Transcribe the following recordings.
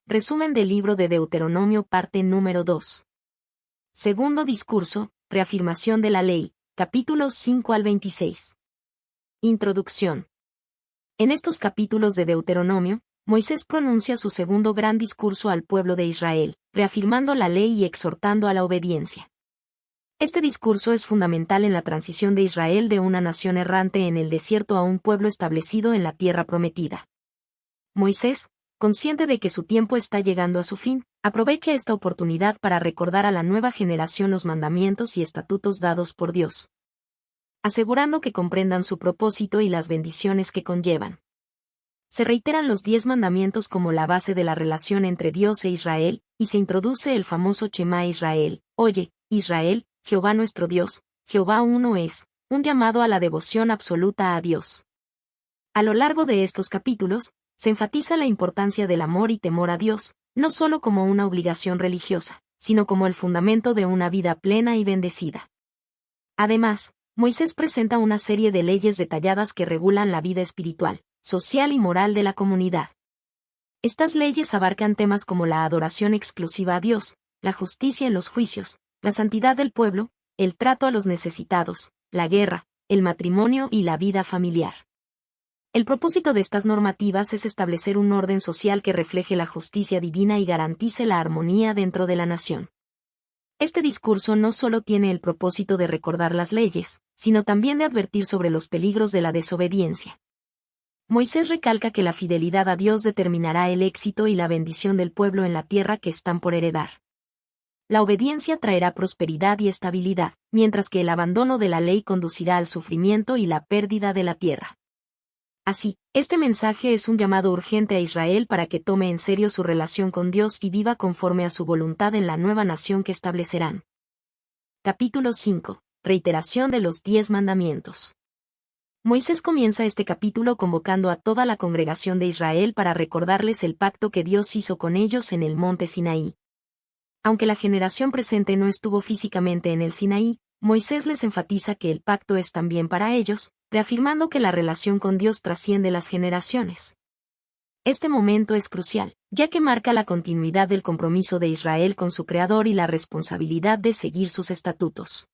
Resumen del libro de Deuteronomio, parte número 2. Segundo discurso, reafirmación de la ley, capítulos 5 al 26. Introducción. En estos capítulos de Deuteronomio, Moisés pronuncia su segundo gran discurso al pueblo de Israel, reafirmando la ley y exhortando a la obediencia. Este discurso es fundamental en la transición de Israel de una nación errante en el desierto a un pueblo establecido en la tierra prometida. Moisés, consciente de que su tiempo está llegando a su fin, aprovecha esta oportunidad para recordar a la nueva generación los mandamientos y estatutos dados por Dios, asegurando que comprendan su propósito y las bendiciones que conllevan. Se reiteran los 10 mandamientos como la base de la relación entre Dios e Israel, y se introduce el famoso Shema Israel, oye, Israel, Jehová nuestro Dios, Jehová uno es, un llamado a la devoción absoluta a Dios. A lo largo de estos capítulos, se enfatiza la importancia del amor y temor a Dios, no solo como una obligación religiosa, sino como el fundamento de una vida plena y bendecida. Además, Moisés presenta una serie de leyes detalladas que regulan la vida espiritual, social y moral de la comunidad. Estas leyes abarcan temas como la adoración exclusiva a Dios, la justicia en los juicios, la santidad del pueblo, el trato a los necesitados, la guerra, el matrimonio y la vida familiar. El propósito de estas normativas es establecer un orden social que refleje la justicia divina y garantice la armonía dentro de la nación. Este discurso no solo tiene el propósito de recordar las leyes, sino también de advertir sobre los peligros de la desobediencia. Moisés recalca que la fidelidad a Dios determinará el éxito y la bendición del pueblo en la tierra que están por heredar. La obediencia traerá prosperidad y estabilidad, mientras que el abandono de la ley conducirá al sufrimiento y la pérdida de la tierra. Así, este mensaje es un llamado urgente a Israel para que tome en serio su relación con Dios y viva conforme a su voluntad en la nueva nación que establecerán. Capítulo 5. Reiteración de los 10 mandamientos. Moisés comienza este capítulo convocando a toda la congregación de Israel para recordarles el pacto que Dios hizo con ellos en el monte Sinaí. Aunque la generación presente no estuvo físicamente en el Sinaí, Moisés les enfatiza que el pacto es también para ellos, reafirmando que la relación con Dios trasciende las generaciones. Este momento es crucial, ya que marca la continuidad del compromiso de Israel con su Creador y la responsabilidad de seguir sus estatutos.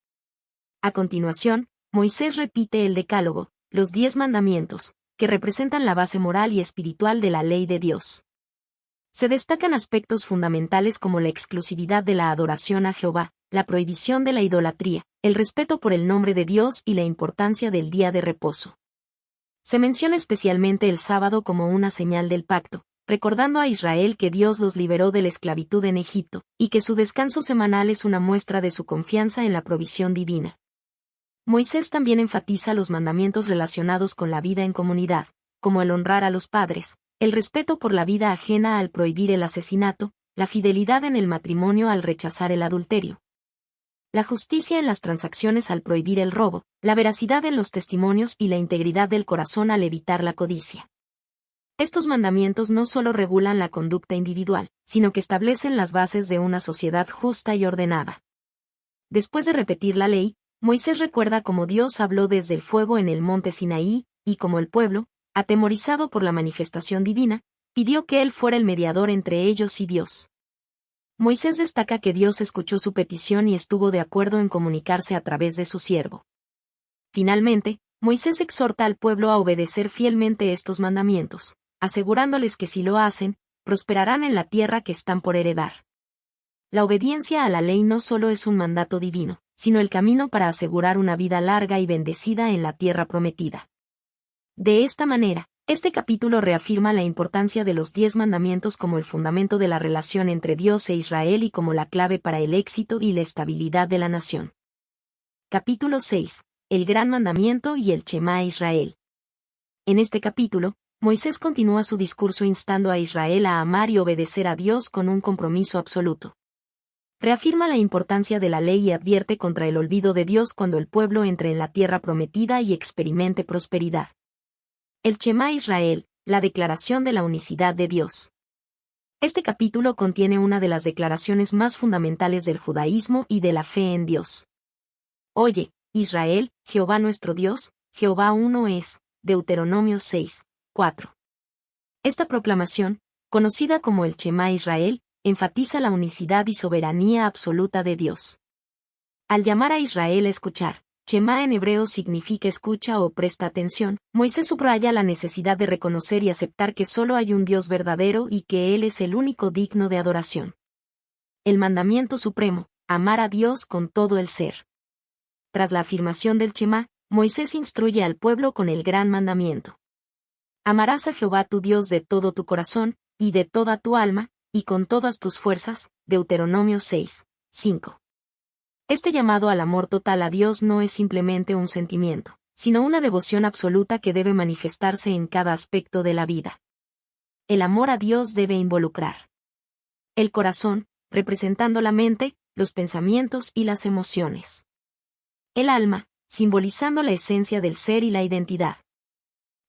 A continuación, Moisés repite el Decálogo, los 10 mandamientos, que representan la base moral y espiritual de la ley de Dios. Se destacan aspectos fundamentales como la exclusividad de la adoración a Jehová, la prohibición de la idolatría, el respeto por el nombre de Dios y la importancia del día de reposo. Se menciona especialmente el sábado como una señal del pacto, recordando a Israel que Dios los liberó de la esclavitud en Egipto, y que su descanso semanal es una muestra de su confianza en la provisión divina. Moisés también enfatiza los mandamientos relacionados con la vida en comunidad, como el honrar a los padres, el respeto por la vida ajena al prohibir el asesinato, la fidelidad en el matrimonio al rechazar el adulterio, la justicia en las transacciones al prohibir el robo, la veracidad en los testimonios y la integridad del corazón al evitar la codicia. Estos mandamientos no solo regulan la conducta individual, sino que establecen las bases de una sociedad justa y ordenada. Después de repetir la ley, Moisés recuerda cómo Dios habló desde el fuego en el monte Sinaí, y cómo el pueblo, atemorizado por la manifestación divina, pidió que él fuera el mediador entre ellos y Dios. Moisés destaca que Dios escuchó su petición y estuvo de acuerdo en comunicarse a través de su siervo. Finalmente, Moisés exhorta al pueblo a obedecer fielmente estos mandamientos, asegurándoles que si lo hacen, prosperarán en la tierra que están por heredar. La obediencia a la ley no solo es un mandato divino, sino el camino para asegurar una vida larga y bendecida en la tierra prometida. De esta manera, este capítulo reafirma la importancia de los 10 mandamientos como el fundamento de la relación entre Dios e Israel y como la clave para el éxito y la estabilidad de la nación. Capítulo 6. El Gran Mandamiento y el Shema Israel. En este capítulo, Moisés continúa su discurso instando a Israel a amar y obedecer a Dios con un compromiso absoluto. Reafirma la importancia de la ley y advierte contra el olvido de Dios cuando el pueblo entre en la tierra prometida y experimente prosperidad. El Shema Israel, la declaración de la unicidad de Dios. Este capítulo contiene una de las declaraciones más fundamentales del judaísmo y de la fe en Dios. Oye, Israel, Jehová nuestro Dios, Jehová uno es, Deuteronomio 6, 4. Esta proclamación, conocida como el Shema Israel, enfatiza la unicidad y soberanía absoluta de Dios. Al llamar a Israel a escuchar, Shema en hebreo significa escucha o presta atención, Moisés subraya la necesidad de reconocer y aceptar que solo hay un Dios verdadero y que Él es el único digno de adoración. El mandamiento supremo, amar a Dios con todo el ser. Tras la afirmación del Shema, Moisés instruye al pueblo con el gran mandamiento. Amarás a Jehová tu Dios de todo tu corazón, y de toda tu alma, y con todas tus fuerzas. Deuteronomio 6, 5. Este llamado al amor total a Dios no es simplemente un sentimiento, sino una devoción absoluta que debe manifestarse en cada aspecto de la vida. El amor a Dios debe involucrar el corazón, representando la mente, los pensamientos y las emociones. El alma, simbolizando la esencia del ser y la identidad.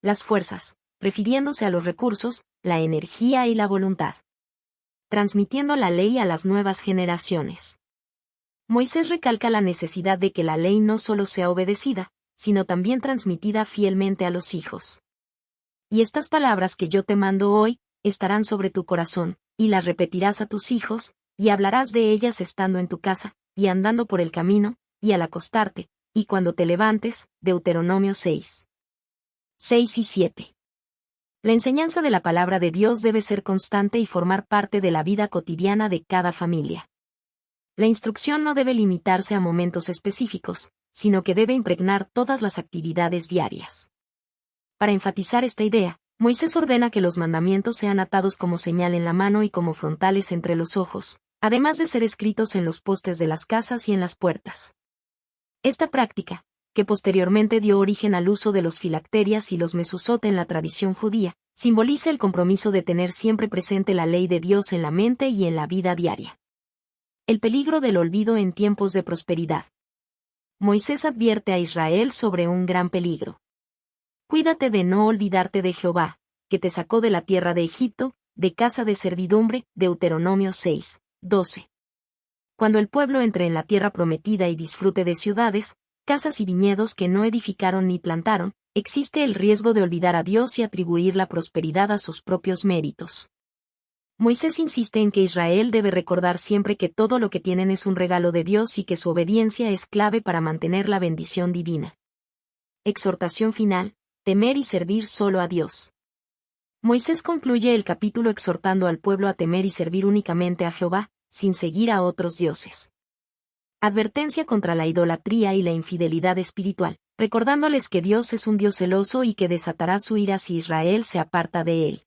Las fuerzas, refiriéndose a los recursos, la energía y la voluntad. Transmitiendo la ley a las nuevas generaciones. Moisés recalca la necesidad de que la ley no solo sea obedecida, sino también transmitida fielmente a los hijos. Y estas palabras que yo te mando hoy, estarán sobre tu corazón, y las repetirás a tus hijos, y hablarás de ellas estando en tu casa, y andando por el camino, y al acostarte, y cuando te levantes. Deuteronomio 6. 6 y 7. La enseñanza de la palabra de Dios debe ser constante y formar parte de la vida cotidiana de cada familia. La instrucción no debe limitarse a momentos específicos, sino que debe impregnar todas las actividades diarias. Para enfatizar esta idea, Moisés ordena que los mandamientos sean atados como señal en la mano y como frontales entre los ojos, además de ser escritos en los postes de las casas y en las puertas. Esta práctica, que posteriormente dio origen al uso de los filacterias y los mezuzot en la tradición judía, simboliza el compromiso de tener siempre presente la ley de Dios en la mente y en la vida diaria. El peligro del olvido en tiempos de prosperidad. Moisés advierte a Israel sobre un gran peligro. Cuídate de no olvidarte de Jehová, que te sacó de la tierra de Egipto, de casa de servidumbre. Deuteronomio 6, 12. Cuando el pueblo entre en la tierra prometida y disfrute de ciudades, casas y viñedos que no edificaron ni plantaron, existe el riesgo de olvidar a Dios y atribuir la prosperidad a sus propios méritos. Moisés insiste en que Israel debe recordar siempre que todo lo que tienen es un regalo de Dios y que su obediencia es clave para mantener la bendición divina. Exhortación final: temer y servir solo a Dios. Moisés concluye el capítulo exhortando al pueblo a temer y servir únicamente a Jehová, sin seguir a otros dioses. Advertencia contra la idolatría y la infidelidad espiritual, recordándoles que Dios es un Dios celoso y que desatará su ira si Israel se aparta de él.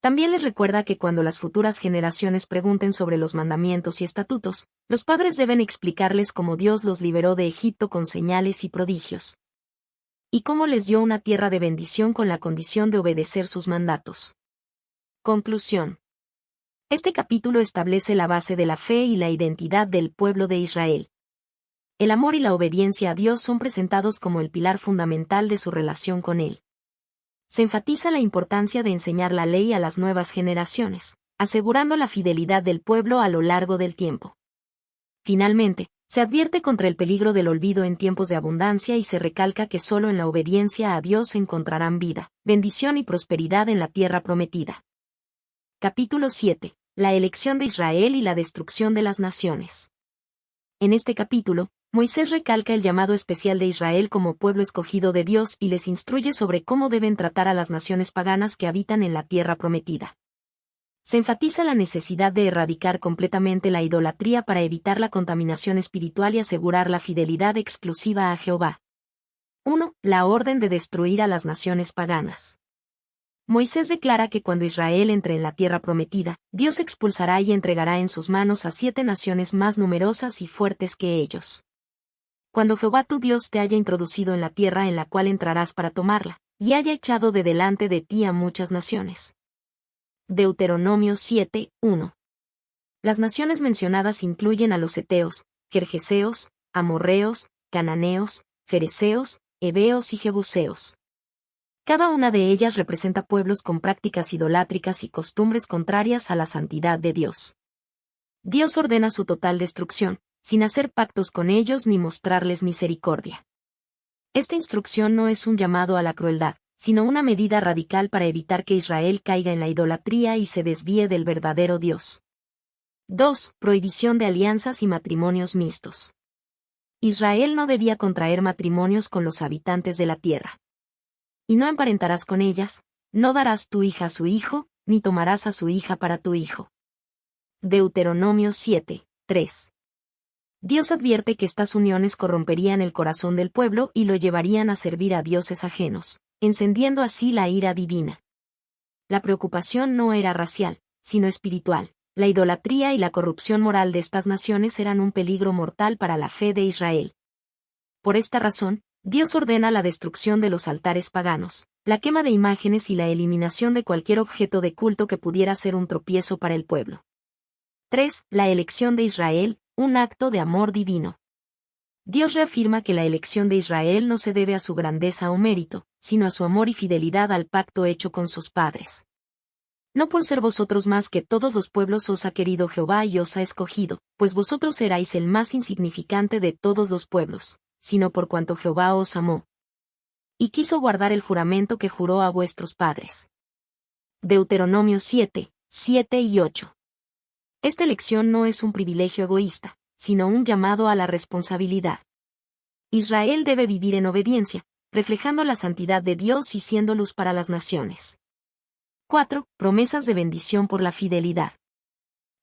También les recuerda que cuando las futuras generaciones pregunten sobre los mandamientos y estatutos, los padres deben explicarles cómo Dios los liberó de Egipto con señales y prodigios, y cómo les dio una tierra de bendición con la condición de obedecer sus mandatos. Conclusión. Este capítulo establece la base de la fe y la identidad del pueblo de Israel. El amor y la obediencia a Dios son presentados como el pilar fundamental de su relación con Él. Se enfatiza la importancia de enseñar la ley a las nuevas generaciones, asegurando la fidelidad del pueblo a lo largo del tiempo. Finalmente, se advierte contra el peligro del olvido en tiempos de abundancia y se recalca que solo en la obediencia a Dios encontrarán vida, bendición y prosperidad en la tierra prometida. Capítulo 7. La elección de Israel y la destrucción de las naciones. En este capítulo, Moisés recalca el llamado especial de Israel como pueblo escogido de Dios y les instruye sobre cómo deben tratar a las naciones paganas que habitan en la tierra prometida. Se enfatiza la necesidad de erradicar completamente la idolatría para evitar la contaminación espiritual y asegurar la fidelidad exclusiva a Jehová. 1. La orden de destruir a las naciones paganas. Moisés declara que cuando Israel entre en la tierra prometida, Dios expulsará y entregará en sus manos a 7 naciones más numerosas y fuertes que ellos. Cuando Jehová tu Dios te haya introducido en la tierra en la cual entrarás para tomarla, y haya echado de delante de ti a muchas naciones. Deuteronomio 7, 1. Las naciones mencionadas incluyen a los heteos, gergeseos, amorreos, cananeos, fereceos, heveos y jebuseos. Cada una de ellas representa pueblos con prácticas idolátricas y costumbres contrarias a la santidad de Dios. Dios ordena su total destrucción, sin hacer pactos con ellos ni mostrarles misericordia. Esta instrucción no es un llamado a la crueldad, sino una medida radical para evitar que Israel caiga en la idolatría y se desvíe del verdadero Dios. 2. Prohibición de alianzas y matrimonios mixtos. Israel no debía contraer matrimonios con los habitantes de la tierra. Y no emparentarás con ellas, no darás tu hija a su hijo, ni tomarás a su hija para tu hijo. Deuteronomio 7, 3. Dios advierte que estas uniones corromperían el corazón del pueblo y lo llevarían a servir a dioses ajenos, encendiendo así la ira divina. La preocupación no era racial, sino espiritual. La idolatría y la corrupción moral de estas naciones eran un peligro mortal para la fe de Israel. Por esta razón, Dios ordena la destrucción de los altares paganos, la quema de imágenes y la eliminación de cualquier objeto de culto que pudiera ser un tropiezo para el pueblo. 3. La elección de Israel, un acto de amor divino. Dios reafirma que la elección de Israel no se debe a su grandeza o mérito, sino a su amor y fidelidad al pacto hecho con sus padres. No por ser vosotros más que todos los pueblos os ha querido Jehová y os ha escogido, pues vosotros erais el más insignificante de todos los pueblos, sino por cuanto Jehová os amó. Y quiso guardar el juramento que juró a vuestros padres. Deuteronomio 7, 7 y 8. Esta elección no es un privilegio egoísta, sino un llamado a la responsabilidad. Israel debe vivir en obediencia, reflejando la santidad de Dios y siendo luz para las naciones. 4. Promesas de bendición por la fidelidad.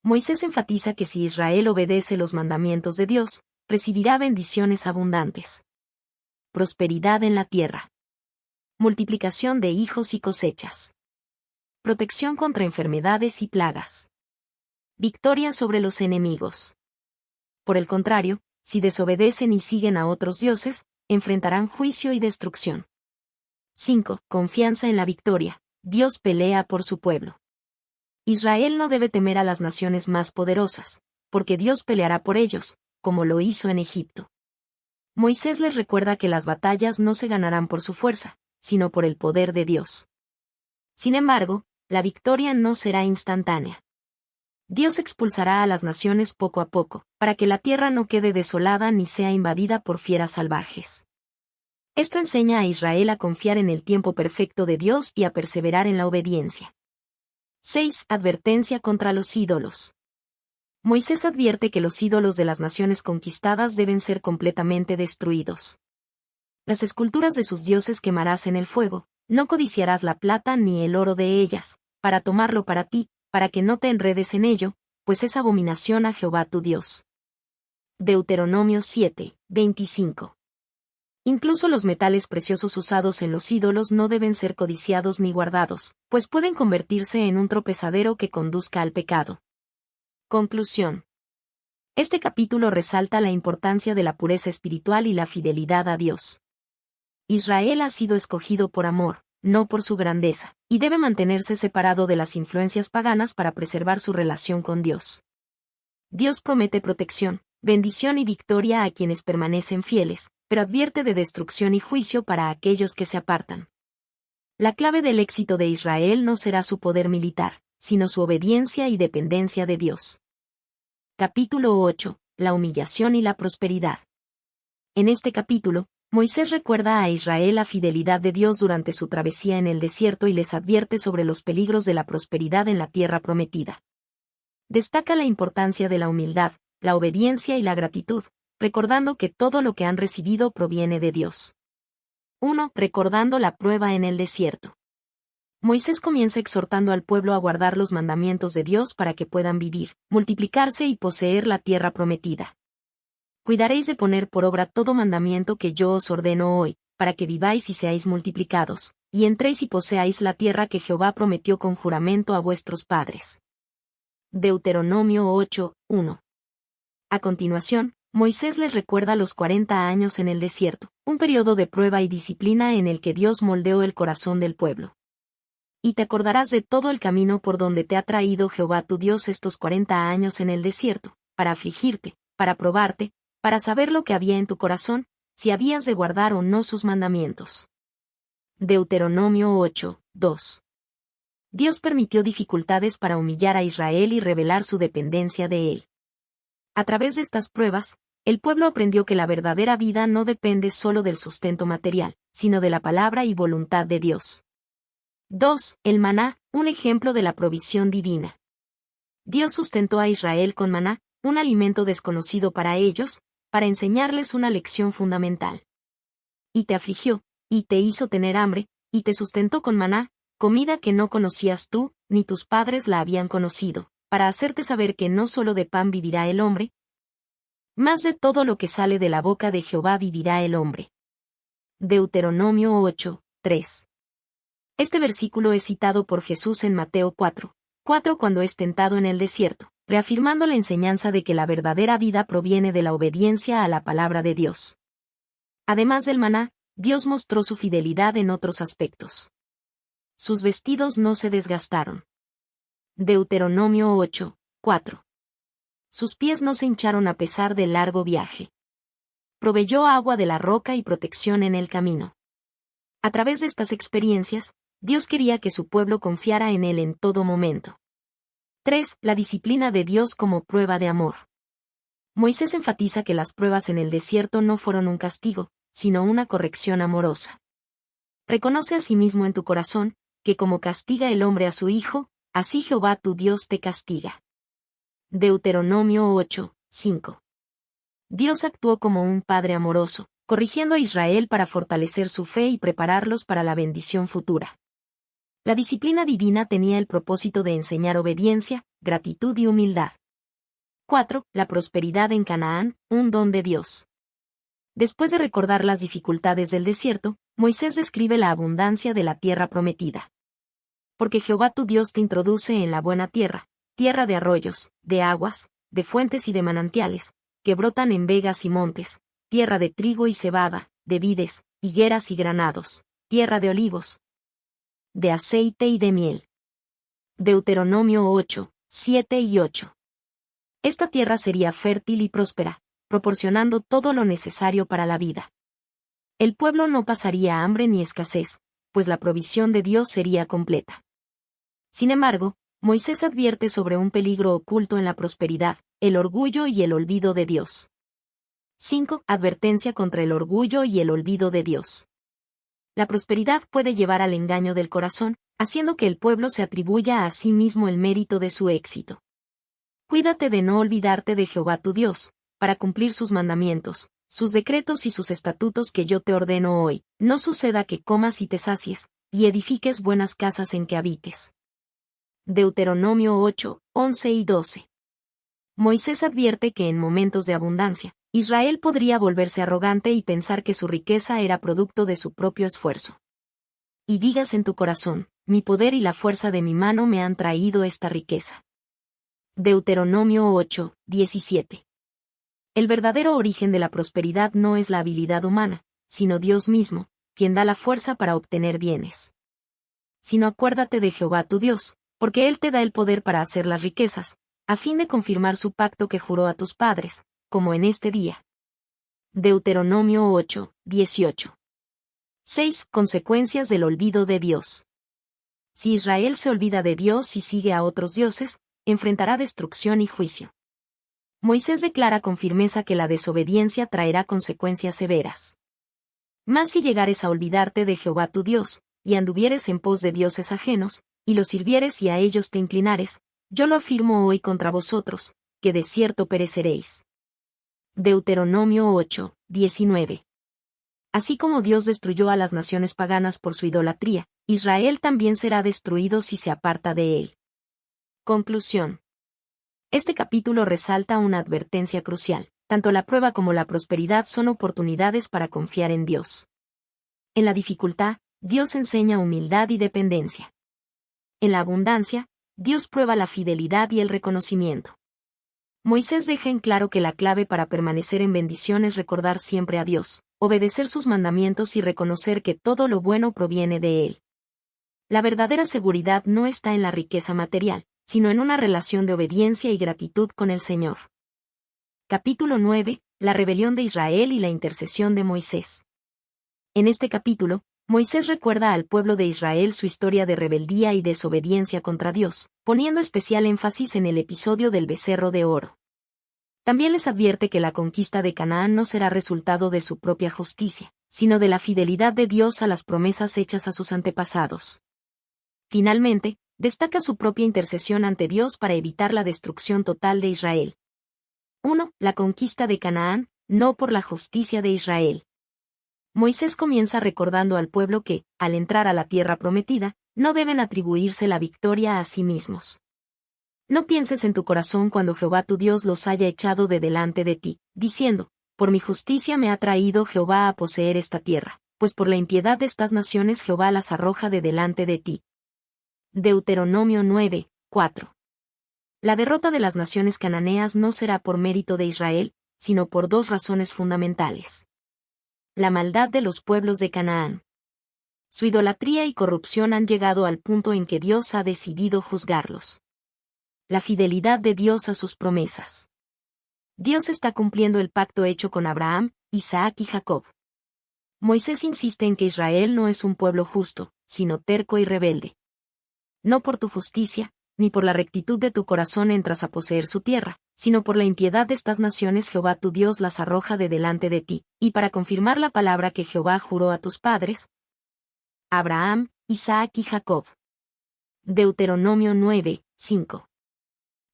Moisés enfatiza que si Israel obedece los mandamientos de Dios, recibirá bendiciones abundantes. Prosperidad en la tierra. Multiplicación de hijos y cosechas. Protección contra enfermedades y plagas. Victoria sobre los enemigos. Por el contrario, si desobedecen y siguen a otros dioses, enfrentarán juicio y destrucción. 5. Confianza en la victoria. Dios pelea por su pueblo. Israel no debe temer a las naciones más poderosas, porque Dios peleará por ellos, como lo hizo en Egipto. Moisés les recuerda que las batallas no se ganarán por su fuerza, sino por el poder de Dios. Sin embargo, la victoria no será instantánea. Dios expulsará a las naciones poco a poco, para que la tierra no quede desolada ni sea invadida por fieras salvajes. Esto enseña a Israel a confiar en el tiempo perfecto de Dios y a perseverar en la obediencia. 6. Advertencia contra los ídolos. Moisés advierte que los ídolos de las naciones conquistadas deben ser completamente destruidos. Las esculturas de sus dioses quemarás en el fuego, no codiciarás la plata ni el oro de ellas, para tomarlo para ti, para que no te enredes en ello, pues es abominación a Jehová tu Dios. Deuteronomio 7, 25. Incluso los metales preciosos usados en los ídolos no deben ser codiciados ni guardados, pues pueden convertirse en un tropezadero que conduzca al pecado. Conclusión. Este capítulo resalta la importancia de la pureza espiritual y la fidelidad a Dios. Israel ha sido escogido por amor, no por su grandeza, y debe mantenerse separado de las influencias paganas para preservar su relación con Dios. Dios promete protección, bendición y victoria a quienes permanecen fieles, pero advierte de destrucción y juicio para aquellos que se apartan. La clave del éxito de Israel no será su poder militar, sino su obediencia y dependencia de Dios. Capítulo 8. La humillación y la prosperidad. En este capítulo, Moisés recuerda a Israel la fidelidad de Dios durante su travesía en el desierto y les advierte sobre los peligros de la prosperidad en la tierra prometida. Destaca la importancia de la humildad, la obediencia y la gratitud, recordando que todo lo que han recibido proviene de Dios. 1. Recordando la prueba en el desierto. Moisés comienza exhortando al pueblo a guardar los mandamientos de Dios para que puedan vivir, multiplicarse y poseer la tierra prometida. Cuidaréis de poner por obra todo mandamiento que yo os ordeno hoy, para que viváis y seáis multiplicados, y entréis y poseáis la tierra que Jehová prometió con juramento a vuestros padres. Deuteronomio 8, 1. A continuación, Moisés les recuerda los 40 años en el desierto, un periodo de prueba y disciplina en el que Dios moldeó el corazón del pueblo. Y te acordarás de todo el camino por donde te ha traído Jehová tu Dios estos 40 años en el desierto, para afligirte, para probarte, para saber lo que había en tu corazón, si habías de guardar o no sus mandamientos. Deuteronomio 8, 2. Dios permitió dificultades para humillar a Israel y revelar su dependencia de él. A través de estas pruebas, el pueblo aprendió que la verdadera vida no depende solo del sustento material, sino de la palabra y voluntad de Dios. 2. El maná, un ejemplo de la provisión divina. Dios sustentó a Israel con maná, un alimento desconocido para ellos, para enseñarles una lección fundamental. Y te afligió, y te hizo tener hambre, y te sustentó con maná, comida que no conocías tú, ni tus padres la habían conocido, para hacerte saber que no solo de pan vivirá el hombre, mas de todo lo que sale de la boca de Jehová vivirá el hombre. Deuteronomio 8, 3. Este versículo es citado por Jesús en Mateo 4 cuando es tentado en el desierto, reafirmando la enseñanza de que la verdadera vida proviene de la obediencia a la palabra de Dios. Además del maná, Dios mostró su fidelidad en otros aspectos. Sus vestidos no se desgastaron. Deuteronomio 8, 4. Sus pies no se hincharon a pesar del largo viaje. Proveyó agua de la roca y protección en el camino. A través de estas experiencias, Dios quería que su pueblo confiara en Él en todo momento. 3. La disciplina de Dios como prueba de amor. Moisés enfatiza que las pruebas en el desierto no fueron un castigo, sino una corrección amorosa. Reconoce a sí mismo en tu corazón, que como castiga el hombre a su hijo, así Jehová tu Dios te castiga. Deuteronomio 8, 5. Dios actuó como un padre amoroso, corrigiendo a Israel para fortalecer su fe y prepararlos para la bendición futura. La disciplina divina tenía el propósito de enseñar obediencia, gratitud y humildad. 4. La prosperidad en Canaán, un don de Dios. Después de recordar las dificultades del desierto, Moisés describe la abundancia de la tierra prometida. Porque Jehová tu Dios te introduce en la buena tierra, tierra de arroyos, de aguas, de fuentes y de manantiales, que brotan en vegas y montes, tierra de trigo y cebada, de vides, higueras y granados, tierra de olivos, de aceite y de miel. Deuteronomio 8, 7 y 8. Esta tierra sería fértil y próspera, proporcionando todo lo necesario para la vida. El pueblo no pasaría hambre ni escasez, pues la provisión de Dios sería completa. Sin embargo, Moisés advierte sobre un peligro oculto en la prosperidad, el orgullo y el olvido de Dios. 5. Advertencia contra el orgullo y el olvido de Dios. La prosperidad puede llevar al engaño del corazón, haciendo que el pueblo se atribuya a sí mismo el mérito de su éxito. Cuídate de no olvidarte de Jehová tu Dios, para cumplir sus mandamientos, sus decretos y sus estatutos que yo te ordeno hoy. No suceda que comas y te sacies, y edifiques buenas casas en que habites. Deuteronomio 8, 11 y 12. Moisés advierte que en momentos de abundancia, Israel podría volverse arrogante y pensar que su riqueza era producto de su propio esfuerzo. Y digas en tu corazón, mi poder y la fuerza de mi mano me han traído esta riqueza. Deuteronomio 8, 17. El verdadero origen de la prosperidad no es la habilidad humana, sino Dios mismo, quien da la fuerza para obtener bienes. Sino acuérdate de Jehová tu Dios, porque Él te da el poder para hacer las riquezas, a fin de confirmar su pacto que juró a tus padres, como en este día. Deuteronomio 8, 18. 6. Consecuencias del olvido de Dios. Si Israel se olvida de Dios y sigue a otros dioses, enfrentará destrucción y juicio. Moisés declara con firmeza que la desobediencia traerá consecuencias severas. Mas si llegares a olvidarte de Jehová tu Dios, y anduvieres en pos de dioses ajenos, y los sirvieres y a ellos te inclinares, yo lo afirmo hoy contra vosotros, que de cierto pereceréis. Deuteronomio 8, 19. Así como Dios destruyó a las naciones paganas por su idolatría, Israel también será destruido si se aparta de él. Conclusión. Este capítulo resalta una advertencia crucial. Tanto la prueba como la prosperidad son oportunidades para confiar en Dios. En la dificultad, Dios enseña humildad y dependencia. En la abundancia, Dios prueba la fidelidad y el reconocimiento. Moisés deja en claro que la clave para permanecer en bendición es recordar siempre a Dios, obedecer sus mandamientos y reconocer que todo lo bueno proviene de Él. La verdadera seguridad no está en la riqueza material, sino en una relación de obediencia y gratitud con el Señor. Capítulo 9. La rebelión de Israel y la intercesión de Moisés. En este capítulo, Moisés recuerda al pueblo de Israel su historia de rebeldía y desobediencia contra Dios, poniendo especial énfasis en el episodio del becerro de oro. También les advierte que la conquista de Canaán no será resultado de su propia justicia, sino de la fidelidad de Dios a las promesas hechas a sus antepasados. Finalmente, destaca su propia intercesión ante Dios para evitar la destrucción total de Israel. 1. La conquista de Canaán, no por la justicia de Israel. Moisés comienza recordando al pueblo que, al entrar a la tierra prometida, no deben atribuirse la victoria a sí mismos. No pienses en tu corazón cuando Jehová tu Dios los haya echado de delante de ti, diciendo, por mi justicia me ha traído Jehová a poseer esta tierra, pues por la impiedad de estas naciones Jehová las arroja de delante de ti. Deuteronomio 9, 4. La derrota de las naciones cananeas no será por mérito de Israel, sino por dos razones fundamentales. La maldad de los pueblos de Canaán. Su idolatría y corrupción han llegado al punto en que Dios ha decidido juzgarlos. La fidelidad de Dios a sus promesas. Dios está cumpliendo el pacto hecho con Abraham, Isaac y Jacob. Moisés insiste en que Israel no es un pueblo justo, sino terco y rebelde. No por tu justicia, ni por la rectitud de tu corazón entras a poseer su tierra, sino por la impiedad de estas naciones Jehová tu Dios las arroja de delante de ti, y para confirmar la palabra que Jehová juró a tus padres, Abraham, Isaac y Jacob. Deuteronomio 9, 5.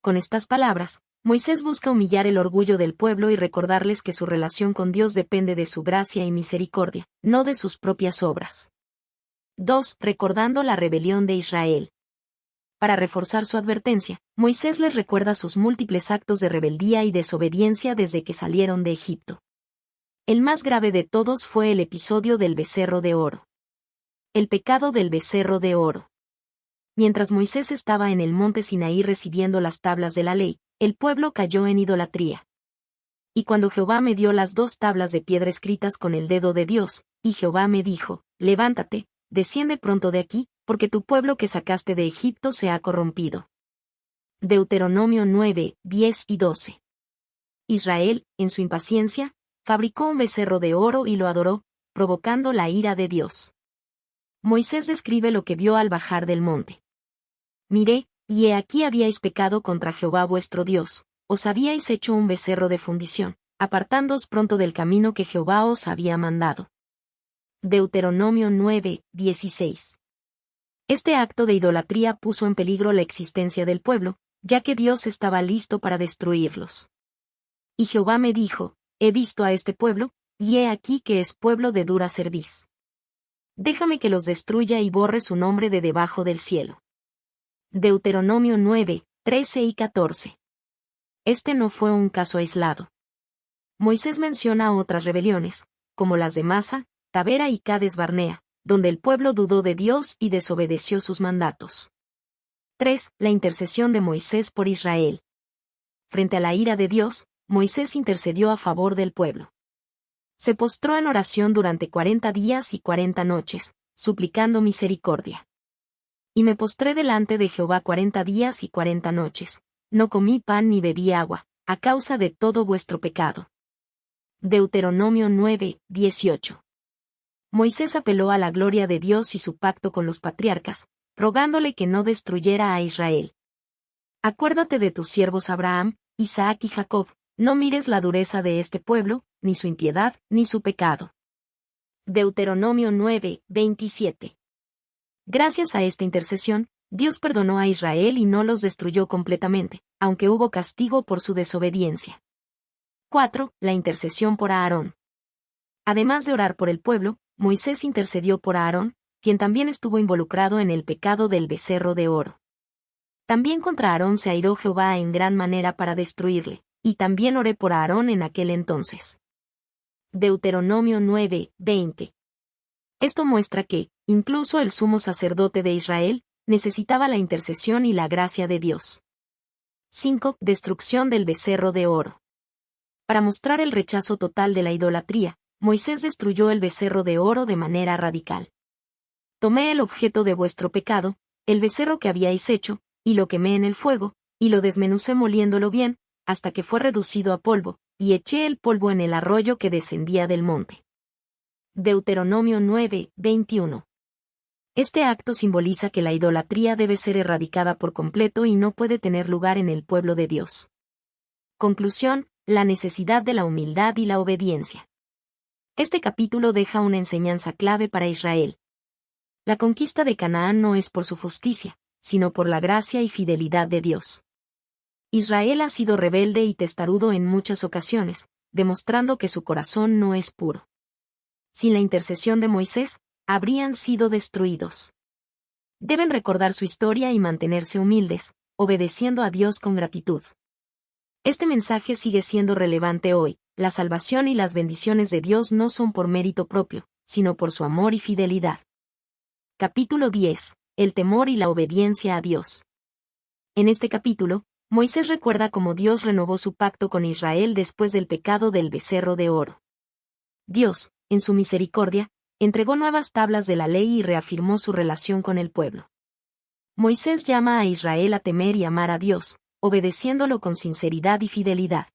Con estas palabras, Moisés busca humillar el orgullo del pueblo y recordarles que su relación con Dios depende de su gracia y misericordia, no de sus propias obras. 2. Recordando la rebelión de Israel. Para reforzar su advertencia, Moisés les recuerda sus múltiples actos de rebeldía y desobediencia desde que salieron de Egipto. El más grave de todos fue el episodio del becerro de oro. El pecado del becerro de oro. Mientras Moisés estaba en el monte Sinaí recibiendo las tablas de la ley, el pueblo cayó en idolatría. Y cuando Jehová me dio las 2 tablas de piedra escritas con el dedo de Dios, y Jehová me dijo, levántate, desciende pronto de aquí, porque tu pueblo que sacaste de Egipto se ha corrompido. Deuteronomio 9, 10 y 12. Israel, en su impaciencia, fabricó un becerro de oro y lo adoró, provocando la ira de Dios. Moisés describe lo que vio al bajar del monte. Miré, y he aquí habíais pecado contra Jehová vuestro Dios, os habíais hecho un becerro de fundición, apartándoos pronto del camino que Jehová os había mandado. Deuteronomio 9, 16. Este acto de idolatría puso en peligro la existencia del pueblo, ya que Dios estaba listo para destruirlos. Y Jehová me dijo, he visto a este pueblo, y he aquí que es pueblo de dura cerviz. Déjame que los destruya y borre su nombre de debajo del cielo. Deuteronomio 9, 13 y 14. Este no fue un caso aislado. Moisés menciona otras rebeliones, como las de Masa, Tabera y Cades Barnea, donde el pueblo dudó de Dios y desobedeció sus mandatos. 3. La intercesión de Moisés por Israel. Frente a la ira de Dios, Moisés intercedió a favor del pueblo. Se postró en oración durante 40 días y 40 noches, suplicando misericordia. Y me postré delante de Jehová 40 días y 40 noches, no comí pan ni bebí agua, a causa de todo vuestro pecado. Deuteronomio 9, 18. Moisés apeló a la gloria de Dios y su pacto con los patriarcas, rogándole que no destruyera a Israel. Acuérdate de tus siervos Abraham, Isaac y Jacob, no mires la dureza de este pueblo, ni su impiedad, ni su pecado. Deuteronomio 9, 27. Gracias a esta intercesión, Dios perdonó a Israel y no los destruyó completamente, aunque hubo castigo por su desobediencia. 4. La intercesión por Aarón. Además de orar por el pueblo, Moisés intercedió por Aarón, quien también estuvo involucrado en el pecado del becerro de oro. También contra Aarón se airó Jehová en gran manera para destruirle, y también oré por Aarón en aquel entonces. Deuteronomio 9, 20. Esto muestra que, incluso el sumo sacerdote de Israel, necesitaba la intercesión y la gracia de Dios. 5. Destrucción del becerro de oro. Para mostrar el rechazo total de la idolatría, Moisés destruyó el becerro de oro de manera radical. Tomé el objeto de vuestro pecado, el becerro que habíais hecho, y lo quemé en el fuego, y lo desmenucé moliéndolo bien, hasta que fue reducido a polvo, y eché el polvo en el arroyo que descendía del monte. Deuteronomio 9, 21. Este acto simboliza que la idolatría debe ser erradicada por completo y no puede tener lugar en el pueblo de Dios. Conclusión: la necesidad de la humildad y la obediencia. Este capítulo deja una enseñanza clave para Israel. La conquista de Canaán no es por su justicia, sino por la gracia y fidelidad de Dios. Israel ha sido rebelde y testarudo en muchas ocasiones, demostrando que su corazón no es puro. Sin la intercesión de Moisés, habrían sido destruidos. Deben recordar su historia y mantenerse humildes, obedeciendo a Dios con gratitud. Este mensaje sigue siendo relevante hoy. La salvación y las bendiciones de Dios no son por mérito propio, sino por su amor y fidelidad. Capítulo 10. El temor y la obediencia a Dios. En este capítulo, Moisés recuerda cómo Dios renovó su pacto con Israel después del pecado del becerro de oro. Dios, en su misericordia, entregó nuevas tablas de la ley y reafirmó su relación con el pueblo. Moisés llama a Israel a temer y amar a Dios, obedeciéndolo con sinceridad y fidelidad.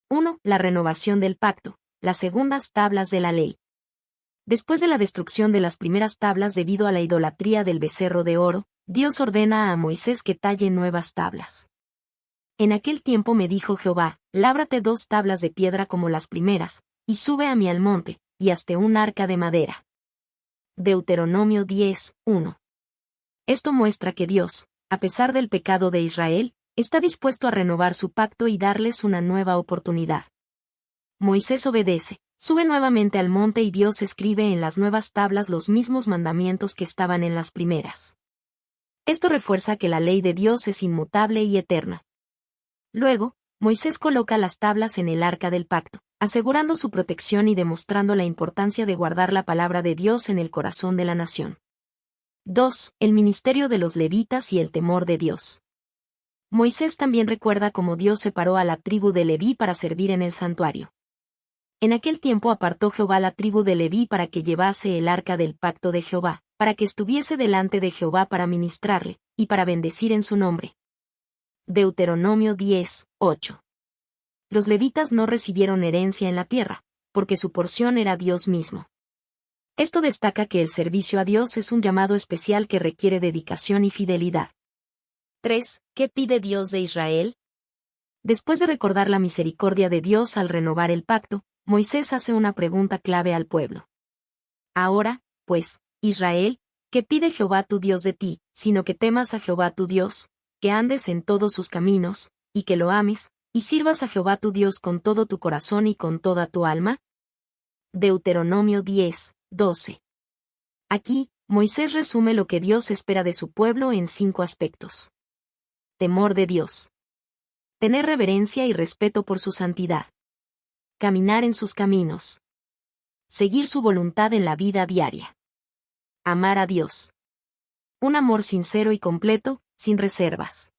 1. La renovación del pacto, las segundas tablas de la ley. Después de la destrucción de las primeras tablas debido a la idolatría del becerro de oro, Dios ordena a Moisés que talle nuevas tablas. En aquel tiempo me dijo Jehová, lábrate 2 tablas de piedra como las primeras, y sube a mí al monte, y hazte un arca de madera. Deuteronomio 10:1. Esto muestra que Dios, a pesar del pecado de Israel, está dispuesto a renovar su pacto y darles una nueva oportunidad. Moisés obedece, sube nuevamente al monte y Dios escribe en las nuevas tablas los mismos mandamientos que estaban en las primeras. Esto refuerza que la ley de Dios es inmutable y eterna. Luego, Moisés coloca las tablas en el arca del pacto, asegurando su protección y demostrando la importancia de guardar la palabra de Dios en el corazón de la nación. 2. El ministerio de los levitas y el temor de Dios. Moisés también recuerda cómo Dios separó a la tribu de Leví para servir en el santuario. En aquel tiempo apartó Jehová la tribu de Leví para que llevase el arca del pacto de Jehová, para que estuviese delante de Jehová para ministrarle, y para bendecir en su nombre. Deuteronomio 10:8. Los levitas no recibieron herencia en la tierra, porque su porción era Dios mismo. Esto destaca que el servicio a Dios es un llamado especial que requiere dedicación y fidelidad. 3. ¿Qué pide Dios de Israel? Después de recordar la misericordia de Dios al renovar el pacto, Moisés hace una pregunta clave al pueblo. Ahora, pues, Israel, ¿qué pide Jehová tu Dios de ti, sino que temas a Jehová tu Dios, que andes en todos sus caminos, y que lo ames, y sirvas a Jehová tu Dios con todo tu corazón y con toda tu alma? Deuteronomio 10:12. Aquí, Moisés resume lo que Dios espera de su pueblo en 5 aspectos. Temor de Dios. Tener reverencia y respeto por su santidad. Caminar en sus caminos. Seguir su voluntad en la vida diaria. Amar a Dios. Un amor sincero y completo, sin reservas.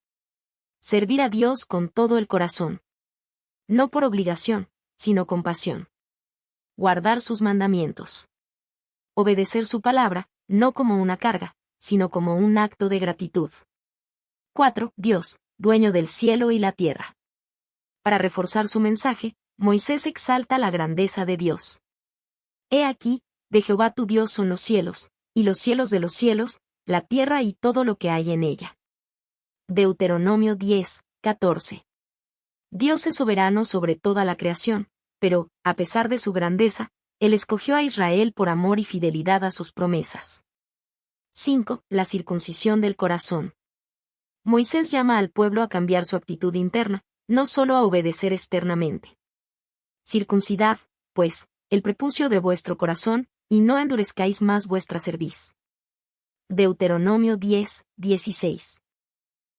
Servir a Dios con todo el corazón. No por obligación, sino con pasión. Guardar sus mandamientos. Obedecer su palabra, no como una carga, sino como un acto de gratitud. 4. Dios, dueño del cielo y la tierra. Para reforzar su mensaje, Moisés exalta la grandeza de Dios. He aquí, de Jehová tu Dios son los cielos, y los cielos de los cielos, la tierra y todo lo que hay en ella. Deuteronomio 10:14. Dios es soberano sobre toda la creación, pero, a pesar de su grandeza, Él escogió a Israel por amor y fidelidad a sus promesas. 5. La circuncisión del corazón. Moisés llama al pueblo a cambiar su actitud interna, no solo a obedecer externamente. Circuncidad, pues, el prepucio de vuestro corazón, y no endurezcáis más vuestra cerviz. Deuteronomio 10:16.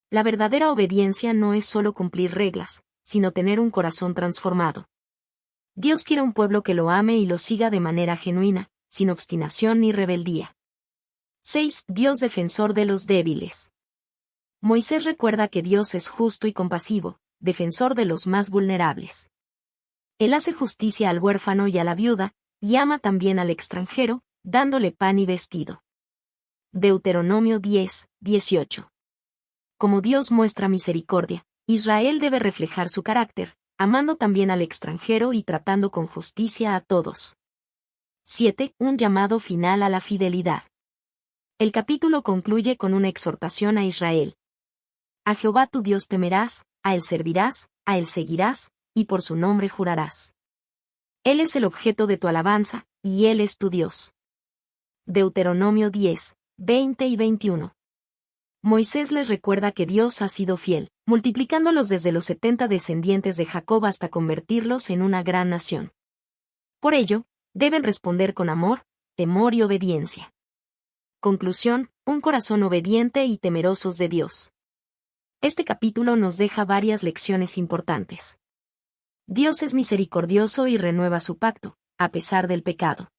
La verdadera obediencia no es solo cumplir reglas, sino tener un corazón transformado. Dios quiere un pueblo que lo ame y lo siga de manera genuina, sin obstinación ni rebeldía. 6. Dios defensor de los débiles. Moisés recuerda que Dios es justo y compasivo, defensor de los más vulnerables. Él hace justicia al huérfano y a la viuda, y ama también al extranjero, dándole pan y vestido. Deuteronomio 10:18. Como Dios muestra misericordia, Israel debe reflejar su carácter, amando también al extranjero y tratando con justicia a todos. 7. Un llamado final a la fidelidad. El capítulo concluye con una exhortación a Israel. A Jehová tu Dios temerás, a Él servirás, a Él seguirás, y por su nombre jurarás. Él es el objeto de tu alabanza, y Él es tu Dios. Deuteronomio 10, 20 y 21. Moisés les recuerda que Dios ha sido fiel, multiplicándolos desde los 70 descendientes de Jacob hasta convertirlos en una gran nación. Por ello, deben responder con amor, temor y obediencia. Conclusión: un corazón obediente y temerosos de Dios. Este capítulo nos deja varias lecciones importantes. Dios es misericordioso y renueva su pacto, a pesar del pecado.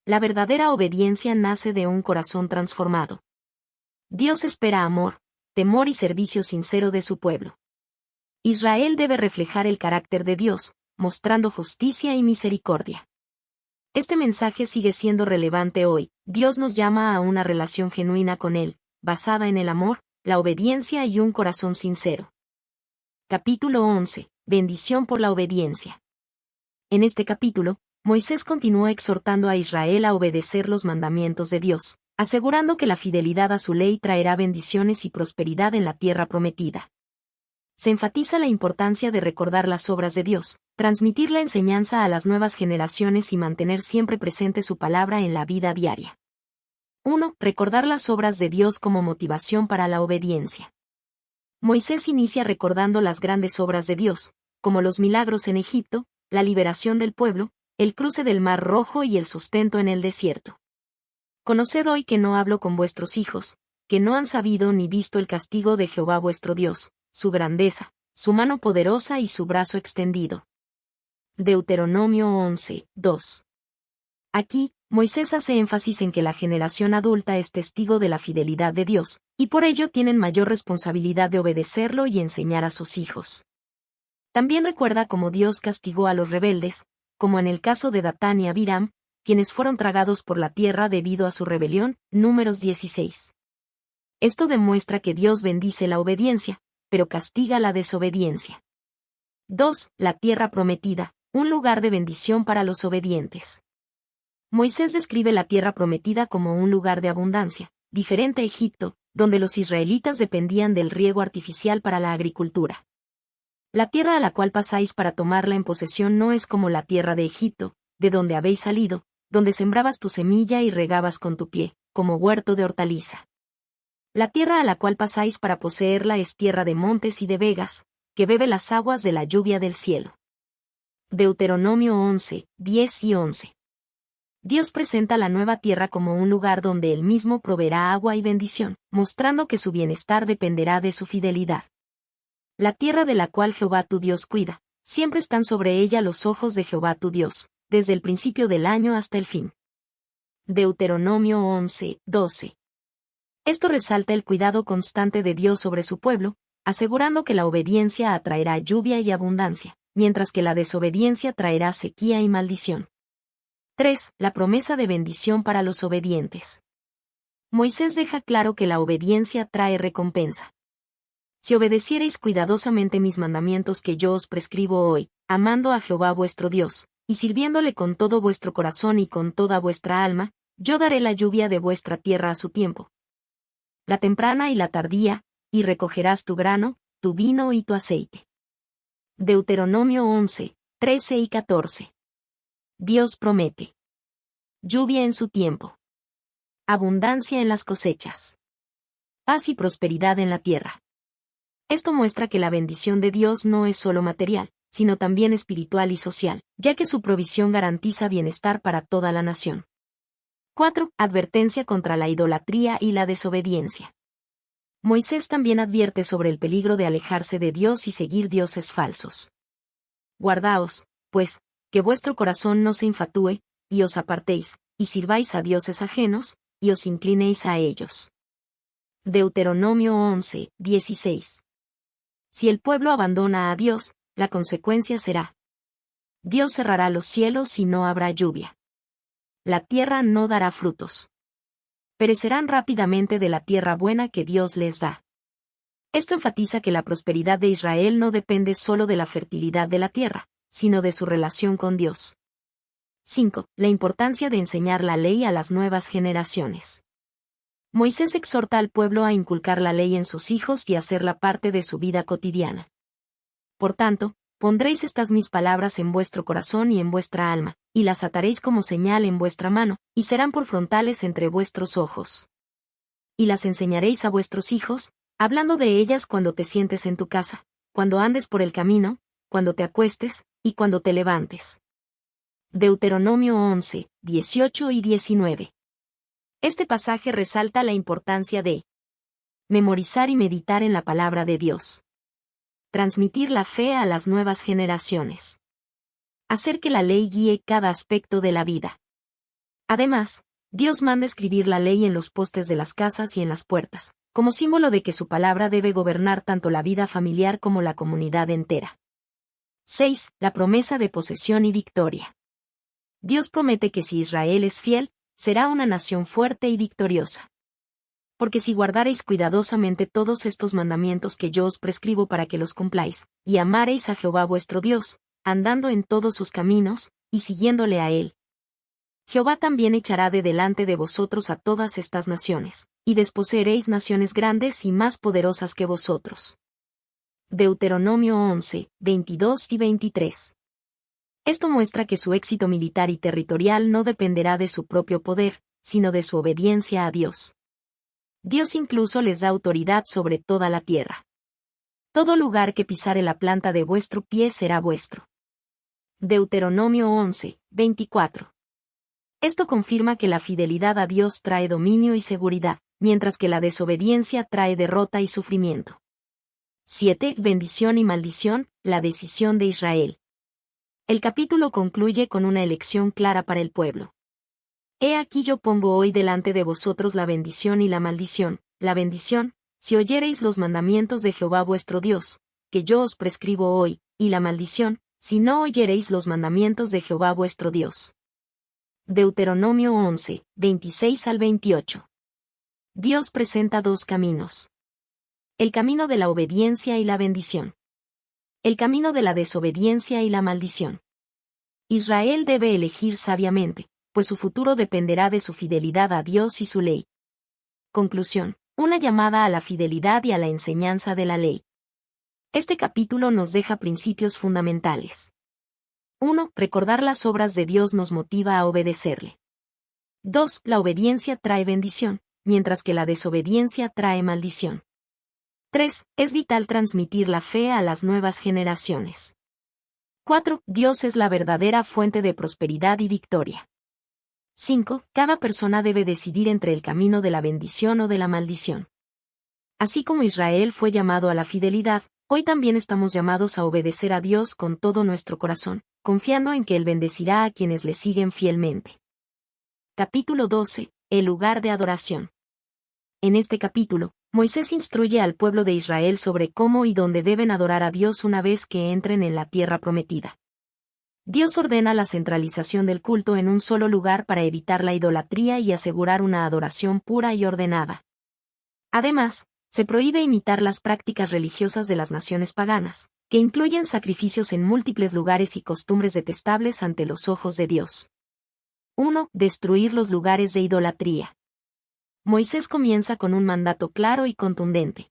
La verdadera obediencia nace de un corazón transformado. Dios espera amor, temor y servicio sincero de su pueblo. Israel debe reflejar el carácter de Dios, mostrando justicia y misericordia. Este mensaje sigue siendo relevante hoy. Dios nos llama a una relación genuina con Él, basada en el amor, la obediencia y un corazón sincero. Capítulo 11. Bendición por la obediencia. En este capítulo, Moisés continúa exhortando a Israel a obedecer los mandamientos de Dios, asegurando que la fidelidad a su ley traerá bendiciones y prosperidad en la tierra prometida. Se enfatiza la importancia de recordar las obras de Dios, transmitir la enseñanza a las nuevas generaciones y mantener siempre presente su palabra en la vida diaria. 1. Recordar las obras de Dios como motivación para la obediencia. Moisés inicia recordando las grandes obras de Dios, como los milagros en Egipto, la liberación del pueblo, el cruce del Mar Rojo y el sustento en el desierto. Conoced hoy que no hablo con vuestros hijos, que no han sabido ni visto el castigo de Jehová vuestro Dios, su grandeza, su mano poderosa y su brazo extendido. Deuteronomio 11, 2. Aquí, Moisés hace énfasis en que la generación adulta es testigo de la fidelidad de Dios, y por ello tienen mayor responsabilidad de obedecerlo y enseñar a sus hijos. También recuerda cómo Dios castigó a los rebeldes, como en el caso de Datán y Abiram, quienes fueron tragados por la tierra debido a su rebelión, Números 16. Esto demuestra que Dios bendice la obediencia, pero castiga la desobediencia. 2. La tierra prometida, un lugar de bendición para los obedientes. Moisés describe la tierra prometida como un lugar de abundancia, diferente a Egipto, donde los israelitas dependían del riego artificial para la agricultura. La tierra a la cual pasáis para tomarla en posesión no es como la tierra de Egipto, de donde habéis salido, donde sembrabas tu semilla y regabas con tu pie, como huerto de hortaliza. La tierra a la cual pasáis para poseerla es tierra de montes y de vegas, que bebe las aguas de la lluvia del cielo. Deuteronomio 11, 10 y 11. Dios presenta la nueva tierra como un lugar donde Él mismo proveerá agua y bendición, mostrando que su bienestar dependerá de su fidelidad. La tierra de la cual Jehová tu Dios cuida, siempre están sobre ella los ojos de Jehová tu Dios, desde el principio del año hasta el fin. Deuteronomio 11, 12. Esto resalta el cuidado constante de Dios sobre su pueblo, asegurando que la obediencia atraerá lluvia y abundancia, mientras que la desobediencia traerá sequía y maldición. 3. La promesa de bendición para los obedientes. Moisés deja claro que la obediencia trae recompensa. Si obedeciereis cuidadosamente mis mandamientos que yo os prescribo hoy, amando a Jehová vuestro Dios, y sirviéndole con todo vuestro corazón y con toda vuestra alma, yo daré la lluvia de vuestra tierra a su tiempo, la temprana y la tardía, y recogerás tu grano, tu vino y tu aceite. Deuteronomio 11, 13 y 14. Dios promete lluvia en su tiempo, abundancia en las cosechas, paz y prosperidad en la tierra. Esto muestra que la bendición de Dios no es solo material, sino también espiritual y social, ya que su provisión garantiza bienestar para toda la nación. 4. Advertencia contra la idolatría y la desobediencia. Moisés también advierte sobre el peligro de alejarse de Dios y seguir dioses falsos. Guardaos, pues, que vuestro corazón no se infatúe, y os apartéis, y sirváis a dioses ajenos, y os inclinéis a ellos. Deuteronomio 11, 16. Si el pueblo abandona a Dios, la consecuencia será: Dios cerrará los cielos y no habrá lluvia. La tierra no dará frutos. Perecerán rápidamente de la tierra buena que Dios les da. Esto enfatiza que la prosperidad de Israel no depende solo de la fertilidad de la tierra, sino de su relación con Dios. 5. La importancia de enseñar la ley a las nuevas generaciones. Moisés exhorta al pueblo a inculcar la ley en sus hijos y hacerla parte de su vida cotidiana. Por tanto, Pondréis estas mis palabras en vuestro corazón y en vuestra alma, y las ataréis como señal en vuestra mano, y serán por frontales entre vuestros ojos. Y las enseñaréis a vuestros hijos, hablando de ellas cuando te sientes en tu casa, cuando andes por el camino, cuando te acuestes, y cuando te levantes. Deuteronomio 11, 18 y 19. Este pasaje resalta la importancia de memorizar y meditar en la palabra de Dios. Transmitir la fe a las nuevas generaciones. Hacer que la ley guíe cada aspecto de la vida. Además, Dios manda escribir la ley en los postes de las casas y en las puertas, como símbolo de que su palabra debe gobernar tanto la vida familiar como la comunidad entera. 6. La promesa de posesión y victoria. Dios promete que si Israel es fiel, será una nación fuerte y victoriosa. Porque si guardareis cuidadosamente todos estos mandamientos que yo os prescribo para que los cumpláis, y amareis a Jehová vuestro Dios, andando en todos sus caminos, y siguiéndole a él. Jehová también echará de delante de vosotros a todas estas naciones, y desposeeréis naciones grandes y más poderosas que vosotros. Deuteronomio 11, 22 y 23. Esto muestra que su éxito militar y territorial no dependerá de su propio poder, sino de su obediencia a Dios. Dios incluso les da autoridad sobre toda la tierra. Todo lugar que pisare la planta de vuestro pie será vuestro. Deuteronomio 11, 24. Esto confirma que la fidelidad a Dios trae dominio y seguridad, mientras que la desobediencia trae derrota y sufrimiento. 7. Bendición y maldición, la decisión de Israel. El capítulo concluye con una elección clara para el pueblo. He aquí yo pongo hoy delante de vosotros la bendición y la maldición. La bendición, si oyereis los mandamientos de Jehová vuestro Dios, que yo os prescribo hoy, y la maldición, si no oyereis los mandamientos de Jehová vuestro Dios. Deuteronomio 11, 26 al 28. Dios presenta dos caminos. El camino de la obediencia y la bendición. El camino de la desobediencia y la maldición. Israel debe elegir sabiamente, pues su futuro dependerá de su fidelidad a Dios y su ley. Conclusión. Una llamada a la fidelidad y a la enseñanza de la ley. Este capítulo nos deja principios fundamentales. 1. Recordar las obras de Dios nos motiva a obedecerle. 2. La obediencia trae bendición, mientras que la desobediencia trae maldición. 3. Es vital transmitir la fe a las nuevas generaciones. 4. Dios es la verdadera fuente de prosperidad y victoria. 5. Cada persona debe decidir entre el camino de la bendición o de la maldición. Así como Israel fue llamado a la fidelidad, hoy también estamos llamados a obedecer a Dios con todo nuestro corazón, confiando en que Él bendecirá a quienes le siguen fielmente. Capítulo 12. El lugar de adoración. En este capítulo, Moisés instruye al pueblo de Israel sobre cómo y dónde deben adorar a Dios una vez que entren en la tierra prometida. Dios ordena la centralización del culto en un solo lugar para evitar la idolatría y asegurar una adoración pura y ordenada. Además, se prohíbe imitar las prácticas religiosas de las naciones paganas, que incluyen sacrificios en múltiples lugares y costumbres detestables ante los ojos de Dios. 1. Destruir los lugares de idolatría. Moisés comienza con un mandato claro y contundente.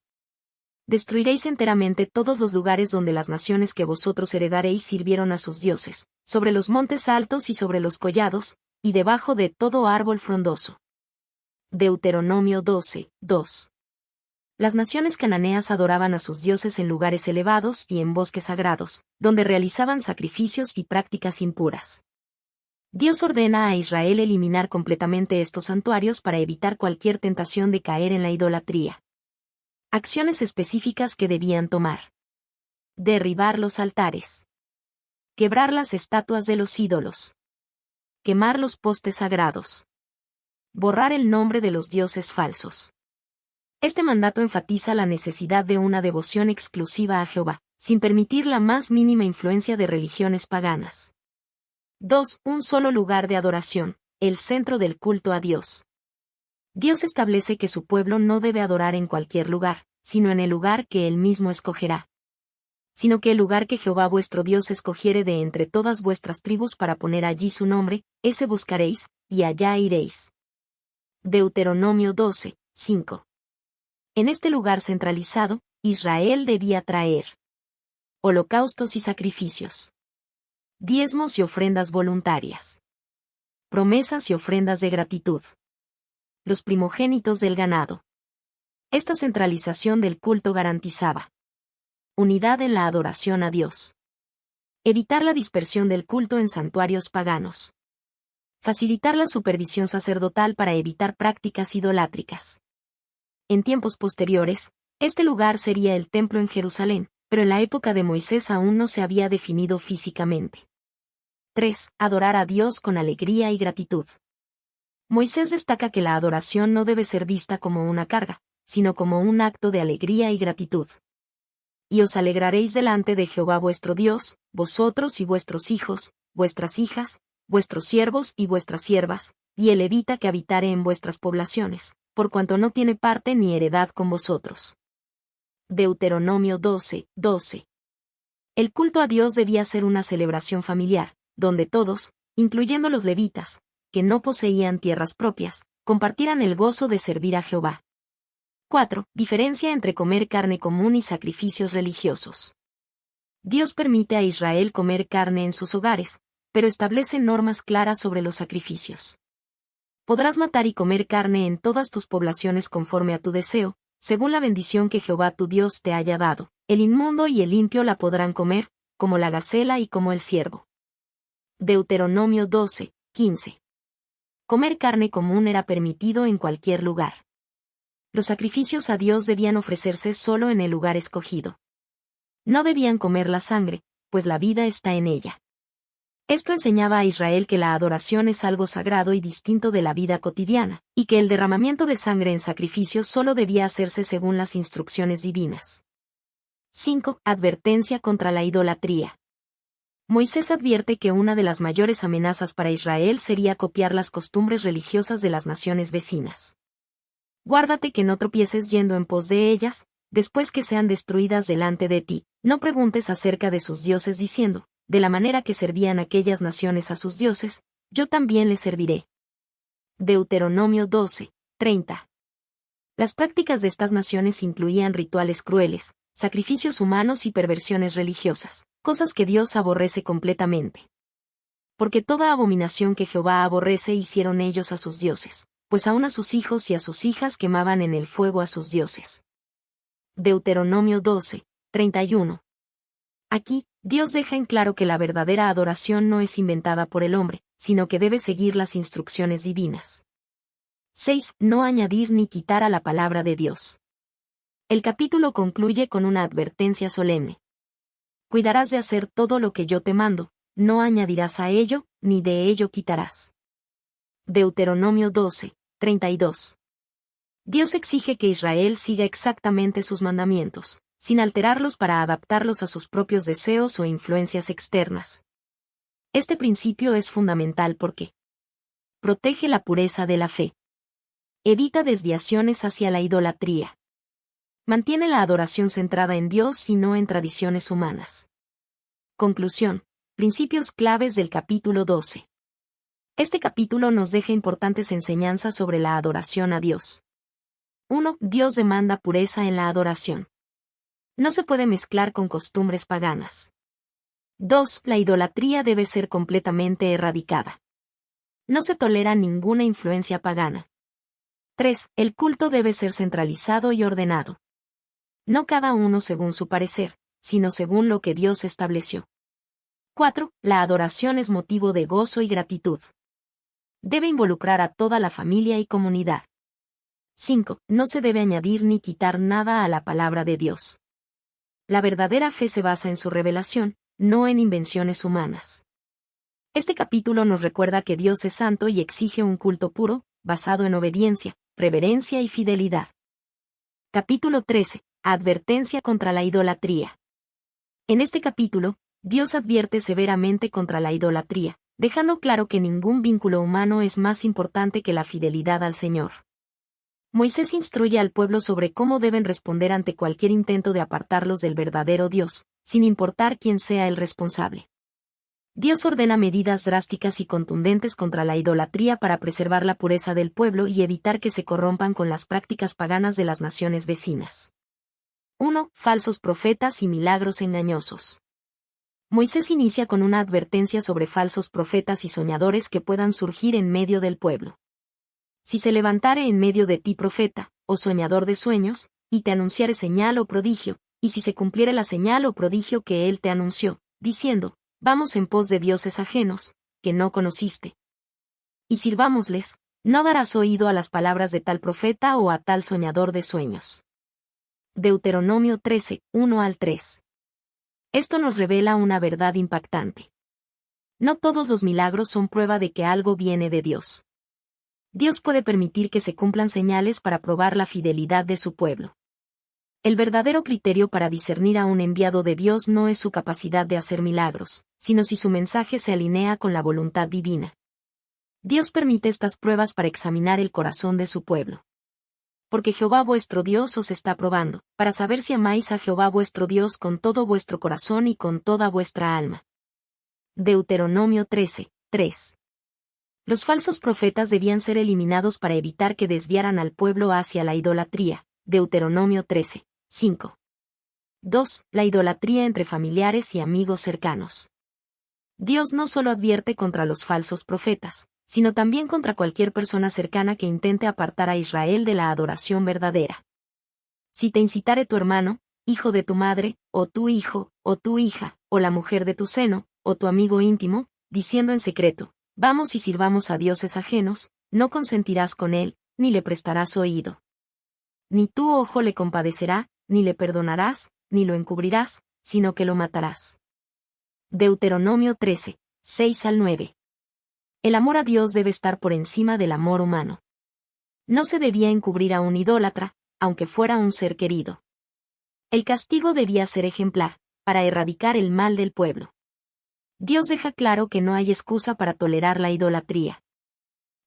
Destruiréis enteramente todos los lugares donde las naciones que vosotros heredaréis sirvieron a sus dioses, sobre los montes altos y sobre los collados, y debajo de todo árbol frondoso. Deuteronomio 12, 2. Las naciones cananeas adoraban a sus dioses en lugares elevados y en bosques sagrados, donde realizaban sacrificios y prácticas impuras. Dios ordena a Israel eliminar completamente estos santuarios para evitar cualquier tentación de caer en la idolatría. Acciones específicas que debían tomar. Derribar los altares. Quebrar las estatuas de los ídolos. Quemar los postes sagrados. Borrar el nombre de los dioses falsos. Este mandato enfatiza la necesidad de una devoción exclusiva a Jehová, sin permitir la más mínima influencia de religiones paganas. 2. Un solo lugar de adoración, el centro del culto a Dios. Dios establece que su pueblo no debe adorar en cualquier lugar, sino en el lugar que Él mismo escogerá. Sino que el lugar que Jehová vuestro Dios escogiere de entre todas vuestras tribus para poner allí su nombre, ese buscaréis, y allá iréis. Deuteronomio 12, 5. En este lugar centralizado, Israel debía traer holocaustos y sacrificios. Diezmos y ofrendas voluntarias. Promesas y ofrendas de gratitud. Los primogénitos del ganado. Esta centralización del culto garantizaba unidad en la adoración a Dios. Evitar la dispersión del culto en santuarios paganos. Facilitar la supervisión sacerdotal para evitar prácticas idolátricas. En tiempos posteriores, este lugar sería el templo en Jerusalén, pero en la época de Moisés aún no se había definido físicamente. 3. Adorar a Dios con alegría y gratitud. Moisés destaca que la adoración no debe ser vista como una carga, sino como un acto de alegría y gratitud. Y os alegraréis delante de Jehová vuestro Dios, vosotros y vuestros hijos, vuestras hijas, vuestros siervos y vuestras siervas, y el levita que habitare en vuestras poblaciones, por cuanto no tiene parte ni heredad con vosotros. Deuteronomio 12:12. El culto a Dios debía ser una celebración familiar, donde todos, incluyendo los levitas, que no poseían tierras propias, compartieran el gozo de servir a Jehová. 4. Diferencia entre comer carne común y sacrificios religiosos. Dios permite a Israel comer carne en sus hogares, pero establece normas claras sobre los sacrificios. Podrás matar y comer carne en todas tus poblaciones conforme a tu deseo, según la bendición que Jehová tu Dios te haya dado. El inmundo y el limpio la podrán comer, como la gacela y como el ciervo. Deuteronomio 12:15. Comer carne común era permitido en cualquier lugar. Los sacrificios a Dios debían ofrecerse solo en el lugar escogido. No debían comer la sangre, pues la vida está en ella. Esto enseñaba a Israel que la adoración es algo sagrado y distinto de la vida cotidiana, y que el derramamiento de sangre en sacrificios solo debía hacerse según las instrucciones divinas. 5. Advertencia contra la idolatría. Moisés advierte que una de las mayores amenazas para Israel sería copiar las costumbres religiosas de las naciones vecinas. Guárdate que no tropieces yendo en pos de ellas, después que sean destruidas delante de ti. No preguntes acerca de sus dioses diciendo, de la manera que servían aquellas naciones a sus dioses, yo también les serviré. Deuteronomio 12:30. Las prácticas de estas naciones incluían rituales crueles, sacrificios humanos y perversiones religiosas, cosas que Dios aborrece completamente. Porque toda abominación que Jehová aborrece hicieron ellos a sus dioses, pues aún a sus hijos y a sus hijas quemaban en el fuego a sus dioses. Deuteronomio 12:31. Aquí, Dios deja en claro que la verdadera adoración no es inventada por el hombre, sino que debe seguir las instrucciones divinas. 6. No añadir ni quitar a la palabra de Dios. El capítulo concluye con una advertencia solemne. Cuidarás de hacer todo lo que yo te mando, no añadirás a ello, ni de ello quitarás. Deuteronomio 12:32. Dios exige que Israel siga exactamente sus mandamientos, sin alterarlos para adaptarlos a sus propios deseos o influencias externas. Este principio es fundamental porque protege la pureza de la fe. Evita desviaciones hacia la idolatría. Mantiene la adoración centrada en Dios y no en tradiciones humanas. Conclusión. Principios claves del capítulo 12. Este capítulo nos deja importantes enseñanzas sobre la adoración a Dios. 1. Dios demanda pureza en la adoración. No se puede mezclar con costumbres paganas. 2. La idolatría debe ser completamente erradicada. No se tolera ninguna influencia pagana. 3. El culto debe ser centralizado y ordenado. No cada uno según su parecer, sino según lo que Dios estableció. 4. La adoración es motivo de gozo y gratitud. Debe involucrar a toda la familia y comunidad. 5. No se debe añadir ni quitar nada a la palabra de Dios. La verdadera fe se basa en su revelación, no en invenciones humanas. Este capítulo nos recuerda que Dios es santo y exige un culto puro, basado en obediencia, reverencia y fidelidad. Capítulo 13. Advertencia contra la idolatría. En este capítulo, Dios advierte severamente contra la idolatría, dejando claro que ningún vínculo humano es más importante que la fidelidad al Señor. Moisés instruye al pueblo sobre cómo deben responder ante cualquier intento de apartarlos del verdadero Dios, sin importar quién sea el responsable. Dios ordena medidas drásticas y contundentes contra la idolatría para preservar la pureza del pueblo y evitar que se corrompan con las prácticas paganas de las naciones vecinas. 1. Falsos profetas y milagros engañosos. Moisés inicia con una advertencia sobre falsos profetas y soñadores que puedan surgir en medio del pueblo. Si se levantare en medio de ti profeta, o soñador de sueños, y te anunciare señal o prodigio, y si se cumpliere la señal o prodigio que él te anunció, diciendo, vamos en pos de dioses ajenos, que no conociste, y sirvámosles, no darás oído a las palabras de tal profeta o a tal soñador de sueños. Deuteronomio 13, 1 al 3. Esto nos revela una verdad impactante. No todos los milagros son prueba de que algo viene de Dios. Dios puede permitir que se cumplan señales para probar la fidelidad de su pueblo. El verdadero criterio para discernir a un enviado de Dios no es su capacidad de hacer milagros, sino si su mensaje se alinea con la voluntad divina. Dios permite estas pruebas para examinar el corazón de su pueblo. Porque Jehová vuestro Dios os está probando, para saber si amáis a Jehová vuestro Dios con todo vuestro corazón y con toda vuestra alma. Deuteronomio 13, 3. Los falsos profetas debían ser eliminados para evitar que desviaran al pueblo hacia la idolatría. Deuteronomio 13, 5. 2. La idolatría entre familiares y amigos cercanos. Dios no solo advierte contra los falsos profetas, sino también contra cualquier persona cercana que intente apartar a Israel de la adoración verdadera. Si te incitare tu hermano, hijo de tu madre, o tu hijo, o tu hija, o la mujer de tu seno, o tu amigo íntimo, diciendo en secreto, vamos y sirvamos a dioses ajenos, no consentirás con él, ni le prestarás oído. Ni tu ojo le compadecerá, ni le perdonarás, ni lo encubrirás, sino que lo matarás. Deuteronomio 13, 6 al 9. El amor a Dios debe estar por encima del amor humano. No se debía encubrir a un idólatra, aunque fuera un ser querido. El castigo debía ser ejemplar, para erradicar el mal del pueblo. Dios deja claro que no hay excusa para tolerar la idolatría.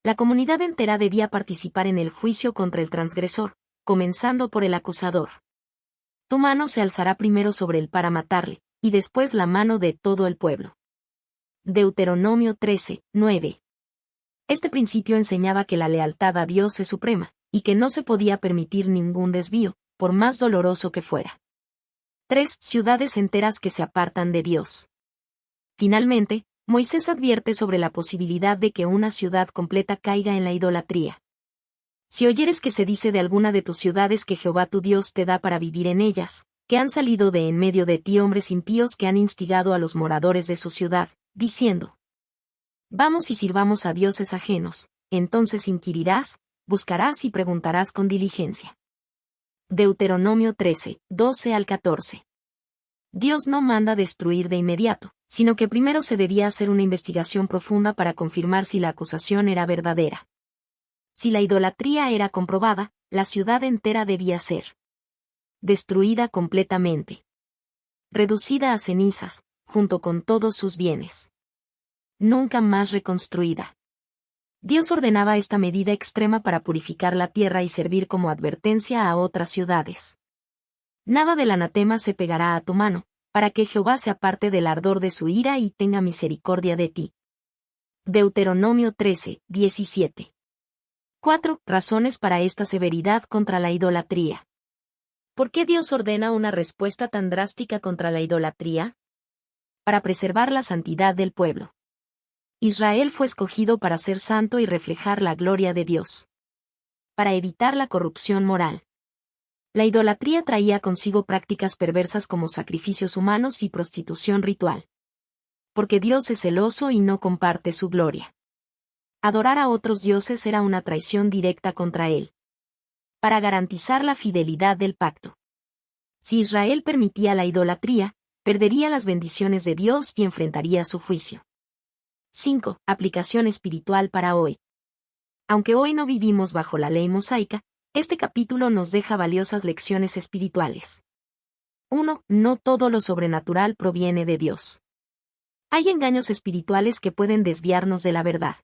La comunidad entera debía participar en el juicio contra el transgresor, comenzando por el acusador. Tu mano se alzará primero sobre él para matarle, y después la mano de todo el pueblo. Deuteronomio 13, 9. Este principio enseñaba que la lealtad a Dios es suprema, y que no se podía permitir ningún desvío, por más doloroso que fuera. 3. Ciudades enteras que se apartan de Dios. Finalmente, Moisés advierte sobre la posibilidad de que una ciudad completa caiga en la idolatría. Si oyeres que se dice de alguna de tus ciudades que Jehová tu Dios te da para vivir en ellas, que han salido de en medio de ti hombres impíos que han instigado a los moradores de su ciudad, diciendo, vamos y sirvamos a dioses ajenos, entonces inquirirás, buscarás y preguntarás con diligencia. Deuteronomio 13, 12 al 14. Dios no manda destruir de inmediato, sino que primero se debía hacer una investigación profunda para confirmar si la acusación era verdadera. Si la idolatría era comprobada, la ciudad entera debía ser destruida completamente, reducida a cenizas, junto con todos sus bienes. Nunca más reconstruida. Dios ordenaba esta medida extrema para purificar la tierra y servir como advertencia a otras ciudades. Nada del anatema se pegará a tu mano, para que Jehová se aparte del ardor de su ira y tenga misericordia de ti. Deuteronomio 13, 17. 4. Razones para esta severidad contra la idolatría. ¿Por qué Dios ordena una respuesta tan drástica contra la idolatría? Para preservar la santidad del pueblo. Israel fue escogido para ser santo y reflejar la gloria de Dios. Para evitar la corrupción moral. La idolatría traía consigo prácticas perversas como sacrificios humanos y prostitución ritual. Porque Dios es celoso y no comparte su gloria. Adorar a otros dioses era una traición directa contra él. Para garantizar la fidelidad del pacto. Si Israel permitía la idolatría, perdería las bendiciones de Dios y enfrentaría su juicio. 5. Aplicación espiritual para hoy. Aunque hoy no vivimos bajo la ley mosaica, este capítulo nos deja valiosas lecciones espirituales. 1. No todo lo sobrenatural proviene de Dios. Hay engaños espirituales que pueden desviarnos de la verdad.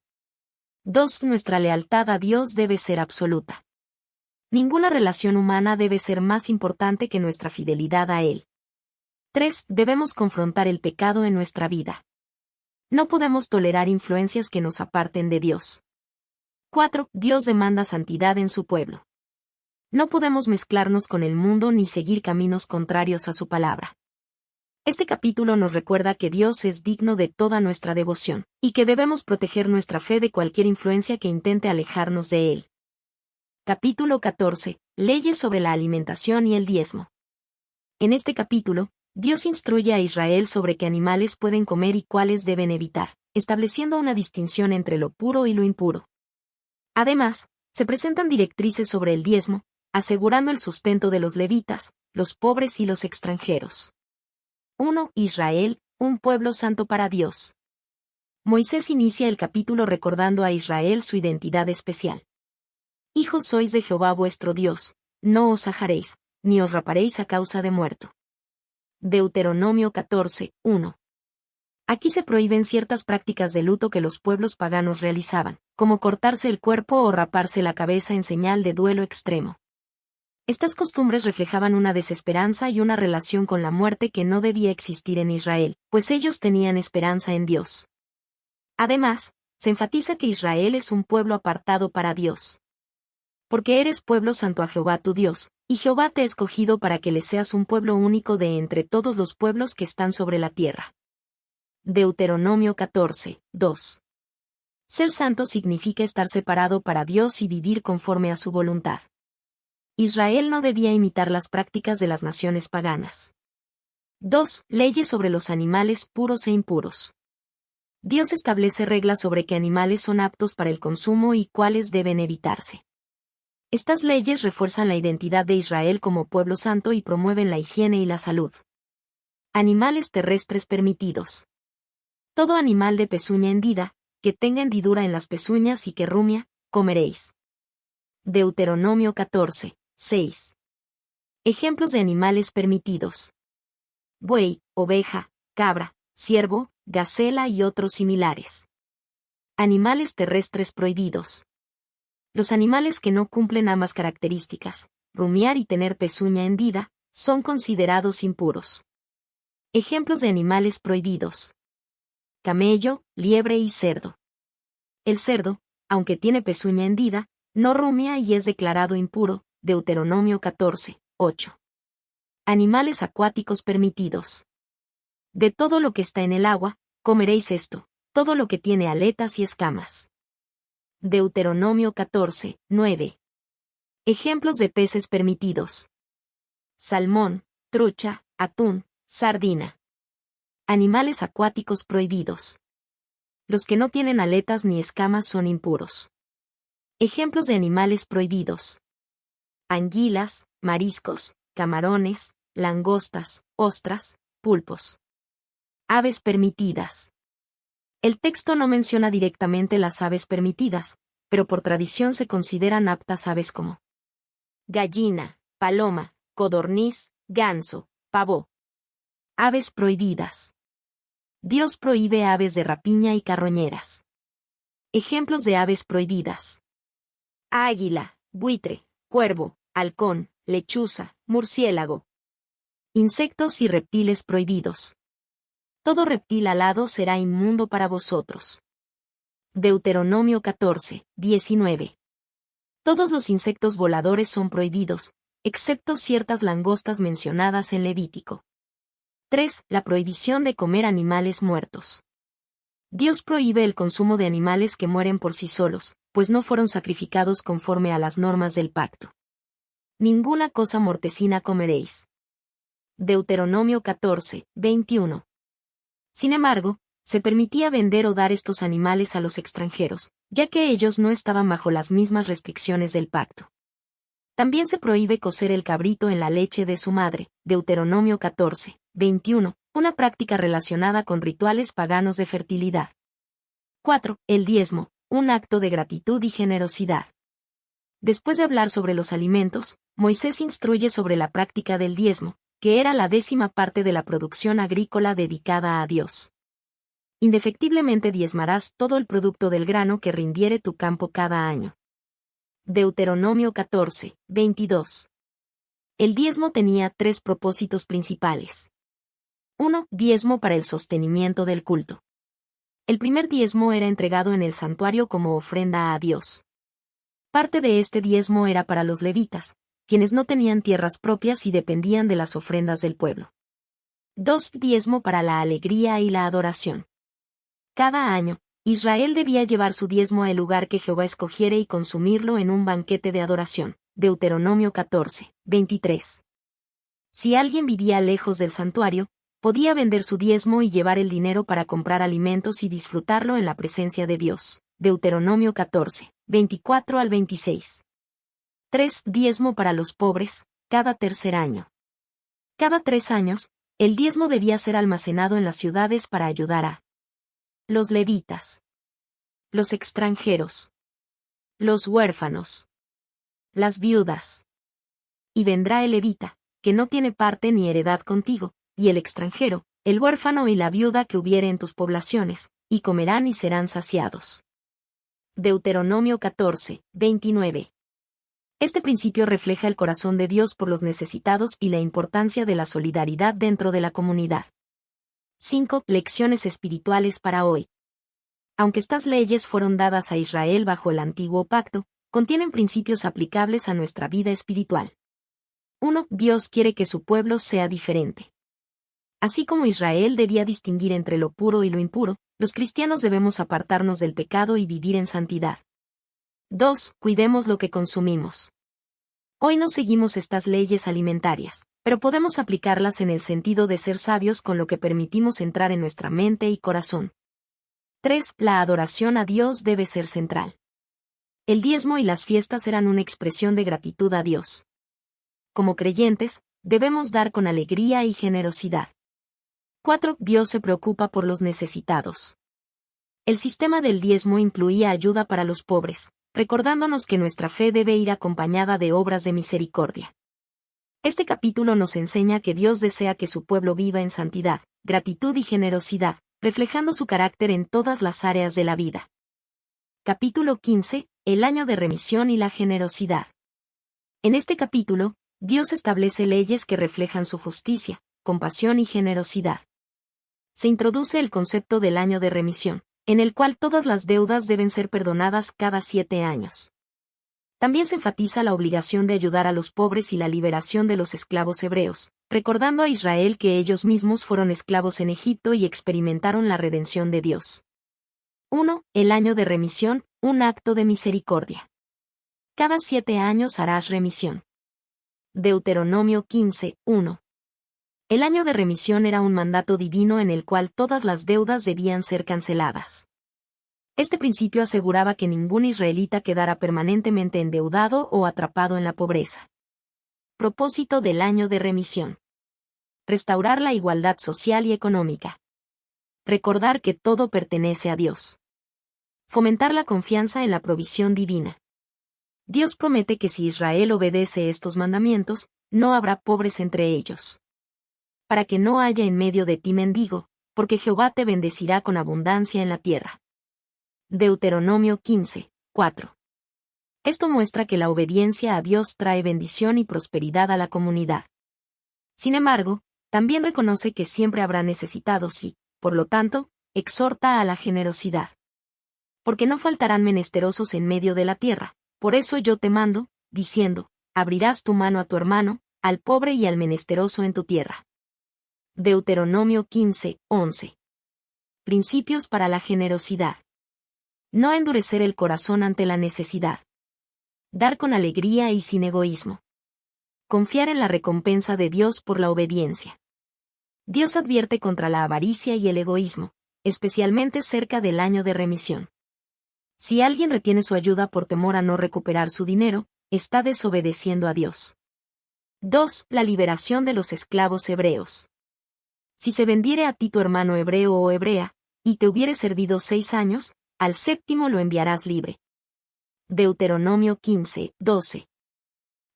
2. Nuestra lealtad a Dios debe ser absoluta. Ninguna relación humana debe ser más importante que nuestra fidelidad a Él. 3. Debemos confrontar el pecado en nuestra vida. No podemos tolerar influencias que nos aparten de Dios. 4. Dios demanda santidad en su pueblo. No podemos mezclarnos con el mundo ni seguir caminos contrarios a su palabra. Este capítulo nos recuerda que Dios es digno de toda nuestra devoción, y que debemos proteger nuestra fe de cualquier influencia que intente alejarnos de Él. Capítulo 14. Leyes sobre la alimentación y el diezmo. En este capítulo, Dios instruye a Israel sobre qué animales pueden comer y cuáles deben evitar, estableciendo una distinción entre lo puro y lo impuro. Además, se presentan directrices sobre el diezmo, asegurando el sustento de los levitas, los pobres y los extranjeros. 1. Israel, un pueblo santo para Dios. Moisés inicia el capítulo recordando a Israel su identidad especial. Hijos sois de Jehová vuestro Dios, no os ajaréis, ni os raparéis a causa de muerto. Deuteronomio 14, 1. Aquí se prohíben ciertas prácticas de luto que los pueblos paganos realizaban, como cortarse el cuerpo o raparse la cabeza en señal de duelo extremo. Estas costumbres reflejaban una desesperanza y una relación con la muerte que no debía existir en Israel, pues ellos tenían esperanza en Dios. Además, se enfatiza que Israel es un pueblo apartado para Dios. Porque eres pueblo santo a Jehová tu Dios, y Jehová te ha escogido para que le seas un pueblo único de entre todos los pueblos que están sobre la tierra. Deuteronomio 14, 2. Ser santo significa estar separado para Dios y vivir conforme a su voluntad. Israel no debía imitar las prácticas de las naciones paganas. 2. Leyes sobre los animales puros e impuros. Dios establece reglas sobre qué animales son aptos para el consumo y cuáles deben evitarse. Estas leyes refuerzan la identidad de Israel como pueblo santo y promueven la higiene y la salud. Animales terrestres permitidos. Todo animal de pezuña hendida, que tenga hendidura en las pezuñas y que rumia, comeréis. Deuteronomio 14, 6. Ejemplos de animales permitidos. Buey, oveja, cabra, ciervo, gacela y otros similares. Animales terrestres prohibidos. Los animales que no cumplen ambas características, rumiar y tener pezuña hendida, son considerados impuros. Ejemplos de animales prohibidos. Camello, liebre y cerdo. El cerdo, aunque tiene pezuña hendida, no rumia y es declarado impuro, Deuteronomio 14, 8. Animales acuáticos permitidos. De todo lo que está en el agua, comeréis esto, todo lo que tiene aletas y escamas. Deuteronomio 14, 9. Ejemplos de peces permitidos. Salmón, trucha, atún, sardina. Animales acuáticos prohibidos. Los que no tienen aletas ni escamas son impuros. Ejemplos de animales prohibidos. Anguilas, mariscos, camarones, langostas, ostras, pulpos. Aves permitidas. El texto no menciona directamente las aves permitidas, pero por tradición se consideran aptas aves como gallina, paloma, codorniz, ganso, pavo. Aves prohibidas. Dios prohíbe aves de rapiña y carroñeras. Ejemplos de aves prohibidas. Águila, buitre, cuervo, halcón, lechuza, murciélago. Insectos y reptiles prohibidos. Todo reptil alado será inmundo para vosotros. Deuteronomio 14, 19. Todos los insectos voladores son prohibidos, excepto ciertas langostas mencionadas en Levítico. 3. La prohibición de comer animales muertos. Dios prohíbe el consumo de animales que mueren por sí solos, pues no fueron sacrificados conforme a las normas del pacto. Ninguna cosa mortecina comeréis. Deuteronomio 14, 21. Sin embargo, se permitía vender o dar estos animales a los extranjeros, ya que ellos no estaban bajo las mismas restricciones del pacto. También se prohíbe cocer el cabrito en la leche de su madre, Deuteronomio 14, 21, una práctica relacionada con rituales paganos de fertilidad. 4. El diezmo, un acto de gratitud y generosidad. Después de hablar sobre los alimentos, Moisés instruye sobre la práctica del diezmo, que era la 10ª parte de la producción agrícola dedicada a Dios. Indefectiblemente diezmarás todo el producto del grano que rindiere tu campo cada año. Deuteronomio 14, 22. El diezmo tenía 3 propósitos principales. 1. Diezmo para el sostenimiento del culto. El primer diezmo era entregado en el santuario como ofrenda a Dios. Parte de este diezmo era para los levitas, quienes no tenían tierras propias y dependían de las ofrendas del pueblo. 2. Diezmo para la alegría y la adoración. Cada año, Israel debía llevar su diezmo al lugar que Jehová escogiere y consumirlo en un banquete de adoración. Deuteronomio 14, 23. Si alguien vivía lejos del santuario, podía vender su diezmo y llevar el dinero para comprar alimentos y disfrutarlo en la presencia de Dios. Deuteronomio 14, 24 al 26. 3. Diezmo para los pobres, cada tercer año. Cada 3 años, el diezmo debía ser almacenado en las ciudades para ayudar a los levitas, los extranjeros, los huérfanos, las viudas. Y vendrá el levita, que no tiene parte ni heredad contigo, y el extranjero, el huérfano y la viuda que hubiere en tus poblaciones, y comerán y serán saciados. Deuteronomio 14, 29. Este principio refleja el corazón de Dios por los necesitados y la importancia de la solidaridad dentro de la comunidad. 5. Lecciones espirituales para hoy. Aunque estas leyes fueron dadas a Israel bajo el antiguo pacto, contienen principios aplicables a nuestra vida espiritual. 1. Dios quiere que su pueblo sea diferente. Así como Israel debía distinguir entre lo puro y lo impuro, los cristianos debemos apartarnos del pecado y vivir en santidad. 2. Cuidemos lo que consumimos. Hoy no seguimos estas leyes alimentarias, pero podemos aplicarlas en el sentido de ser sabios con lo que permitimos entrar en nuestra mente y corazón. 3. La adoración a Dios debe ser central. El diezmo y las fiestas eran una expresión de gratitud a Dios. Como creyentes, debemos dar con alegría y generosidad. 4. Dios se preocupa por los necesitados. El sistema del diezmo incluía ayuda para los pobres, recordándonos que nuestra fe debe ir acompañada de obras de misericordia. Este capítulo nos enseña que Dios desea que su pueblo viva en santidad, gratitud y generosidad, reflejando su carácter en todas las áreas de la vida. Capítulo 15. El año de remisión y la generosidad. En este capítulo, Dios establece leyes que reflejan su justicia, compasión y generosidad. Se introduce el concepto del año de remisión, en el cual todas las deudas deben ser perdonadas cada 7 años. También se enfatiza la obligación de ayudar a los pobres y la liberación de los esclavos hebreos, recordando a Israel que ellos mismos fueron esclavos en Egipto y experimentaron la redención de Dios. 1. El año de remisión, un acto de misericordia. Cada 7 años harás remisión. Deuteronomio 15, 1. El año de remisión era un mandato divino en el cual todas las deudas debían ser canceladas. Este principio aseguraba que ningún israelita quedara permanentemente endeudado o atrapado en la pobreza. Propósito del año de remisión. Restaurar la igualdad social y económica. Recordar que todo pertenece a Dios. Fomentar la confianza en la provisión divina. Dios promete que si Israel obedece estos mandamientos, no habrá pobres entre ellos. Para que no haya en medio de ti mendigo, porque Jehová te bendecirá con abundancia en la tierra. Deuteronomio 15, 4. Esto muestra que la obediencia a Dios trae bendición y prosperidad a la comunidad. Sin embargo, también reconoce que siempre habrá necesitados y, por lo tanto, exhorta a la generosidad. Porque no faltarán menesterosos en medio de la tierra, por eso yo te mando, diciendo, abrirás tu mano a tu hermano, al pobre y al menesteroso en tu tierra. Deuteronomio 15, 11. Principios para la generosidad. No endurecer el corazón ante la necesidad. Dar con alegría y sin egoísmo. Confiar en la recompensa de Dios por la obediencia. Dios advierte contra la avaricia y el egoísmo, especialmente cerca del año de remisión. Si alguien retiene su ayuda por temor a no recuperar su dinero, está desobedeciendo a Dios. 2. La liberación de los esclavos hebreos. Si se vendiere a ti tu hermano hebreo o hebrea, y te hubiere servido 6 años, al 7º lo enviarás libre. Deuteronomio 15, 12.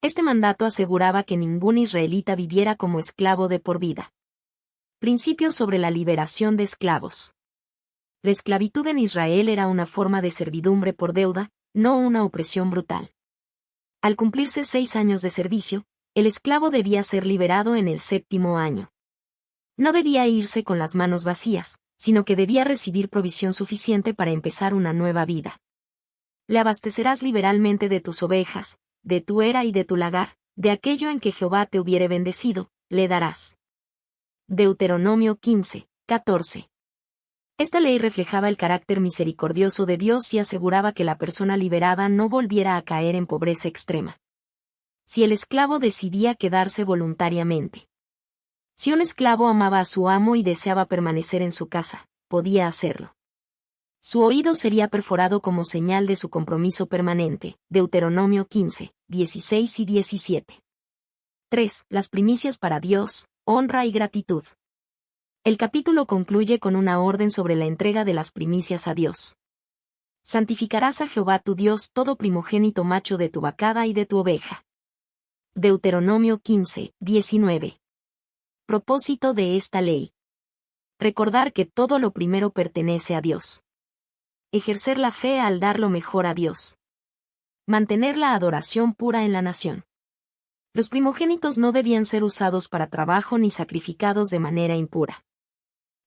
Este mandato aseguraba que ningún israelita viviera como esclavo de por vida. Principios sobre la liberación de esclavos. La esclavitud en Israel era una forma de servidumbre por deuda, no una opresión brutal. Al cumplirse 6 años de servicio, el esclavo debía ser liberado en el 7º año. No debía irse con las manos vacías, sino que debía recibir provisión suficiente para empezar una nueva vida. Le abastecerás liberalmente de tus ovejas, de tu era y de tu lagar, De aquello en que Jehová te hubiere bendecido, le darás. Deuteronomio 15, 14. Esta ley reflejaba el carácter misericordioso de Dios y aseguraba que la persona liberada no volviera a caer en pobreza extrema. Si el esclavo decidía quedarse voluntariamente. Si un esclavo amaba a su amo y deseaba permanecer en su casa, podía hacerlo. Su oído sería perforado como señal de su compromiso permanente. Deuteronomio 15, 16 y 17. 3. Las primicias para Dios, honra y gratitud. El capítulo concluye con una orden sobre la entrega de las primicias a Dios. Santificarás a Jehová tu Dios todo primogénito macho de tu vacada y de tu oveja. Deuteronomio 15, 19. Propósito de esta ley. Recordar que todo lo primero pertenece a Dios. Ejercer la fe al dar lo mejor a Dios. Mantener la adoración pura en la nación. Los primogénitos no debían ser usados para trabajo ni sacrificados de manera impura.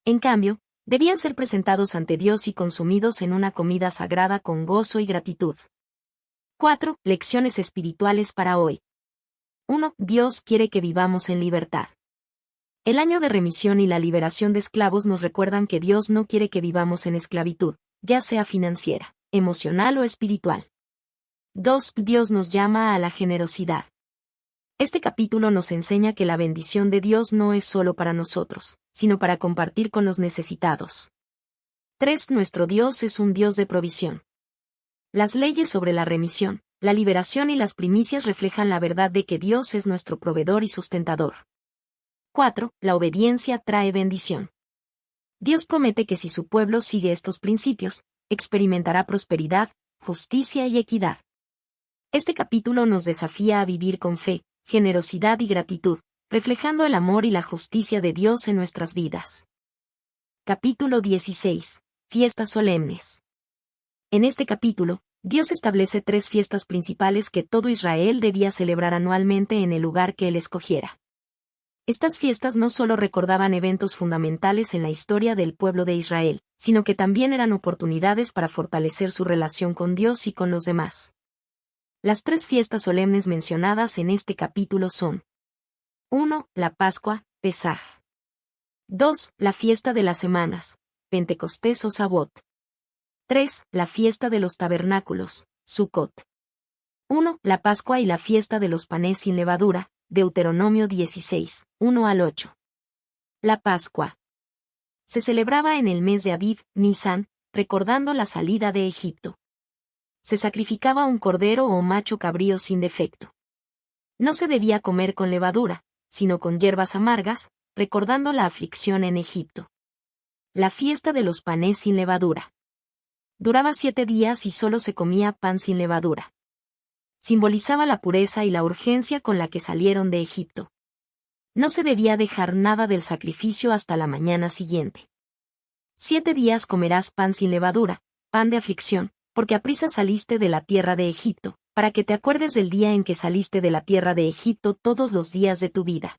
En cambio, debían ser presentados ante Dios y consumidos en una comida sagrada con gozo y gratitud. 4. Lecciones espirituales para hoy. 1. Dios quiere que vivamos en libertad. El año de remisión y la liberación de esclavos nos recuerdan que Dios no quiere que vivamos en esclavitud, ya sea financiera, emocional o espiritual. 2. Dios nos llama a la generosidad. Este capítulo nos enseña que la bendición de Dios no es solo para nosotros, sino para compartir con los necesitados. 3. Nuestro Dios es un Dios de provisión. Las leyes sobre la remisión, la liberación y las primicias reflejan la verdad de que Dios es nuestro proveedor y sustentador. 4. La obediencia trae bendición. Dios promete que si su pueblo sigue estos principios, experimentará prosperidad, justicia y equidad. Este capítulo nos desafía a vivir con fe, generosidad y gratitud, reflejando el amor y la justicia de Dios en nuestras vidas. Capítulo 16. Fiestas solemnes. En este capítulo, Dios establece 3 fiestas principales que todo Israel debía celebrar anualmente en el lugar que Él escogiera. Estas fiestas no solo recordaban eventos fundamentales en la historia del pueblo de Israel, sino que también eran oportunidades para fortalecer su relación con Dios y con los demás. Las 3 fiestas solemnes mencionadas en este capítulo son: 1. La Pascua, Pesaj. 2. La fiesta de las semanas, Pentecostés o Sabot. 3. La fiesta de los tabernáculos, Sucot. 1. La Pascua y la fiesta de los panes sin levadura, Deuteronomio 16, 1 al 8. La Pascua. Se celebraba en el mes de Abib, Nisan, recordando la salida de Egipto. Se sacrificaba un cordero o macho cabrío sin defecto. No se debía comer con levadura, sino con hierbas amargas, recordando la aflicción en Egipto. La fiesta de los panes sin levadura. Duraba 7 días y solo se comía pan sin levadura. Simbolizaba la pureza y la urgencia con la que salieron de Egipto. No se debía dejar nada del sacrificio hasta la mañana siguiente. 7 días comerás pan sin levadura, pan de aflicción, porque aprisa saliste de la tierra de Egipto, para que te acuerdes del día en que saliste de la tierra de Egipto todos los días de tu vida.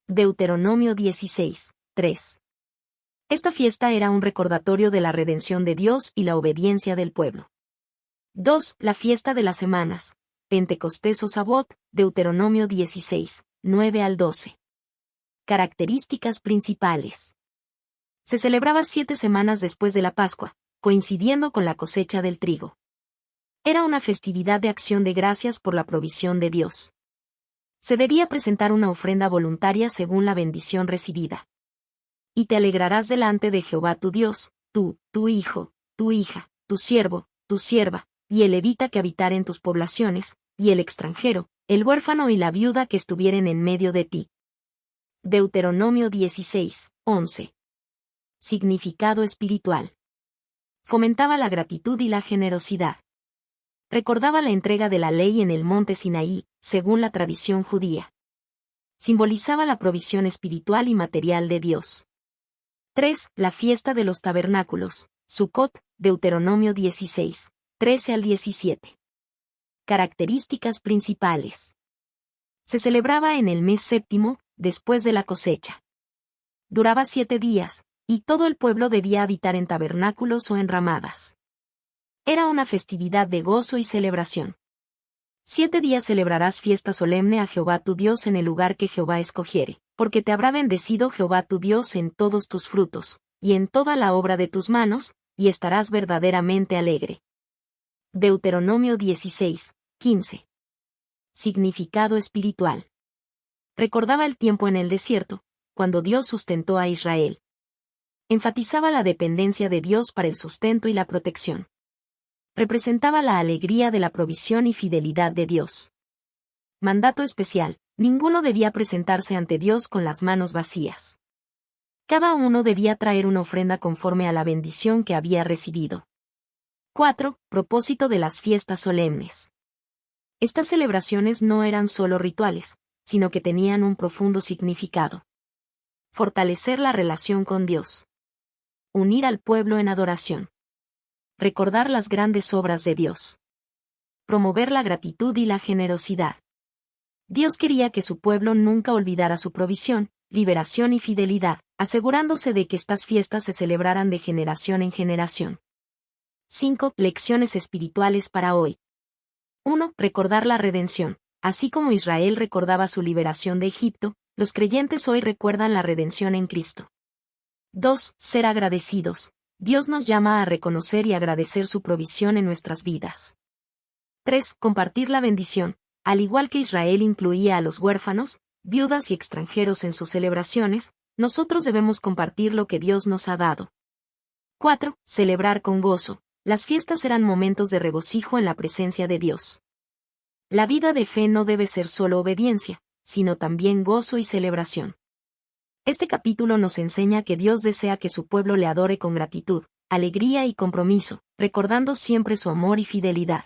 Deuteronomio 16, 3. Esta fiesta era un recordatorio de la redención de Dios y la obediencia del pueblo. 2. La fiesta de las semanas, Pentecostés o Sabot, Deuteronomio 16, 9 al 12. Características principales. Se celebraba 7 semanas después de la Pascua, coincidiendo con la cosecha del trigo. Era una festividad de acción de gracias por la provisión de Dios. Se debía presentar una ofrenda voluntaria según la bendición recibida. Y te alegrarás delante de Jehová tu Dios, tú, tu hijo, tu hija, tu siervo, tu sierva, y el levita que habitare en tus poblaciones, y el extranjero, el huérfano y la viuda que estuvieren en medio de ti. Deuteronomio 16, 11. Significado espiritual. Fomentaba la gratitud y la generosidad. Recordaba la entrega de la ley en el monte Sinaí, según la tradición judía. Simbolizaba la provisión espiritual y material de Dios. 3. La fiesta de los tabernáculos, Sucot, Deuteronomio 16, 13 al 17. Características principales. Se celebraba en el mes séptimo, después de la cosecha. Duraba 7 días, y todo el pueblo debía habitar en tabernáculos o en ramadas. Era una festividad de gozo y celebración. 7 días celebrarás fiesta solemne a Jehová tu Dios en el lugar que Jehová escogiere, porque te habrá bendecido Jehová tu Dios en todos tus frutos, y en toda la obra de tus manos, y estarás verdaderamente alegre. Deuteronomio 16, 15. Significado espiritual. Recordaba el tiempo en el desierto, cuando Dios sustentó a Israel. Enfatizaba la dependencia de Dios para el sustento y la protección. Representaba la alegría de la provisión y fidelidad de Dios. Mandato especial: ninguno debía presentarse ante Dios con las manos vacías. Cada uno debía traer una ofrenda conforme a la bendición que había recibido. 4. Propósito de las fiestas solemnes. Estas celebraciones no eran solo rituales, sino que tenían un profundo significado. Fortalecer la relación con Dios. Unir al pueblo en adoración. Recordar las grandes obras de Dios. Promover la gratitud y la generosidad. Dios quería que su pueblo nunca olvidara su provisión, liberación y fidelidad, asegurándose de que estas fiestas se celebraran de generación en generación. 5. Lecciones espirituales para hoy. 1. Recordar la redención. Así como Israel recordaba su liberación de Egipto, los creyentes hoy recuerdan la redención en Cristo. 2. Ser agradecidos. Dios nos llama a reconocer y agradecer su provisión en nuestras vidas. 3. Compartir la bendición. Al igual que Israel incluía a los huérfanos, viudas y extranjeros en sus celebraciones, nosotros debemos compartir lo que Dios nos ha dado. 4. Celebrar con gozo. Las fiestas eran momentos de regocijo en la presencia de Dios. La vida de fe no debe ser solo obediencia, sino también gozo y celebración. Este capítulo nos enseña que Dios desea que su pueblo le adore con gratitud, alegría y compromiso, recordando siempre su amor y fidelidad.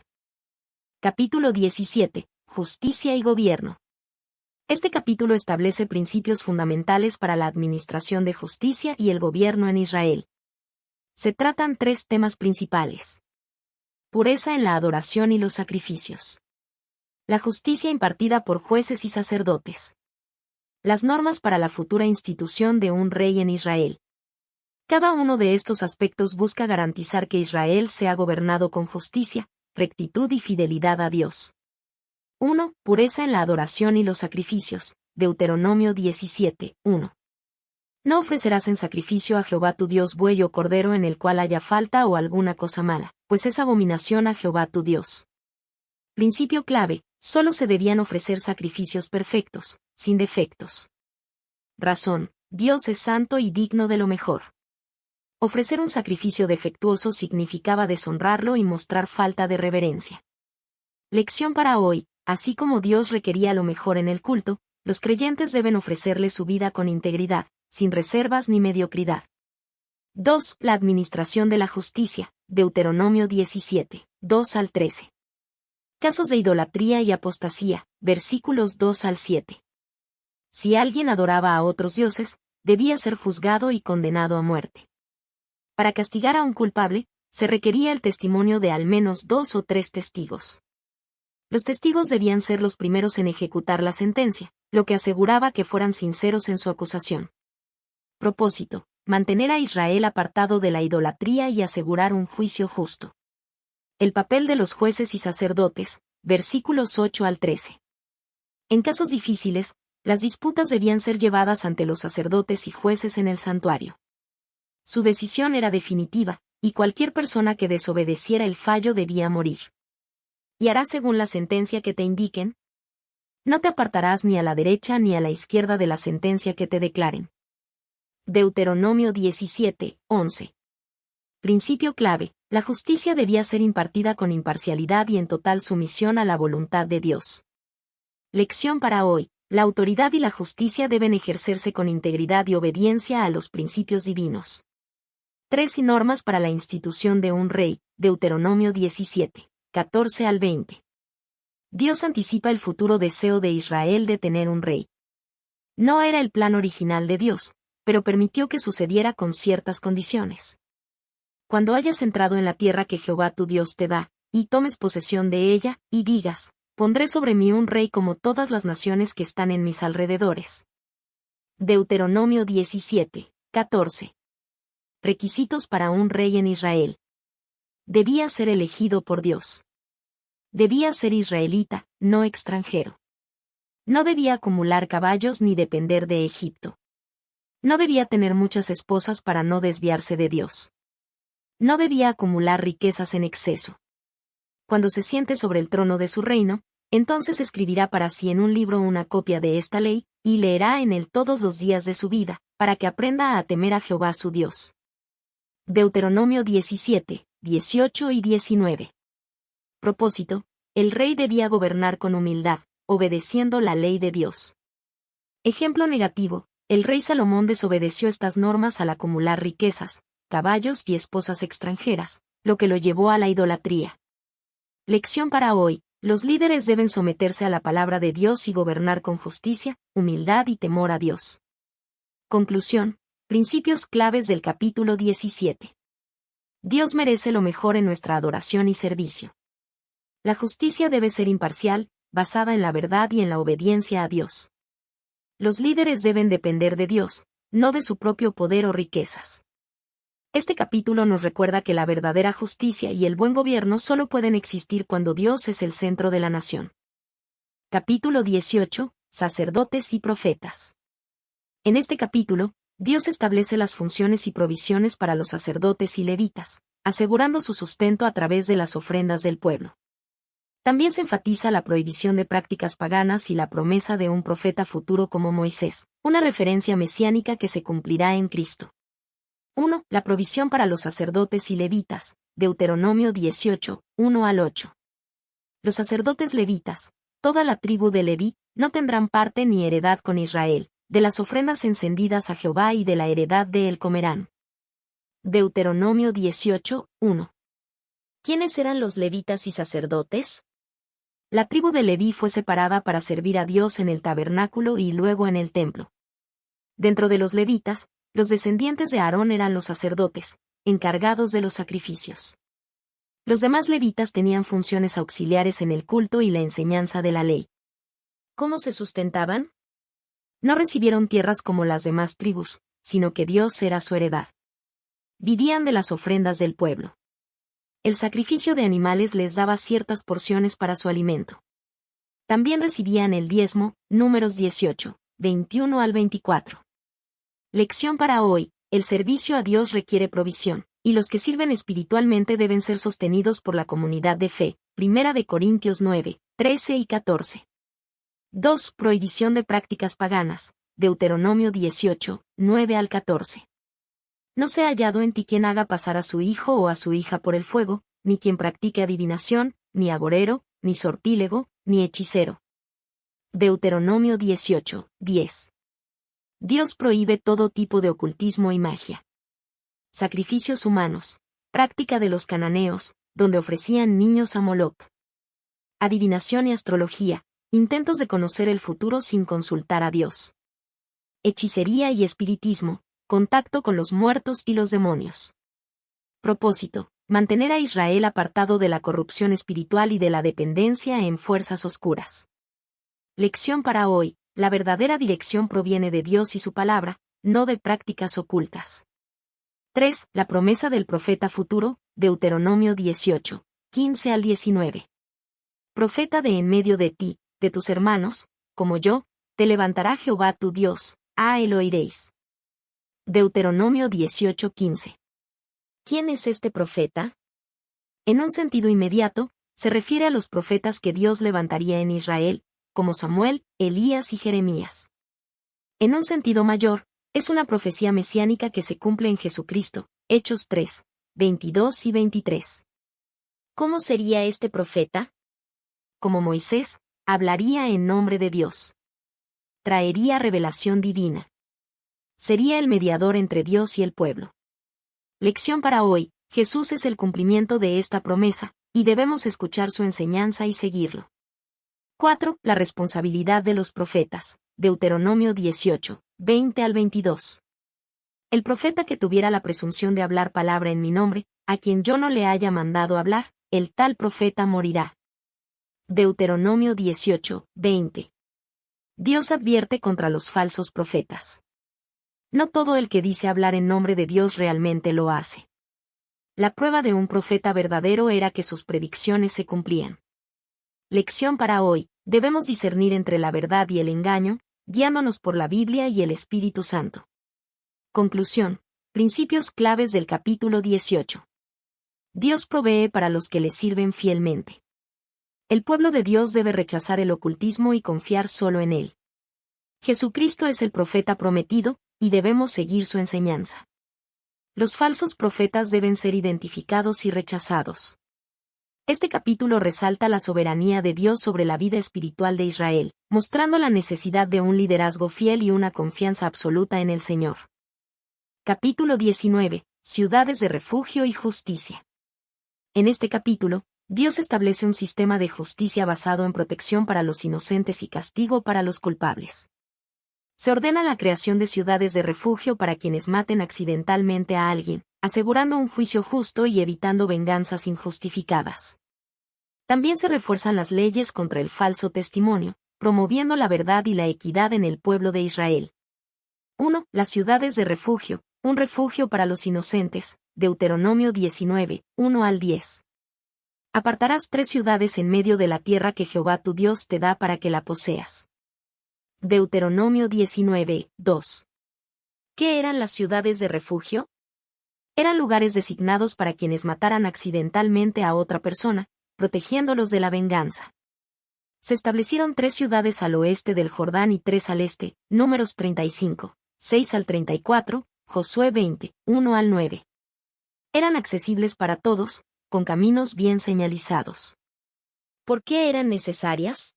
Capítulo 17. Justicia y gobierno. Este capítulo establece principios fundamentales para la administración de justicia y el gobierno en Israel. Se tratan 3 temas principales. Pureza en la adoración y los sacrificios. La justicia impartida por jueces y sacerdotes. Las normas para la futura institución de un rey en Israel. Cada uno de estos aspectos busca garantizar que Israel sea gobernado con justicia, rectitud y fidelidad a Dios. 1. Pureza en la adoración y los sacrificios. Deuteronomio 17, 1. No ofrecerás en sacrificio a Jehová tu Dios buey o cordero en el cual haya falta o alguna cosa mala, pues es abominación a Jehová tu Dios. Principio clave: solo se debían ofrecer sacrificios perfectos, sin defectos. Razón: Dios es santo y digno de lo mejor. Ofrecer un sacrificio defectuoso significaba deshonrarlo y mostrar falta de reverencia. Lección para hoy: así como Dios requería lo mejor en el culto, los creyentes deben ofrecerle su vida con integridad, sin reservas ni mediocridad. 2. La administración de la justicia. Deuteronomio 17, 2 al 13. Casos de idolatría y apostasía. Versículos 2 al 7. Si alguien adoraba a otros dioses, debía ser juzgado y condenado a muerte. Para castigar a un culpable, se requería el testimonio de al menos 2 o 3 testigos. Los testigos debían ser los primeros en ejecutar la sentencia, lo que aseguraba que fueran sinceros en su acusación. Propósito: mantener a Israel apartado de la idolatría y asegurar un juicio justo. El papel de los jueces y sacerdotes. Versículos 8 al 13. En casos difíciles, las disputas debían ser llevadas ante los sacerdotes y jueces en el santuario. Su decisión era definitiva, y cualquier persona que desobedeciera el fallo debía morir. ¿Y harás según la sentencia que te indiquen? No te apartarás ni a la derecha ni a la izquierda de la sentencia que te declaren. Deuteronomio 17, 11. Principio clave: la justicia debía ser impartida con imparcialidad y en total sumisión a la voluntad de Dios. Lección para hoy: la autoridad y la justicia deben ejercerse con integridad y obediencia a los principios divinos. 3 normas para la institución de un rey. Deuteronomio 17, 14 al 20. Dios anticipa el futuro deseo de Israel de tener un rey. No era el plan original de Dios, pero permitió que sucediera con ciertas condiciones. Cuando hayas entrado en la tierra que Jehová tu Dios te da, y tomes posesión de ella, y digas: pondré sobre mí un rey como todas las naciones que están en mis alrededores. Deuteronomio 17, 14. Requisitos para un rey en Israel. Debía ser elegido por Dios. Debía ser israelita, no extranjero. No debía acumular caballos ni depender de Egipto. No debía tener muchas esposas para no desviarse de Dios. No debía acumular riquezas en exceso. Cuando se siente sobre el trono de su reino, entonces escribirá para sí en un libro una copia de esta ley, y leerá en él todos los días de su vida, para que aprenda a temer a Jehová su Dios. Deuteronomio 17, 18 y 19. Propósito: el rey debía gobernar con humildad, obedeciendo la ley de Dios. Ejemplo negativo: el rey Salomón desobedeció estas normas al acumular riquezas, caballos y esposas extranjeras, lo que lo llevó a la idolatría. Lección para hoy: los líderes deben someterse a la palabra de Dios y gobernar con justicia, humildad y temor a Dios. Conclusión: principios claves del capítulo 17. Dios merece lo mejor en nuestra adoración y servicio. La justicia debe ser imparcial, basada en la verdad y en la obediencia a Dios. Los líderes deben depender de Dios, no de su propio poder o riquezas. Este capítulo nos recuerda que la verdadera justicia y el buen gobierno solo pueden existir cuando Dios es el centro de la nación. Capítulo 18. Sacerdotes y profetas. En este capítulo, Dios establece las funciones y provisiones para los sacerdotes y levitas, asegurando su sustento a través de las ofrendas del pueblo. También se enfatiza la prohibición de prácticas paganas y la promesa de un profeta futuro como Moisés, una referencia mesiánica que se cumplirá en Cristo. 1. La provisión para los sacerdotes y levitas, Deuteronomio 18, 1 al 8. Los sacerdotes levitas, toda la tribu de Leví, no tendrán parte ni heredad con Israel, de las ofrendas encendidas a Jehová y de la heredad de él comerán. Deuteronomio 18, 1. ¿Quiénes eran los levitas y sacerdotes? La tribu de Leví fue separada para servir a Dios en el tabernáculo y luego en el templo. Dentro de los levitas, los descendientes de Aarón eran los sacerdotes, encargados de los sacrificios. Los demás levitas tenían funciones auxiliares en el culto y la enseñanza de la ley. ¿Cómo se sustentaban? No recibieron tierras como las demás tribus, sino que Dios era su heredad. Vivían de las ofrendas del pueblo. El sacrificio de animales les daba ciertas porciones para su alimento. También recibían el diezmo, Números 18, 21 al 24. Lección para hoy: el servicio a Dios requiere provisión, y los que sirven espiritualmente deben ser sostenidos por la comunidad de fe. 1 Corintios 9, 13 y 14. 2. Prohibición de prácticas paganas, Deuteronomio 18, 9 al 14. No se ha hallado en ti quien haga pasar a su hijo o a su hija por el fuego, ni quien practique adivinación, ni agorero, ni sortílego, ni hechicero. Deuteronomio 18, 10. Dios prohíbe todo tipo de ocultismo y magia. Sacrificios humanos, práctica de los cananeos, donde ofrecían niños a Moloc. Adivinación y astrología, intentos de conocer el futuro sin consultar a Dios. Hechicería y espiritismo, contacto con los muertos y los demonios. Propósito: mantener a Israel apartado de la corrupción espiritual y de la dependencia en fuerzas oscuras. Lección para hoy: la verdadera dirección proviene de Dios y su palabra, no de prácticas ocultas. 3. La promesa del profeta futuro, Deuteronomio 18, 15 al 19. Profeta de en medio de ti, de tus hermanos, como yo, te levantará Jehová tu Dios, a él oiréis. Deuteronomio 18, 15. ¿Quién es este profeta? En un sentido inmediato, se refiere a los profetas que Dios levantaría en Israel, como Samuel, Elías y Jeremías. En un sentido mayor, es una profecía mesiánica que se cumple en Jesucristo, Hechos 3, 22 y 23. ¿Cómo sería este profeta? Como Moisés, hablaría en nombre de Dios. Traería revelación divina. Sería el mediador entre Dios y el pueblo. Lección para hoy: Jesús es el cumplimiento de esta promesa, y debemos escuchar su enseñanza y seguirlo. 4. La responsabilidad de los profetas, Deuteronomio 18, 20 al 22. El profeta que tuviera la presunción de hablar palabra en mi nombre, a quien yo no le haya mandado hablar, el tal profeta morirá. Deuteronomio 18, 20. Dios advierte contra los falsos profetas. No todo el que dice hablar en nombre de Dios realmente lo hace. La prueba de un profeta verdadero era que sus predicciones se cumplían. Lección para hoy: debemos discernir entre la verdad y el engaño, guiándonos por la Biblia y el Espíritu Santo. Conclusión: principios claves del capítulo 18. Dios provee para los que le sirven fielmente. El pueblo de Dios debe rechazar el ocultismo y confiar solo en Él. Jesucristo es el profeta prometido, y debemos seguir su enseñanza. Los falsos profetas deben ser identificados y rechazados. Este capítulo resalta la soberanía de Dios sobre la vida espiritual de Israel, mostrando la necesidad de un liderazgo fiel y una confianza absoluta en el Señor. Capítulo 19. Ciudades de refugio y justicia. En este capítulo, Dios establece un sistema de justicia basado en protección para los inocentes y castigo para los culpables. Se ordena la creación de ciudades de refugio para quienes maten accidentalmente a alguien, asegurando un juicio justo y evitando venganzas injustificadas. También se refuerzan las leyes contra el falso testimonio, promoviendo la verdad y la equidad en el pueblo de Israel. 1. Las ciudades de refugio, un refugio para los inocentes. Deuteronomio 19, 1 al 10. Apartarás 3 ciudades en medio de la tierra que Jehová tu Dios te da para que la poseas. Deuteronomio 19, 2. ¿Qué eran las ciudades de refugio? Eran lugares designados para quienes mataran accidentalmente a otra persona, protegiéndolos de la venganza. Se establecieron 3 ciudades al oeste del Jordán y 3 al este, Números 35, 6 al 34, Josué 20, 1 al 9. Eran accesibles para todos, con caminos bien señalizados. ¿Por qué eran necesarias?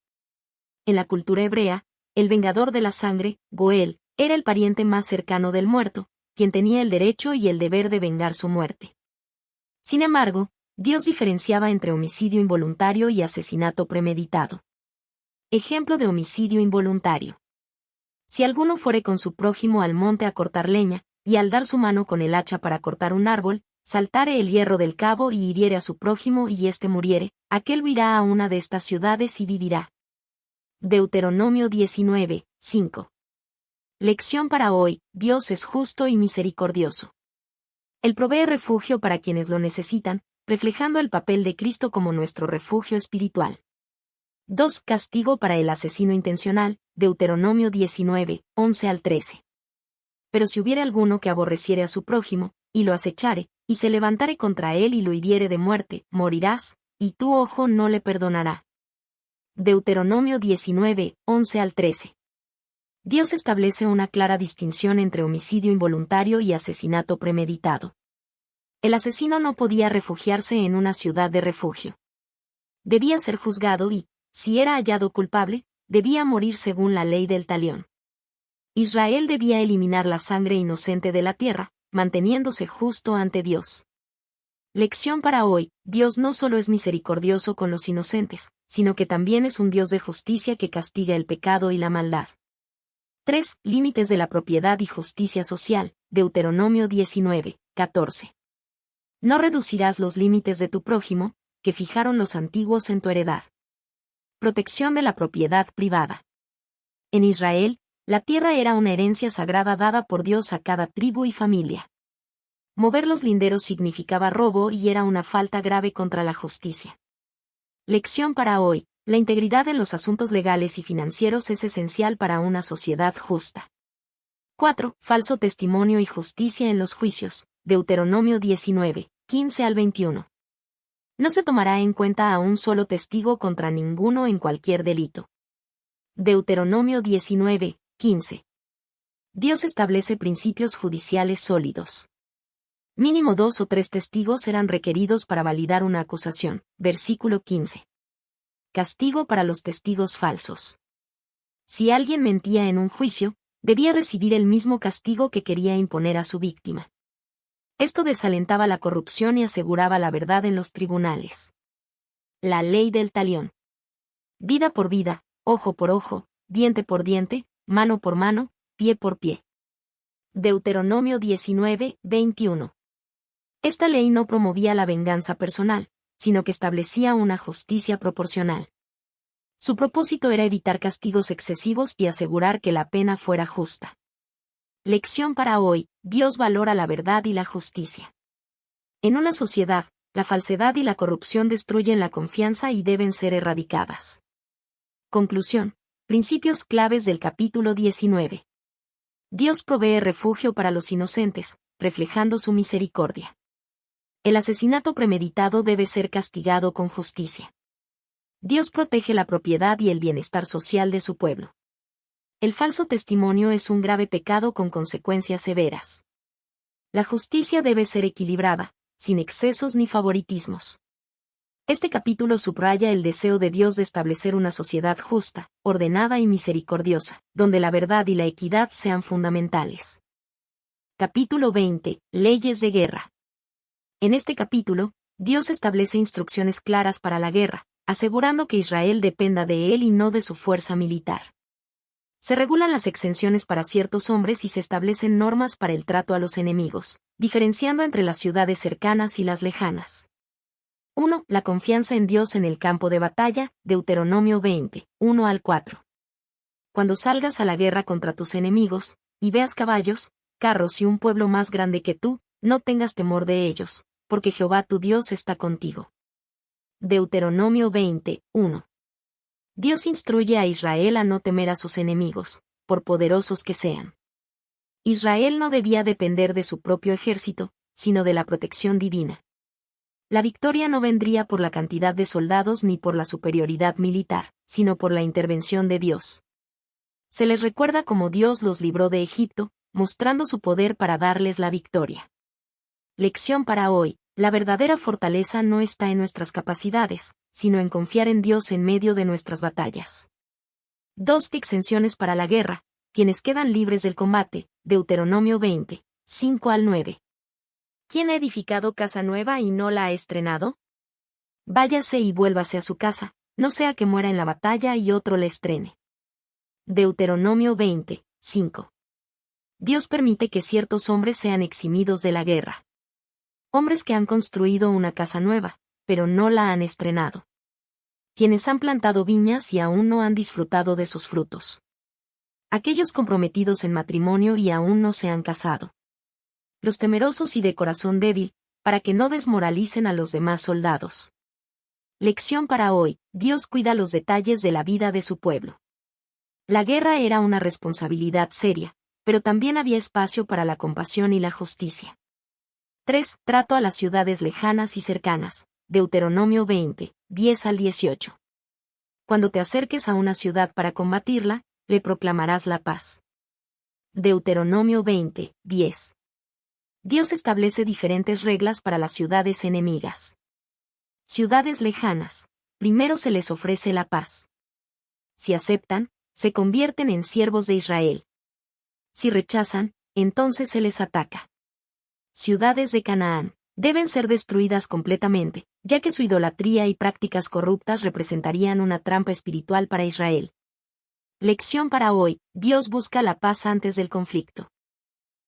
En la cultura hebrea, el vengador de la sangre, Goel, era el pariente más cercano del muerto, quien tenía el derecho y el deber de vengar su muerte. Sin embargo, Dios diferenciaba entre homicidio involuntario y asesinato premeditado. Ejemplo de homicidio involuntario. Si alguno fuere con su prójimo al monte a cortar leña, y al dar su mano con el hacha para cortar un árbol, saltare el hierro del cabo y hiriere a su prójimo y éste muriere, aquel huirá a una de estas ciudades y vivirá. Deuteronomio 19, 5. Lección para hoy: Dios es justo y misericordioso. Él provee refugio para quienes lo necesitan, reflejando el papel de Cristo como nuestro refugio espiritual. 2. Castigo para el asesino intencional. Deuteronomio 19, 11 al 13. Pero si hubiere alguno que aborreciere a su prójimo, y lo acechare, y se levantare contra él y lo hiriere de muerte, morirás, y tu ojo no le perdonará. Deuteronomio 19, 11 al 13. Dios establece una clara distinción entre homicidio involuntario y asesinato premeditado. El asesino no podía refugiarse en una ciudad de refugio. Debía ser juzgado y, si era hallado culpable, debía morir según la ley del talión. Israel debía eliminar la sangre inocente de la tierra, manteniéndose justo ante Dios. Lección para hoy: Dios no solo es misericordioso con los inocentes, sino que también es un Dios de justicia que castiga el pecado y la maldad. 3. Límites de la propiedad y justicia social. Deuteronomio 19, 14. No reducirás los límites de tu prójimo, que fijaron los antiguos en tu heredad. Protección de la propiedad privada. En Israel, la tierra era una herencia sagrada dada por Dios a cada tribu y familia. Mover los linderos significaba robo y era una falta grave contra la justicia. Lección para hoy: la integridad en los asuntos legales y financieros es esencial para una sociedad justa. 4. Falso testimonio y justicia en los juicios. Deuteronomio 19, 15 al 21. No se tomará en cuenta a un solo testigo contra ninguno en cualquier delito. Deuteronomio 19, 15. Dios establece principios judiciales sólidos. Mínimo 2 o 3 testigos eran requeridos para validar una acusación. Versículo 15. Castigo para los testigos falsos. Si alguien mentía en un juicio, debía recibir el mismo castigo que quería imponer a su víctima. Esto desalentaba la corrupción y aseguraba la verdad en los tribunales. La ley del talión. Vida por vida, ojo por ojo, diente por diente, mano por mano, pie por pie. Deuteronomio 19, 21. Esta ley no promovía la venganza personal, sino que establecía una justicia proporcional. Su propósito era evitar castigos excesivos y asegurar que la pena fuera justa. Lección para hoy: Dios valora la verdad y la justicia. En una sociedad, la falsedad y la corrupción destruyen la confianza y deben ser erradicadas. Conclusión. Principios claves del capítulo 19. Dios provee refugio para los inocentes, reflejando su misericordia. El asesinato premeditado debe ser castigado con justicia. Dios protege la propiedad y el bienestar social de su pueblo. El falso testimonio es un grave pecado con consecuencias severas. La justicia debe ser equilibrada, sin excesos ni favoritismos. Este capítulo subraya el deseo de Dios de establecer una sociedad justa, ordenada y misericordiosa, donde la verdad y la equidad sean fundamentales. Capítulo 20. Leyes de guerra. En este capítulo, Dios establece instrucciones claras para la guerra, asegurando que Israel dependa de él y no de su fuerza militar. Se regulan las exenciones para ciertos hombres y se establecen normas para el trato a los enemigos, diferenciando entre las ciudades cercanas y las lejanas. 1. La confianza en Dios en el campo de batalla, Deuteronomio 20, 1 al 4. Cuando salgas a la guerra contra tus enemigos, y veas caballos, carros y un pueblo más grande que tú, no tengas temor de ellos, porque Jehová tu Dios está contigo. Deuteronomio 20, 1. Dios instruye a Israel a no temer a sus enemigos, por poderosos que sean. Israel no debía depender de su propio ejército, sino de la protección divina. La victoria no vendría por la cantidad de soldados ni por la superioridad militar, sino por la intervención de Dios. Se les recuerda cómo Dios los libró de Egipto, mostrando su poder para darles la victoria. Lección para hoy: la verdadera fortaleza no está en nuestras capacidades, sino en confiar en Dios en medio de nuestras batallas. 2. Exenciones para la guerra, quienes quedan libres del combate, Deuteronomio 20, 5 al 9. ¿Quién ha edificado casa nueva y no la ha estrenado? Váyase y vuélvase a su casa, no sea que muera en la batalla y otro la estrene. Deuteronomio 20, 5. Dios permite que ciertos hombres sean eximidos de la guerra. Hombres que han construido una casa nueva, pero no la han estrenado. Quienes han plantado viñas y aún no han disfrutado de sus frutos. Aquellos comprometidos en matrimonio y aún no se han casado. Los temerosos y de corazón débil, para que no desmoralicen a los demás soldados. Lección para hoy: Dios cuida los detalles de la vida de su pueblo. La guerra era una responsabilidad seria, pero también había espacio para la compasión y la justicia. 3. Trato a las ciudades lejanas y cercanas, Deuteronomio 20, 10 al 18. Cuando te acerques a una ciudad para combatirla, le proclamarás la paz. Deuteronomio 20, 10. Dios establece diferentes reglas para las ciudades enemigas. Ciudades lejanas. Primero se les ofrece la paz. Si aceptan, se convierten en siervos de Israel. Si rechazan, entonces se les ataca. Ciudades de Canaán. Deben ser destruidas completamente, ya que su idolatría y prácticas corruptas representarían una trampa espiritual para Israel. Lección para hoy: Dios busca la paz antes del conflicto.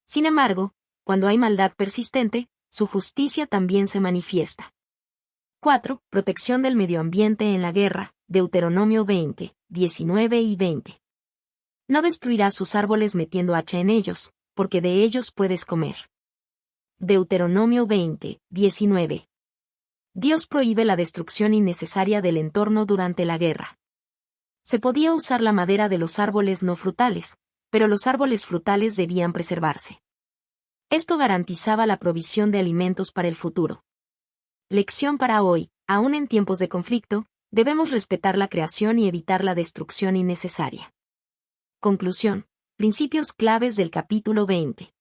Sin embargo, cuando hay maldad persistente, su justicia también se manifiesta. 4. Protección del medio ambiente en la guerra, Deuteronomio 20, 19 y 20. No destruirás sus árboles metiendo hacha en ellos, porque de ellos puedes comer. Deuteronomio 20, 19. Dios prohíbe la destrucción innecesaria del entorno durante la guerra. Se podía usar la madera de los árboles no frutales, pero los árboles frutales debían preservarse. Esto garantizaba la provisión de alimentos para el futuro. Lección para hoy: aún en tiempos de conflicto, debemos respetar la creación y evitar la destrucción innecesaria. Conclusión. Principios claves del capítulo 20.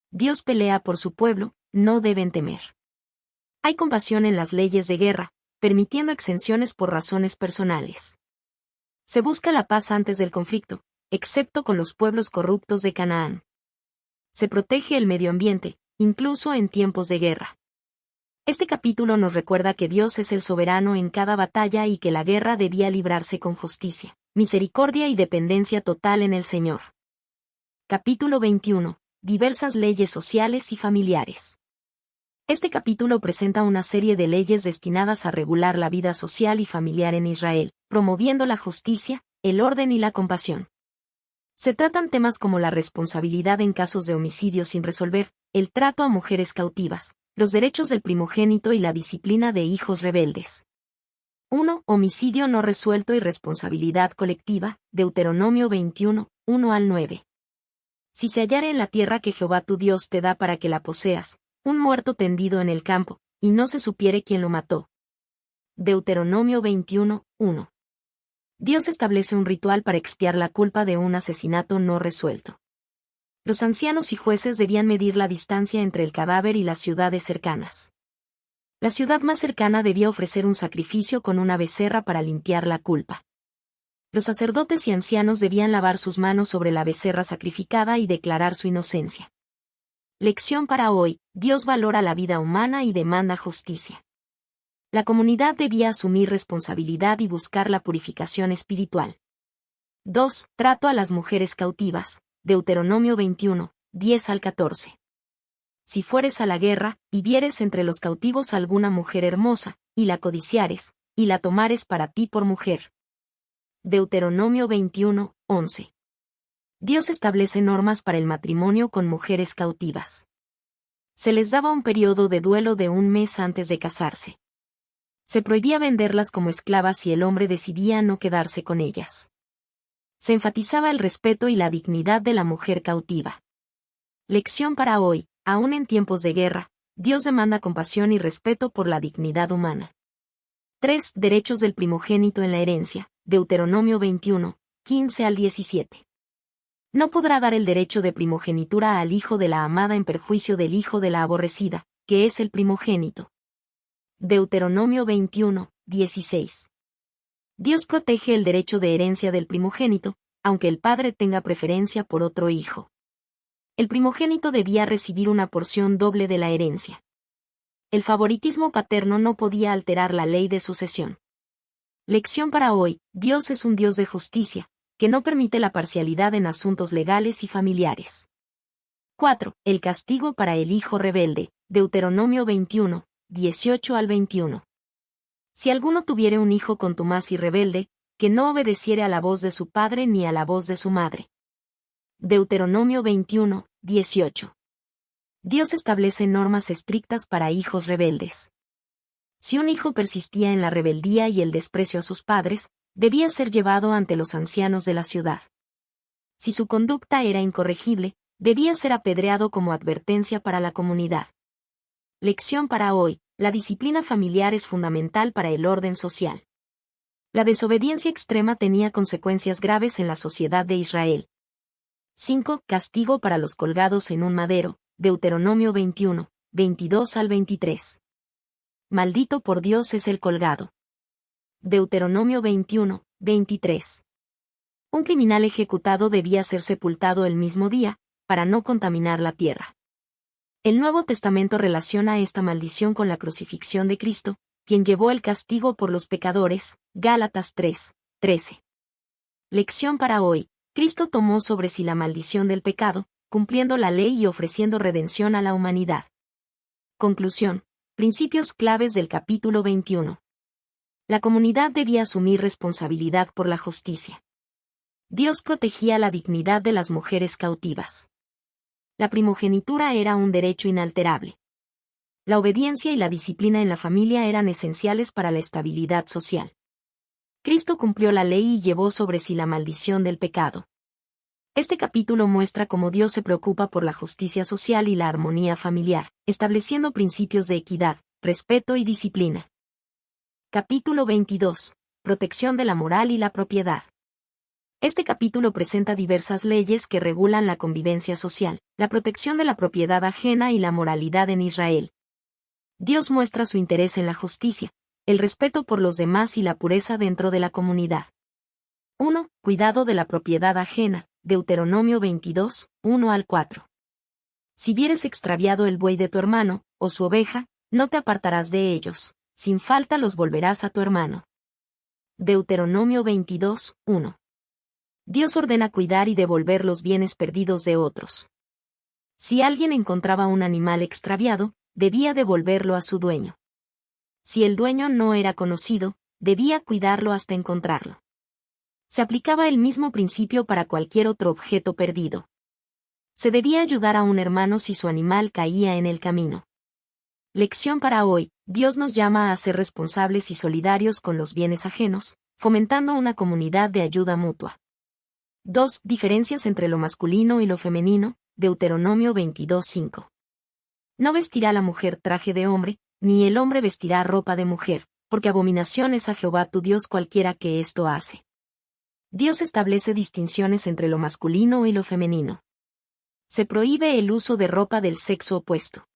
Dios pelea por su pueblo, no deben temer. Hay compasión en las leyes de guerra, permitiendo exenciones por razones personales. Se busca la paz antes del conflicto, excepto con los pueblos corruptos de Canaán. Se protege el medio ambiente, incluso en tiempos de guerra. Este capítulo nos recuerda que Dios es el soberano en cada batalla y que la guerra debía librarse con justicia, misericordia y dependencia total en el Señor. Capítulo 21. Diversas leyes sociales y familiares. Este capítulo presenta una serie de leyes destinadas a regular la vida social y familiar en Israel, promoviendo la justicia, el orden y la compasión. Se tratan temas como la responsabilidad en casos de homicidio sin resolver, el trato a mujeres cautivas, Los derechos del primogénito y la disciplina de hijos rebeldes. 1. Homicidio no resuelto y responsabilidad colectiva, Deuteronomio 21, 1 al 9. Si se hallare en la tierra que Jehová tu Dios te da para que la poseas, un muerto tendido en el campo, y no se supiere quién lo mató. Deuteronomio 21, 1. Dios establece un ritual para expiar la culpa de un asesinato no resuelto. Los ancianos y jueces debían medir la distancia entre el cadáver y las ciudades cercanas. La ciudad más cercana debía ofrecer un sacrificio con una becerra para limpiar la culpa. Los sacerdotes y ancianos debían lavar sus manos sobre la becerra sacrificada y declarar su inocencia. Lección para hoy: Dios valora la vida humana y demanda justicia. La comunidad debía asumir responsabilidad y buscar la purificación espiritual. 2. Trato a las mujeres cautivas, Deuteronomio 21, 10 al 14. Si fueres a la guerra, y vieres entre los cautivos alguna mujer hermosa, y la codiciares, y la tomares para ti por mujer. Deuteronomio 21, 11. Dios establece normas para el matrimonio con mujeres cautivas. Se les daba un periodo de duelo de 1 mes antes de casarse. Se prohibía venderlas como esclavas si el hombre decidía no quedarse con ellas. Se enfatizaba el respeto y la dignidad de la mujer cautiva. Lección para hoy: aún en tiempos de guerra, Dios demanda compasión y respeto por la dignidad humana. 3. Derechos del primogénito en la herencia, Deuteronomio 21, 15 al 17. No podrá dar el derecho de primogenitura al hijo de la amada en perjuicio del hijo de la aborrecida, que es el primogénito. Deuteronomio 21, 16. Dios protege el derecho de herencia del primogénito, aunque el padre tenga preferencia por otro hijo. El primogénito debía recibir una porción doble de la herencia. El favoritismo paterno no podía alterar la ley de sucesión. Lección para hoy: Dios es un Dios de justicia, que no permite la parcialidad en asuntos legales y familiares. 4. El castigo para el hijo rebelde, Deuteronomio 21, 18 al 21. Si alguno tuviere un hijo contumaz y rebelde, que no obedeciere a la voz de su padre ni a la voz de su madre. Deuteronomio 21, 18. Dios establece normas estrictas para hijos rebeldes. Si un hijo persistía en la rebeldía y el desprecio a sus padres, debía ser llevado ante los ancianos de la ciudad. Si su conducta era incorregible, debía ser apedreado como advertencia para la comunidad. Lección para hoy: la disciplina familiar es fundamental para el orden social. La desobediencia extrema tenía consecuencias graves en la sociedad de Israel. 5. Castigo para los colgados en un madero, Deuteronomio 21, 22 al 23. Maldito por Dios es el colgado. Deuteronomio 21, 23. Un criminal ejecutado debía ser sepultado el mismo día, para no contaminar la tierra. El Nuevo Testamento relaciona esta maldición con la crucifixión de Cristo, quien llevó el castigo por los pecadores, Gálatas 3, 13. Lección para hoy: Cristo tomó sobre sí la maldición del pecado, cumpliendo la ley y ofreciendo redención a la humanidad. Conclusión: principios claves del capítulo 21. La comunidad debía asumir responsabilidad por la justicia. Dios protegía la dignidad de las mujeres cautivas. La primogenitura era un derecho inalterable. La obediencia y la disciplina en la familia eran esenciales para la estabilidad social. Cristo cumplió la ley y llevó sobre sí la maldición del pecado. Este capítulo muestra cómo Dios se preocupa por la justicia social y la armonía familiar, estableciendo principios de equidad, respeto y disciplina. Capítulo 22. Protección de la moral y la propiedad. Este capítulo presenta diversas leyes que regulan la convivencia social, la protección de la propiedad ajena y la moralidad en Israel. Dios muestra su interés en la justicia, el respeto por los demás y la pureza dentro de la comunidad. 1. Cuidado de la propiedad ajena, Deuteronomio 22, 1 al 4. Si vieres extraviado el buey de tu hermano, o su oveja, no te apartarás de ellos, sin falta los volverás a tu hermano. Deuteronomio 22, 1. Dios ordena cuidar y devolver los bienes perdidos de otros. Si alguien encontraba un animal extraviado, debía devolverlo a su dueño. Si el dueño no era conocido, debía cuidarlo hasta encontrarlo. Se aplicaba el mismo principio para cualquier otro objeto perdido. Se debía ayudar a un hermano si su animal caía en el camino. Lección para hoy. Dios nos llama a ser responsables y solidarios con los bienes ajenos, fomentando una comunidad de ayuda mutua. 2. Diferencias entre lo masculino y lo femenino. Deuteronomio 22:5. No vestirá la mujer traje de hombre, ni el hombre vestirá ropa de mujer, porque abominación es a Jehová tu Dios cualquiera que esto hace. Dios establece distinciones entre lo masculino y lo femenino. Se prohíbe el uso de ropa del sexo opuesto.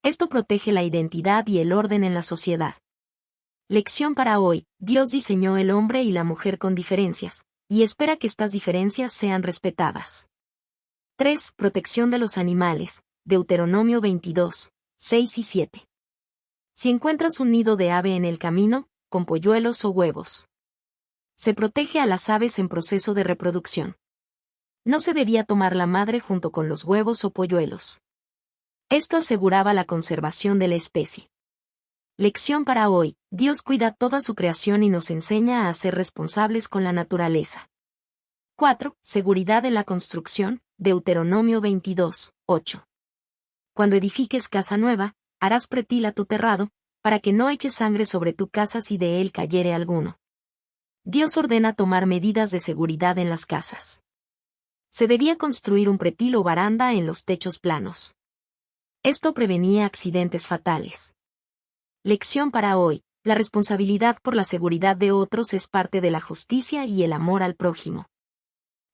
Esto protege la identidad y el orden en la sociedad. Lección para hoy. Dios diseñó el hombre y la mujer con diferencias, y espera que estas diferencias sean respetadas. 3. Protección de los animales. Deuteronomio 22, 6 y 7. Si encuentras un nido de ave en el camino, con polluelos o huevos. Se protege a las aves en proceso de reproducción. No se debía tomar la madre junto con los huevos o polluelos. Esto aseguraba la conservación de la especie. Lección para hoy. Dios cuida toda su creación y nos enseña a ser responsables con la naturaleza. 4. Seguridad en la construcción. Deuteronomio 22, 8. Cuando edifiques casa nueva, harás pretil a tu terrado, para que no eches sangre sobre tu casa si de él cayere alguno. Dios ordena tomar medidas de seguridad en las casas. Se debía construir un pretil o baranda en los techos planos. Esto prevenía accidentes fatales. Lección para hoy. La responsabilidad por la seguridad de otros es parte de la justicia y el amor al prójimo.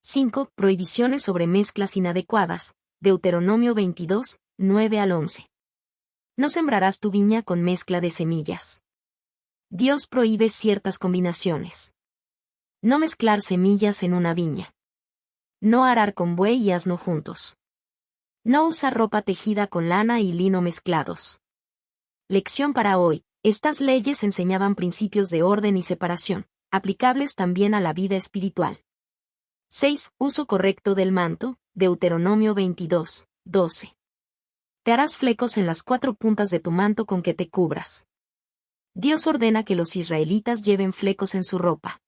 5. Prohibiciones sobre mezclas inadecuadas. Deuteronomio 22, 9 al 11. No sembrarás tu viña con mezcla de semillas. Dios prohíbe ciertas combinaciones. No mezclar semillas en una viña. No arar con buey y asno juntos. No usar ropa tejida con lana y lino mezclados. Lección para hoy. Estas leyes enseñaban principios de orden y separación, aplicables también a la vida espiritual. 6. Uso correcto del manto. Deuteronomio 22, 12. Te harás flecos en las 4 puntas de tu manto con que te cubras. Dios ordena que los israelitas lleven flecos en su ropa.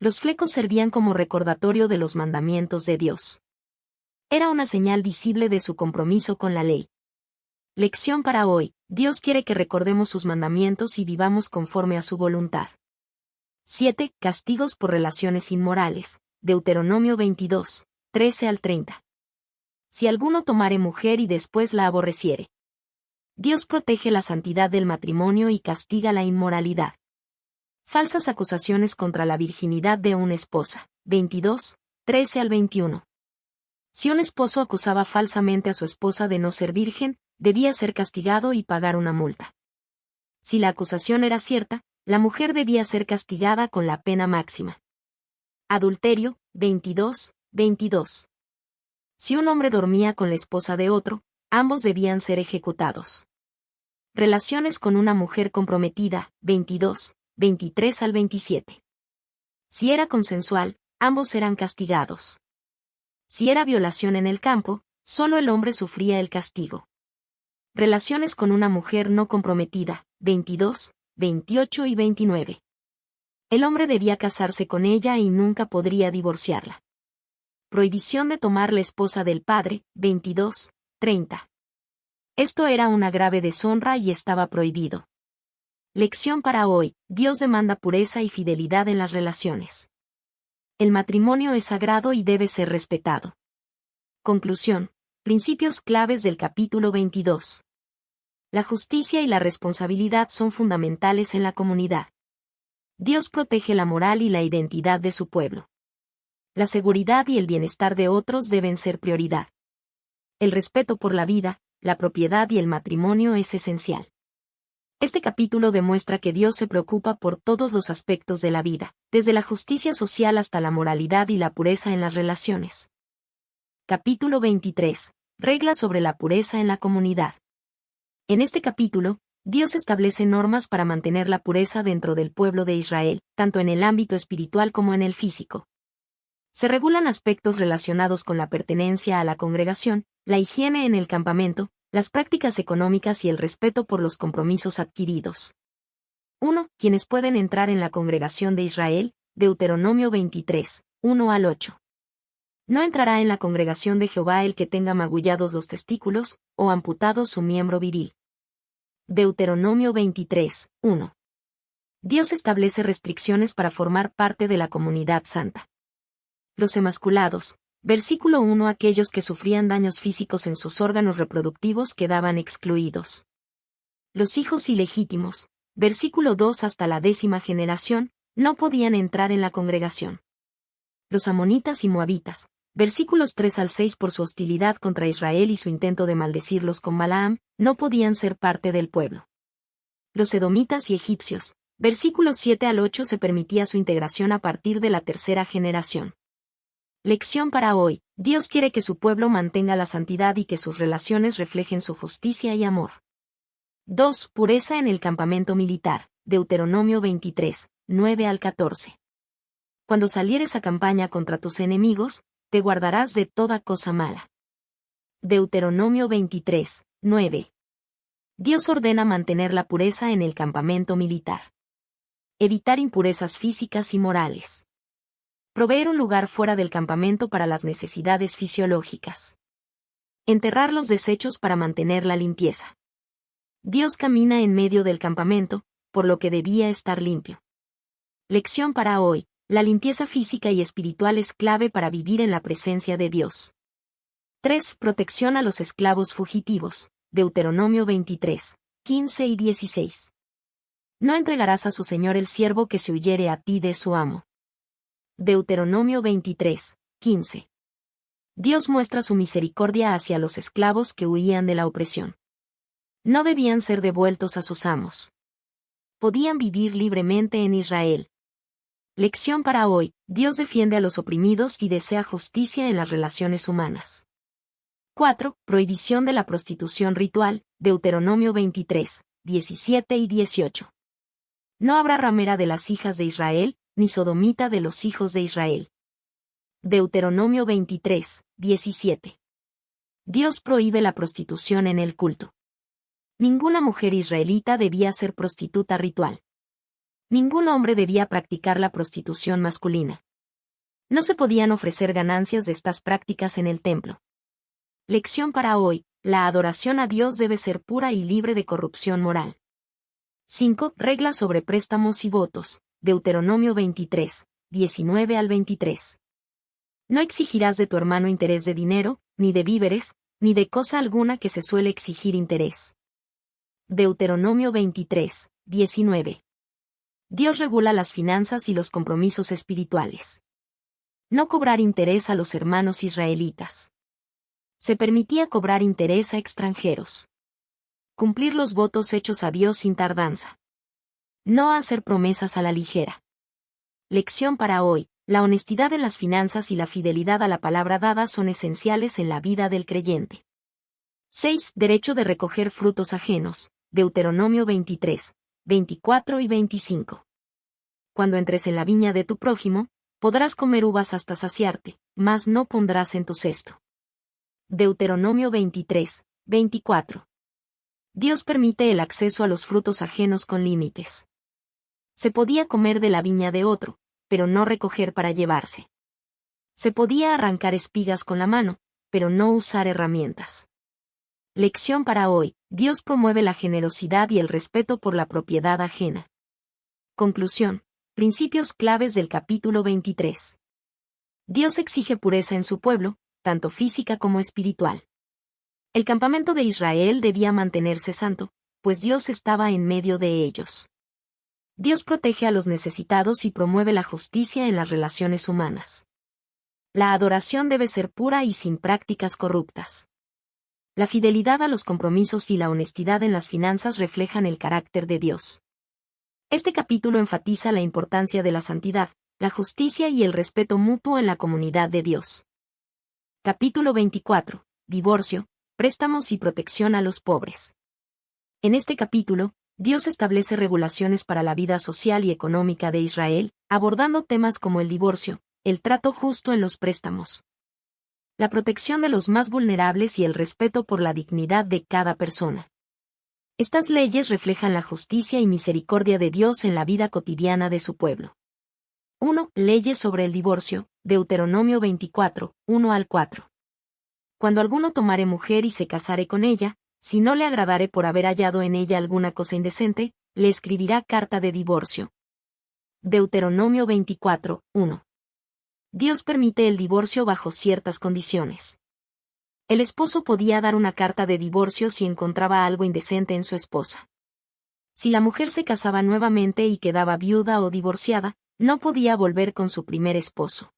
Los flecos servían como recordatorio de los mandamientos de Dios. Era una señal visible de su compromiso con la ley. Lección para hoy. Dios quiere que recordemos sus mandamientos y vivamos conforme a su voluntad. 7. Castigos por relaciones inmorales. Deuteronomio 22, 13 al 30. Si alguno tomare mujer y después la aborreciere. Dios protege la santidad del matrimonio y castiga la inmoralidad. Falsas acusaciones contra la virginidad de una esposa. 22, 13 al 21. Si un esposo acusaba falsamente a su esposa de no ser virgen, debía ser castigado y pagar una multa. Si la acusación era cierta, la mujer debía ser castigada con la pena máxima. Adulterio. 22, 22. Si un hombre dormía con la esposa de otro, ambos debían ser ejecutados. Relaciones con una mujer comprometida. 22, 23 al 27. Si era consensual, ambos eran castigados. Si era violación en el campo, solo el hombre sufría el castigo. Relaciones con una mujer no comprometida. 22, 28 y 29. El hombre debía casarse con ella y nunca podría divorciarla. Prohibición de tomar la esposa del padre. 22, 30. Esto era una grave deshonra y estaba prohibido. Lección para hoy. Dios demanda pureza y fidelidad en las relaciones. El matrimonio es sagrado y debe ser respetado. Conclusión. Principios claves del capítulo 22. La justicia y la responsabilidad son fundamentales en la comunidad. Dios protege la moral y la identidad de su pueblo. La seguridad y el bienestar de otros deben ser prioridad. El respeto por la vida, la propiedad y el matrimonio es esencial. Este capítulo demuestra que Dios se preocupa por todos los aspectos de la vida, desde la justicia social hasta la moralidad y la pureza en las relaciones. Capítulo 23. Reglas sobre la pureza en la comunidad. En este capítulo, Dios establece normas para mantener la pureza dentro del pueblo de Israel, tanto en el ámbito espiritual como en el físico. Se regulan aspectos relacionados con la pertenencia a la congregación, la higiene en el campamento, las prácticas económicas y el respeto por los compromisos adquiridos. 1. Quienes pueden entrar en la congregación de Israel. Deuteronomio 23, 1 al 8. No entrará en la congregación de Jehová el que tenga magullados los testículos, o amputado su miembro viril. Deuteronomio 23, 1. Dios establece restricciones para formar parte de la comunidad santa. Los emasculados. Versículo 1. Aquellos que sufrían daños físicos en sus órganos reproductivos quedaban excluidos. Los hijos ilegítimos. Versículo 2. Hasta la 10ª generación, no podían entrar en la congregación. Los amonitas y moabitas. Versículos 3 al 6. Por su hostilidad contra Israel y su intento de maldecirlos con Balaam, no podían ser parte del pueblo. Los edomitas y egipcios. Versículos 7 al 8. Se permitía su integración a partir de la 3ª generación. Lección para hoy. Dios quiere que su pueblo mantenga la santidad y que sus relaciones reflejen su justicia y amor. 2. Pureza en el campamento militar. Deuteronomio 23, 9 al 14. Cuando salieres a campaña contra tus enemigos, te guardarás de toda cosa mala. Deuteronomio 23, 9. Dios ordena mantener la pureza en el campamento militar. Evitar impurezas físicas y morales. Proveer un lugar fuera del campamento para las necesidades fisiológicas. Enterrar los desechos para mantener la limpieza. Dios camina en medio del campamento, por lo que debía estar limpio. Lección para hoy. La limpieza física y espiritual es clave para vivir en la presencia de Dios. 3. Protección a los esclavos fugitivos. Deuteronomio 23, 15 y 16. No entregarás a su señor el siervo que se huyere a ti de su amo. Deuteronomio 23, 15. Dios muestra su misericordia hacia los esclavos que huían de la opresión. No debían ser devueltos a sus amos. Podían vivir libremente en Israel. Lección para hoy. Dios defiende a los oprimidos y desea justicia en las relaciones humanas. 4. Prohibición de la prostitución ritual. Deuteronomio 23, 17 y 18. No habrá ramera de las hijas de Israel, ni sodomita de los hijos de Israel. Deuteronomio 23, 17. Dios prohíbe la prostitución en el culto. Ninguna mujer israelita debía ser prostituta ritual. Ningún hombre debía practicar la prostitución masculina. No se podían ofrecer ganancias de estas prácticas en el templo. Lección para hoy. La adoración a Dios debe ser pura y libre de corrupción moral. 5. Reglas sobre préstamos y votos. Deuteronomio 23, 19 al 23. No exigirás de tu hermano interés de dinero, ni de víveres, ni de cosa alguna que se suele exigir interés. Deuteronomio 23, 19. Dios regula las finanzas y los compromisos espirituales. No cobrar interés a los hermanos israelitas. Se permitía cobrar interés a extranjeros. Cumplir los votos hechos a Dios sin tardanza. No hacer promesas a la ligera. Lección para hoy. La honestidad en las finanzas y la fidelidad a la palabra dada son esenciales en la vida del creyente. 6. Derecho de recoger frutos ajenos. Deuteronomio 23, 24 y 25. Cuando entres en la viña de tu prójimo, podrás comer uvas hasta saciarte, mas no pondrás en tu cesto. Deuteronomio 23, 24. Dios permite el acceso a los frutos ajenos con límites. Se podía comer de la viña de otro, pero no recoger para llevarse. Se podía arrancar espigas con la mano, pero no usar herramientas. Lección para hoy. Dios promueve la generosidad y el respeto por la propiedad ajena. Conclusión. Principios claves del capítulo 23. Dios exige pureza en su pueblo, tanto física como espiritual. El campamento de Israel debía mantenerse santo, pues Dios estaba en medio de ellos. Dios protege a los necesitados y promueve la justicia en las relaciones humanas. La adoración debe ser pura y sin prácticas corruptas. La fidelidad a los compromisos y la honestidad en las finanzas reflejan el carácter de Dios. Este capítulo enfatiza la importancia de la santidad, la justicia y el respeto mutuo en la comunidad de Dios. Capítulo 24. Divorcio, préstamos y protección a los pobres. En este capítulo, Dios establece regulaciones para la vida social y económica de Israel, abordando temas como el divorcio, el trato justo en los préstamos, la protección de los más vulnerables y el respeto por la dignidad de cada persona. Estas leyes reflejan la justicia y misericordia de Dios en la vida cotidiana de su pueblo. 1. Leyes sobre el divorcio, Deuteronomio 24, 1 al 4. Cuando alguno tomare mujer y se casare con ella, si no le agradare por haber hallado en ella alguna cosa indecente, le escribirá carta de divorcio. Deuteronomio 24, 1. Dios permite el divorcio bajo ciertas condiciones. El esposo podía dar una carta de divorcio si encontraba algo indecente en su esposa. Si la mujer se casaba nuevamente y quedaba viuda o divorciada, no podía volver con su primer esposo.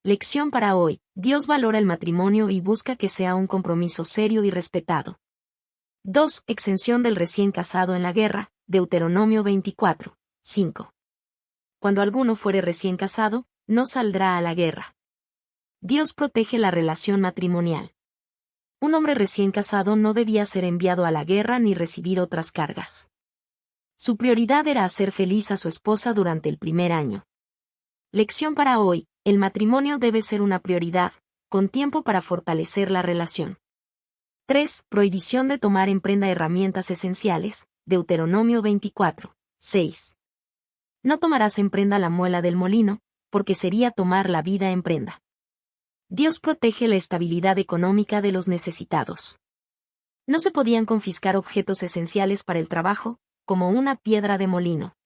Lección para hoy: Dios valora el matrimonio y busca que sea un compromiso serio y respetado. 2. Exención del recién casado en la guerra, Deuteronomio 24, 5. Cuando alguno fuere recién casado, no saldrá a la guerra. Dios protege la relación matrimonial. Un hombre recién casado no debía ser enviado a la guerra ni recibir otras cargas. Su prioridad era hacer feliz a su esposa durante el primer año. Lección para hoy: el matrimonio debe ser una prioridad, con tiempo para fortalecer la relación. 3. Prohibición de tomar en prenda herramientas esenciales, Deuteronomio 24, 6. No tomarás en prenda la muela del molino, porque sería tomar la vida en prenda. Dios protege la estabilidad económica de los necesitados. No se podían confiscar objetos esenciales para el trabajo, como una piedra de molino.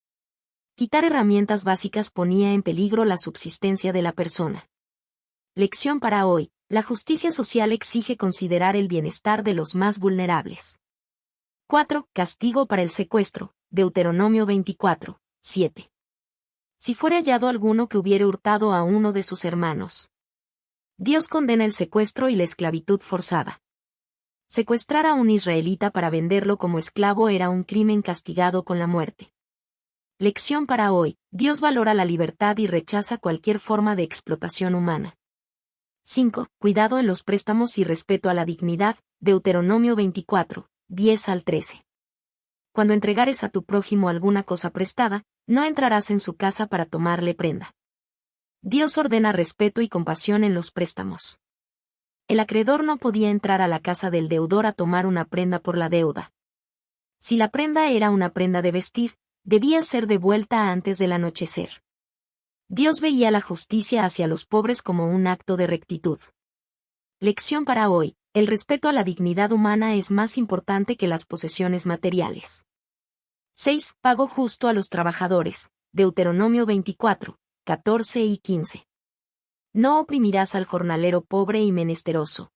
Quitar herramientas básicas ponía en peligro la subsistencia de la persona. Lección para hoy: la justicia social exige considerar el bienestar de los más vulnerables. 4. Castigo para el secuestro, Deuteronomio 24, 7. Si fuere hallado alguno que hubiere hurtado a uno de sus hermanos. Dios condena el secuestro y la esclavitud forzada. Secuestrar a un israelita para venderlo como esclavo era un crimen castigado con la muerte. Lección para hoy: Dios valora la libertad y rechaza cualquier forma de explotación humana. 5. Cuidado en los préstamos y respeto a la dignidad, Deuteronomio 24, 10 al 13. Cuando entregares a tu prójimo alguna cosa prestada, no entrarás en su casa para tomarle prenda. Dios ordena respeto y compasión en los préstamos. El acreedor no podía entrar a la casa del deudor a tomar una prenda por la deuda. Si la prenda era una prenda de vestir, debía ser devuelta antes del anochecer. Dios veía la justicia hacia los pobres como un acto de rectitud. Lección para hoy: el respeto a la dignidad humana es más importante que las posesiones materiales. 6. Pago justo a los trabajadores, Deuteronomio 24, 14 y 15. No oprimirás al jornalero pobre y menesteroso.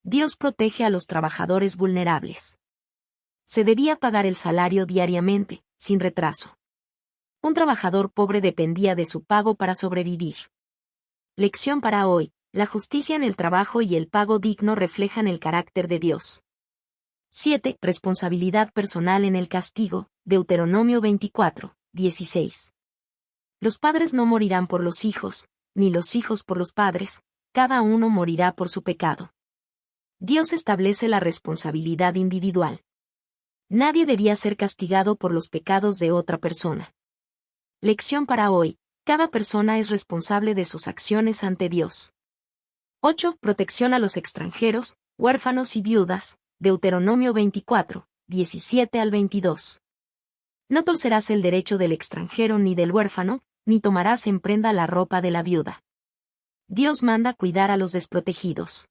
Dios protege a los trabajadores vulnerables. Se debía pagar el salario diariamente, sin retraso. Un trabajador pobre dependía de su pago para sobrevivir. Lección para hoy: la justicia en el trabajo y el pago digno reflejan el carácter de Dios. 7. Responsabilidad personal en el castigo, Deuteronomio 24, 16. Los padres no morirán por los hijos, ni los hijos por los padres, cada uno morirá por su pecado. Dios establece la responsabilidad individual. Nadie debía ser castigado por los pecados de otra persona. Lección para hoy: cada persona es responsable de sus acciones ante Dios. 8. Protección a los extranjeros, huérfanos y viudas, Deuteronomio 24, 17 al 22. No torcerás el derecho del extranjero ni del huérfano, ni tomarás en prenda la ropa de la viuda. Dios manda cuidar a los desprotegidos.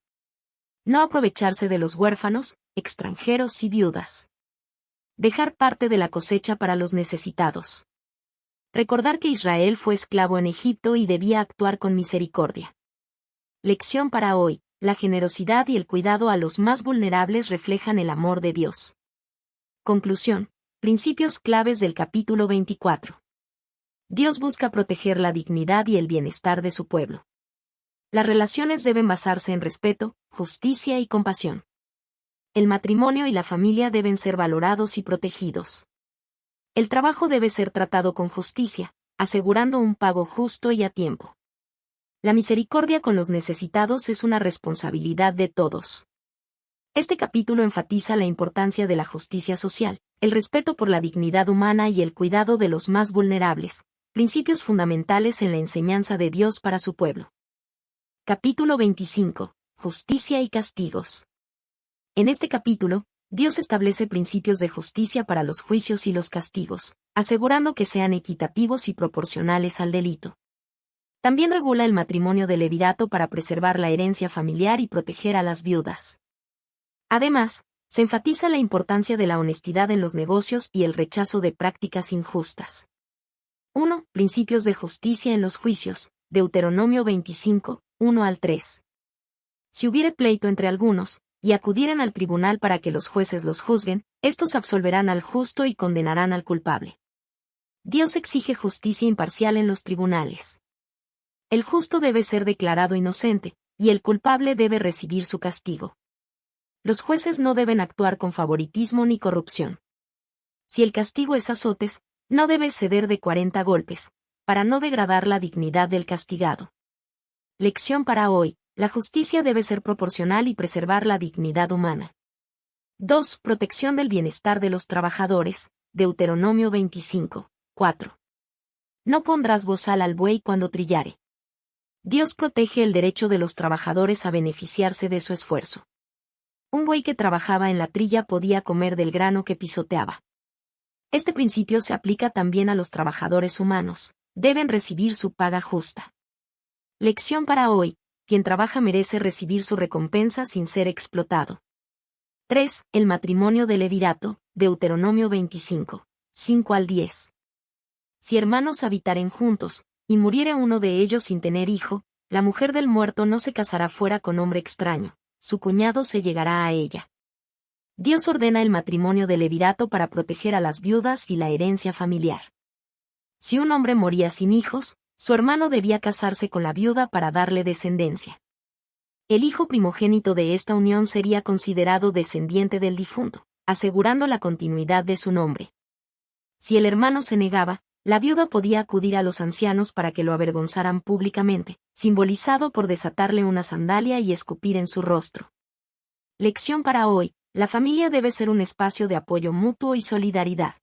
No aprovecharse de los huérfanos, extranjeros y viudas. Dejar parte de la cosecha para los necesitados. Recordar que Israel fue esclavo en Egipto y debía actuar con misericordia. Lección para hoy: la generosidad y el cuidado a los más vulnerables reflejan el amor de Dios. Conclusión: principios claves del capítulo 24. Dios busca proteger la dignidad y el bienestar de su pueblo. Las relaciones deben basarse en respeto, justicia y compasión. El matrimonio y la familia deben ser valorados y protegidos. El trabajo debe ser tratado con justicia, asegurando un pago justo y a tiempo. La misericordia con los necesitados es una responsabilidad de todos. Este capítulo enfatiza la importancia de la justicia social, el respeto por la dignidad humana y el cuidado de los más vulnerables, principios fundamentales en la enseñanza de Dios para su pueblo. Capítulo 25. Justicia y castigos. En este capítulo, Dios establece principios de justicia para los juicios y los castigos, asegurando que sean equitativos y proporcionales al delito. También regula el matrimonio del levirato para preservar la herencia familiar y proteger a las viudas. Además, Se enfatiza la importancia de la honestidad en los negocios y el rechazo de prácticas injustas. 1. Principios de justicia en los juicios. Deuteronomio 25, 1 al 3. Si hubiere pleito entre algunos, y acudieren al tribunal para que los jueces los juzguen, estos absolverán al justo y condenarán al culpable. Dios exige justicia imparcial en los tribunales. El justo debe ser declarado inocente, y el culpable debe recibir su castigo. Los jueces no deben actuar con favoritismo ni corrupción. Si el castigo es azotes, no debe ceder de 40 golpes, para no degradar la dignidad del castigado. Lección para hoy: la justicia debe ser proporcional y preservar la dignidad humana. 2. Protección del bienestar de los trabajadores. Deuteronomio 25, 4. No pondrás bozal al buey cuando trillare. Dios protege el derecho de los trabajadores a beneficiarse de su esfuerzo. Un buey que trabajaba en la trilla podía comer del grano que pisoteaba. Este principio se aplica también a los trabajadores humanos. Deben recibir su paga justa. Lección para hoy: quien trabaja merece recibir su recompensa sin ser explotado. 3. El matrimonio de levirato. Deuteronomio 25, 5 al 10. Si hermanos habitaren juntos, y muriere uno de ellos sin tener hijo, la mujer del muerto no se casará fuera con hombre extraño, su cuñado se llegará a ella. Dios ordena el matrimonio de levirato para proteger a las viudas y la herencia familiar. Si un hombre moría sin hijos, su hermano debía casarse con la viuda para darle descendencia. El hijo primogénito de esta unión sería considerado descendiente del difunto, asegurando la continuidad de su nombre. Si el hermano se negaba, la viuda podía acudir a los ancianos para que lo avergonzaran públicamente, simbolizado por desatarle una sandalia y escupir en su rostro. Lección para hoy: la familia debe ser un espacio de apoyo mutuo y solidaridad.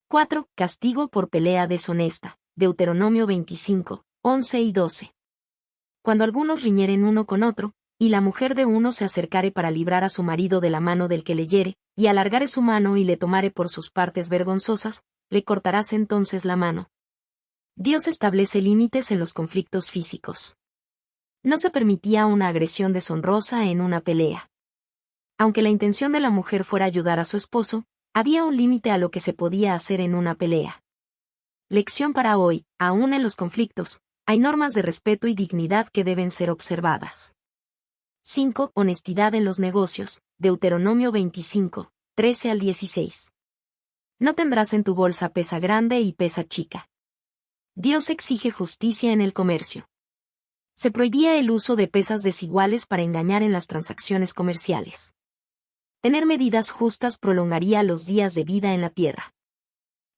4. Castigo por pelea deshonesta. Deuteronomio 25, 11 y 12. Cuando algunos riñeren uno con otro, y la mujer de uno se acercare para librar a su marido de la mano del que le hiere, y alargare su mano y le tomare por sus partes vergonzosas, le cortarás entonces la mano. Dios establece límites en los conflictos físicos. No se permitía una agresión deshonrosa en una pelea. Aunque la intención de la mujer fuera ayudar a su esposo, había un límite a lo que se podía hacer en una pelea. Lección para hoy: aún en los conflictos, hay normas de respeto y dignidad que deben ser observadas. 5. Honestidad en los negocios. Deuteronomio 25, 13 al 16. No tendrás en tu bolsa pesa grande y pesa chica. Dios exige justicia en el comercio. Se prohibía el uso de pesas desiguales para engañar en las transacciones comerciales. Tener medidas justas prolongaría los días de vida en la tierra.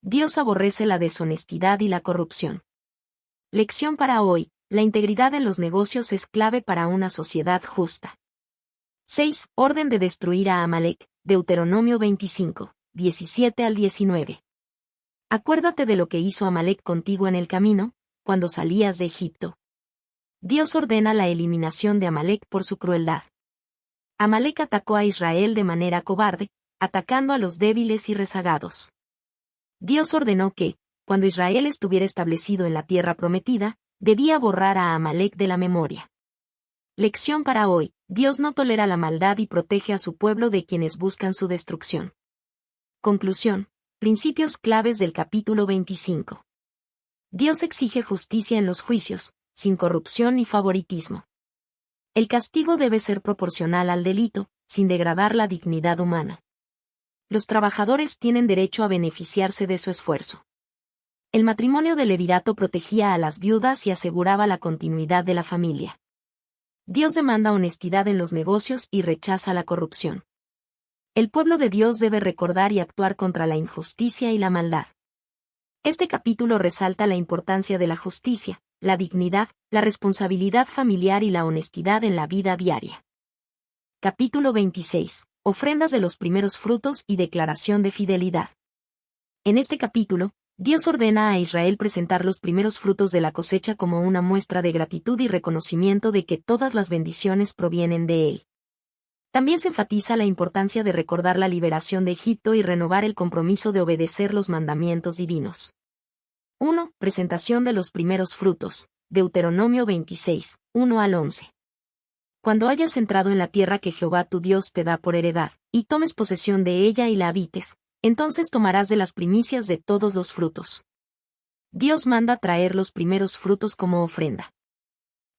Dios aborrece la deshonestidad y la corrupción. Lección para hoy: la integridad en los negocios es clave para una sociedad justa. 6. Orden de destruir a Amalek. Deuteronomio 25, 17 al 19. Acuérdate de lo que hizo Amalek contigo en el camino, cuando salías de Egipto. Dios ordena la eliminación de Amalek por su crueldad. Amalek atacó a Israel de manera cobarde, atacando a los débiles y rezagados. Dios ordenó que, cuando Israel estuviera establecido en la tierra prometida, debía borrar a Amalek de la memoria. Lección para hoy: Dios no tolera la maldad y protege a su pueblo de quienes buscan su destrucción. Conclusión: principios claves del capítulo 25. Dios exige justicia en los juicios, sin corrupción ni favoritismo. El castigo debe ser proporcional al delito, sin degradar la dignidad humana. Los trabajadores tienen derecho a beneficiarse de su esfuerzo. El matrimonio de levirato protegía a las viudas y aseguraba la continuidad de la familia. Dios demanda honestidad en los negocios y rechaza la corrupción. El pueblo de Dios debe recordar y actuar contra la injusticia y la maldad. Este capítulo resalta la importancia de la justicia, la dignidad, la responsabilidad familiar y la honestidad en la vida diaria. Capítulo 26. Ofrendas de los primeros frutos y declaración de fidelidad. En este capítulo, Dios ordena a Israel presentar los primeros frutos de la cosecha como una muestra de gratitud y reconocimiento de que todas las bendiciones provienen de Él. También se enfatiza la importancia de recordar la liberación de Egipto y renovar el compromiso de obedecer los mandamientos divinos. 1. Presentación de los primeros frutos. Deuteronomio 26, 1 al 11. Cuando hayas entrado en la tierra que Jehová tu Dios te da por heredad, y tomes posesión de ella y la habites, entonces tomarás de las primicias de todos los frutos. Dios manda traer los primeros frutos como ofrenda.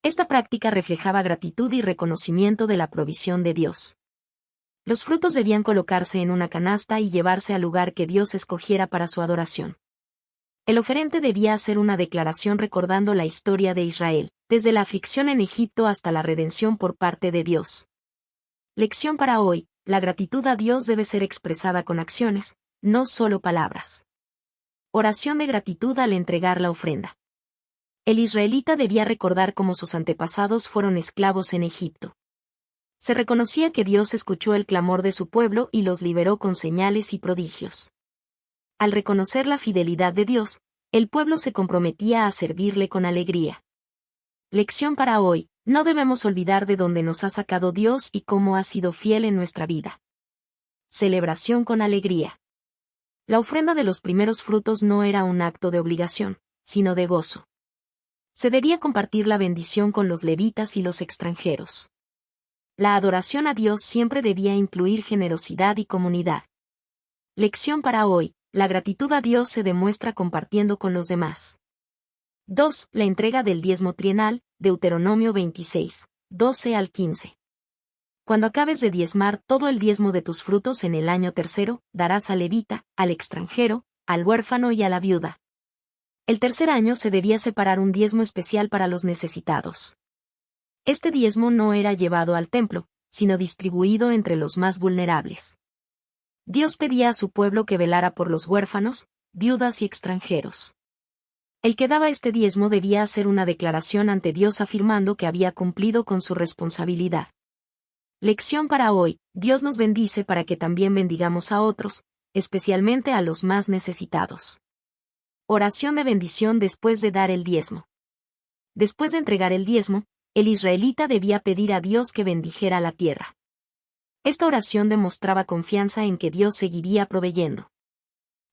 Esta práctica reflejaba gratitud y reconocimiento de la provisión de Dios. Los frutos debían colocarse en una canasta y llevarse al lugar que Dios escogiera para su adoración. El oferente debía hacer una declaración recordando la historia de Israel, desde la aflicción en Egipto hasta la redención por parte de Dios. Lección para hoy: la gratitud a Dios debe ser expresada con acciones, no solo palabras. Oración de gratitud al entregar la ofrenda. El israelita debía recordar cómo sus antepasados fueron esclavos en Egipto. Se reconocía que Dios escuchó el clamor de su pueblo y los liberó con señales y prodigios. Al reconocer la fidelidad de Dios, el pueblo se comprometía a servirle con alegría. Lección para hoy: no debemos olvidar de dónde nos ha sacado Dios y cómo ha sido fiel en nuestra vida. Celebración con alegría. La ofrenda de los primeros frutos no era un acto de obligación, sino de gozo. Se debía compartir la bendición con los levitas y los extranjeros. La adoración a Dios siempre debía incluir generosidad y comunidad. Lección para hoy: la gratitud a Dios se demuestra compartiendo con los demás. 2. La entrega del diezmo trienal, Deuteronomio 26, 12 al 15. Cuando acabes de diezmar todo el diezmo de tus frutos en el año tercero, darás al levita, al extranjero, al huérfano y a la viuda. El tercer año se debía separar un diezmo especial para los necesitados. Este diezmo no era llevado al templo, sino distribuido entre los más vulnerables. Dios pedía a su pueblo que velara por los huérfanos, viudas y extranjeros. El que daba este diezmo debía hacer una declaración ante Dios afirmando que había cumplido con su responsabilidad. Lección para hoy: Dios nos bendice para que también bendigamos a otros, especialmente a los más necesitados. Oración de bendición después de dar el diezmo. Después de entregar el diezmo, el israelita debía pedir a Dios que bendijera la tierra. Esta oración demostraba confianza en que Dios seguiría proveyendo.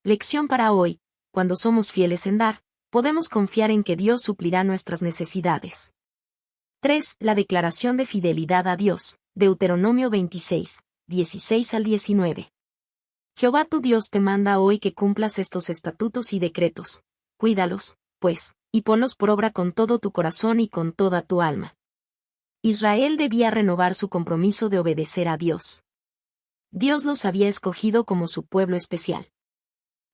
Lección para hoy: cuando somos fieles en dar, podemos confiar en que Dios suplirá nuestras necesidades. 3. La declaración de fidelidad a Dios, Deuteronomio 26, 16 al 19. Jehová tu Dios te manda hoy que cumplas estos estatutos y decretos. Cuídalos, pues, y ponlos por obra con todo tu corazón y con toda tu alma. Israel debía renovar su compromiso de obedecer a Dios. Dios los había escogido como su pueblo especial.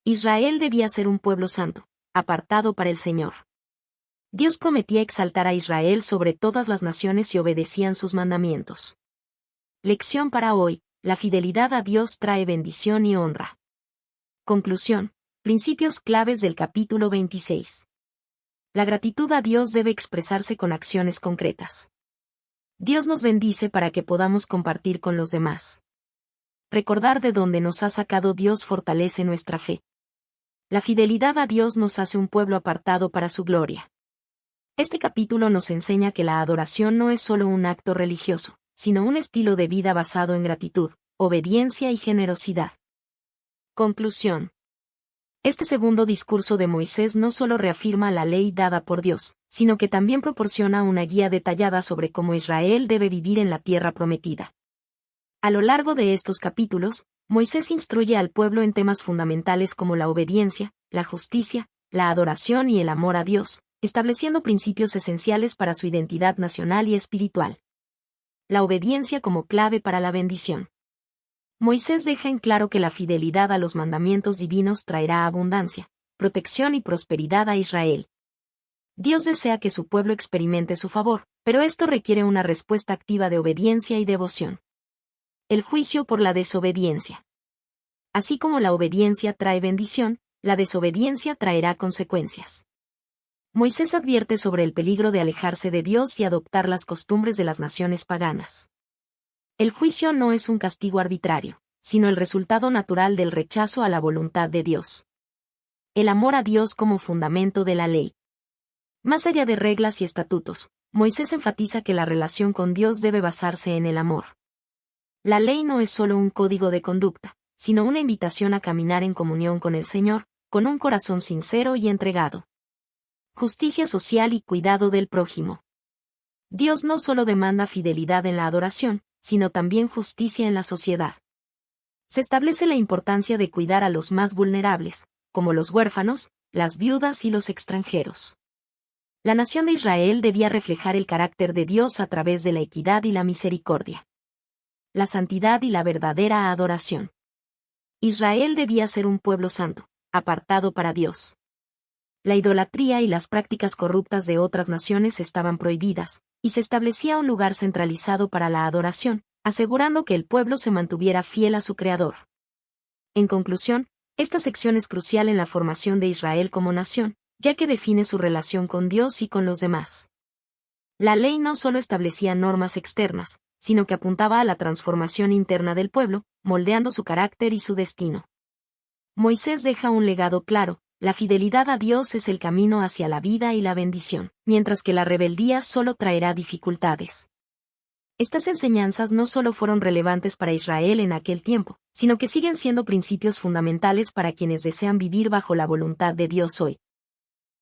Israel debía ser un pueblo santo, apartado para el Señor. Dios prometía exaltar a Israel sobre todas las naciones y obedecían sus mandamientos. Lección para hoy: la fidelidad a Dios trae bendición y honra. Conclusión: principios claves del capítulo 26. La gratitud a Dios debe expresarse con acciones concretas. Dios nos bendice para que podamos compartir con los demás. Recordar de dónde nos ha sacado Dios fortalece nuestra fe. La fidelidad a Dios nos hace un pueblo apartado para su gloria. Este capítulo nos enseña que la adoración no es solo un acto religioso, sino un estilo de vida basado en gratitud, obediencia y generosidad. Conclusión. Este segundo discurso de Moisés no solo reafirma la ley dada por Dios, sino que también proporciona una guía detallada sobre cómo Israel debe vivir en la tierra prometida. A lo largo de estos capítulos, Moisés instruye al pueblo en temas fundamentales como la obediencia, la justicia, la adoración y el amor a Dios, estableciendo principios esenciales para su identidad nacional y espiritual. La obediencia como clave para la bendición. Moisés deja en claro que la fidelidad a los mandamientos divinos traerá abundancia, protección y prosperidad a Israel. Dios desea que su pueblo experimente su favor, pero esto requiere una respuesta activa de obediencia y devoción. El juicio por la desobediencia. Así como la obediencia trae bendición, la desobediencia traerá consecuencias. Moisés advierte sobre el peligro de alejarse de Dios y adoptar las costumbres de las naciones paganas. El juicio no es un castigo arbitrario, sino el resultado natural del rechazo a la voluntad de Dios. El amor a Dios como fundamento de la ley. Más allá de reglas y estatutos, Moisés enfatiza que la relación con Dios debe basarse en el amor. La ley no es solo un código de conducta, sino una invitación a caminar en comunión con el Señor, con un corazón sincero y entregado. Justicia social y cuidado del prójimo. Dios no solo demanda fidelidad en la adoración, sino también justicia en la sociedad. Se establece la importancia de cuidar a los más vulnerables, como los huérfanos, las viudas y los extranjeros. La nación de Israel debía reflejar el carácter de Dios a través de la equidad y la misericordia. La santidad y la verdadera adoración. Israel debía ser un pueblo santo, apartado para Dios. La idolatría y las prácticas corruptas de otras naciones estaban prohibidas, y se establecía un lugar centralizado para la adoración, asegurando que el pueblo se mantuviera fiel a su Creador. En conclusión, esta sección es crucial en la formación de Israel como nación, ya que define su relación con Dios y con los demás. La ley no solo establecía normas externas, sino que apuntaba a la transformación interna del pueblo, moldeando su carácter y su destino. Moisés deja un legado claro: la fidelidad a Dios es el camino hacia la vida y la bendición, mientras que la rebeldía solo traerá dificultades. Estas enseñanzas no solo fueron relevantes para Israel en aquel tiempo, sino que siguen siendo principios fundamentales para quienes desean vivir bajo la voluntad de Dios hoy.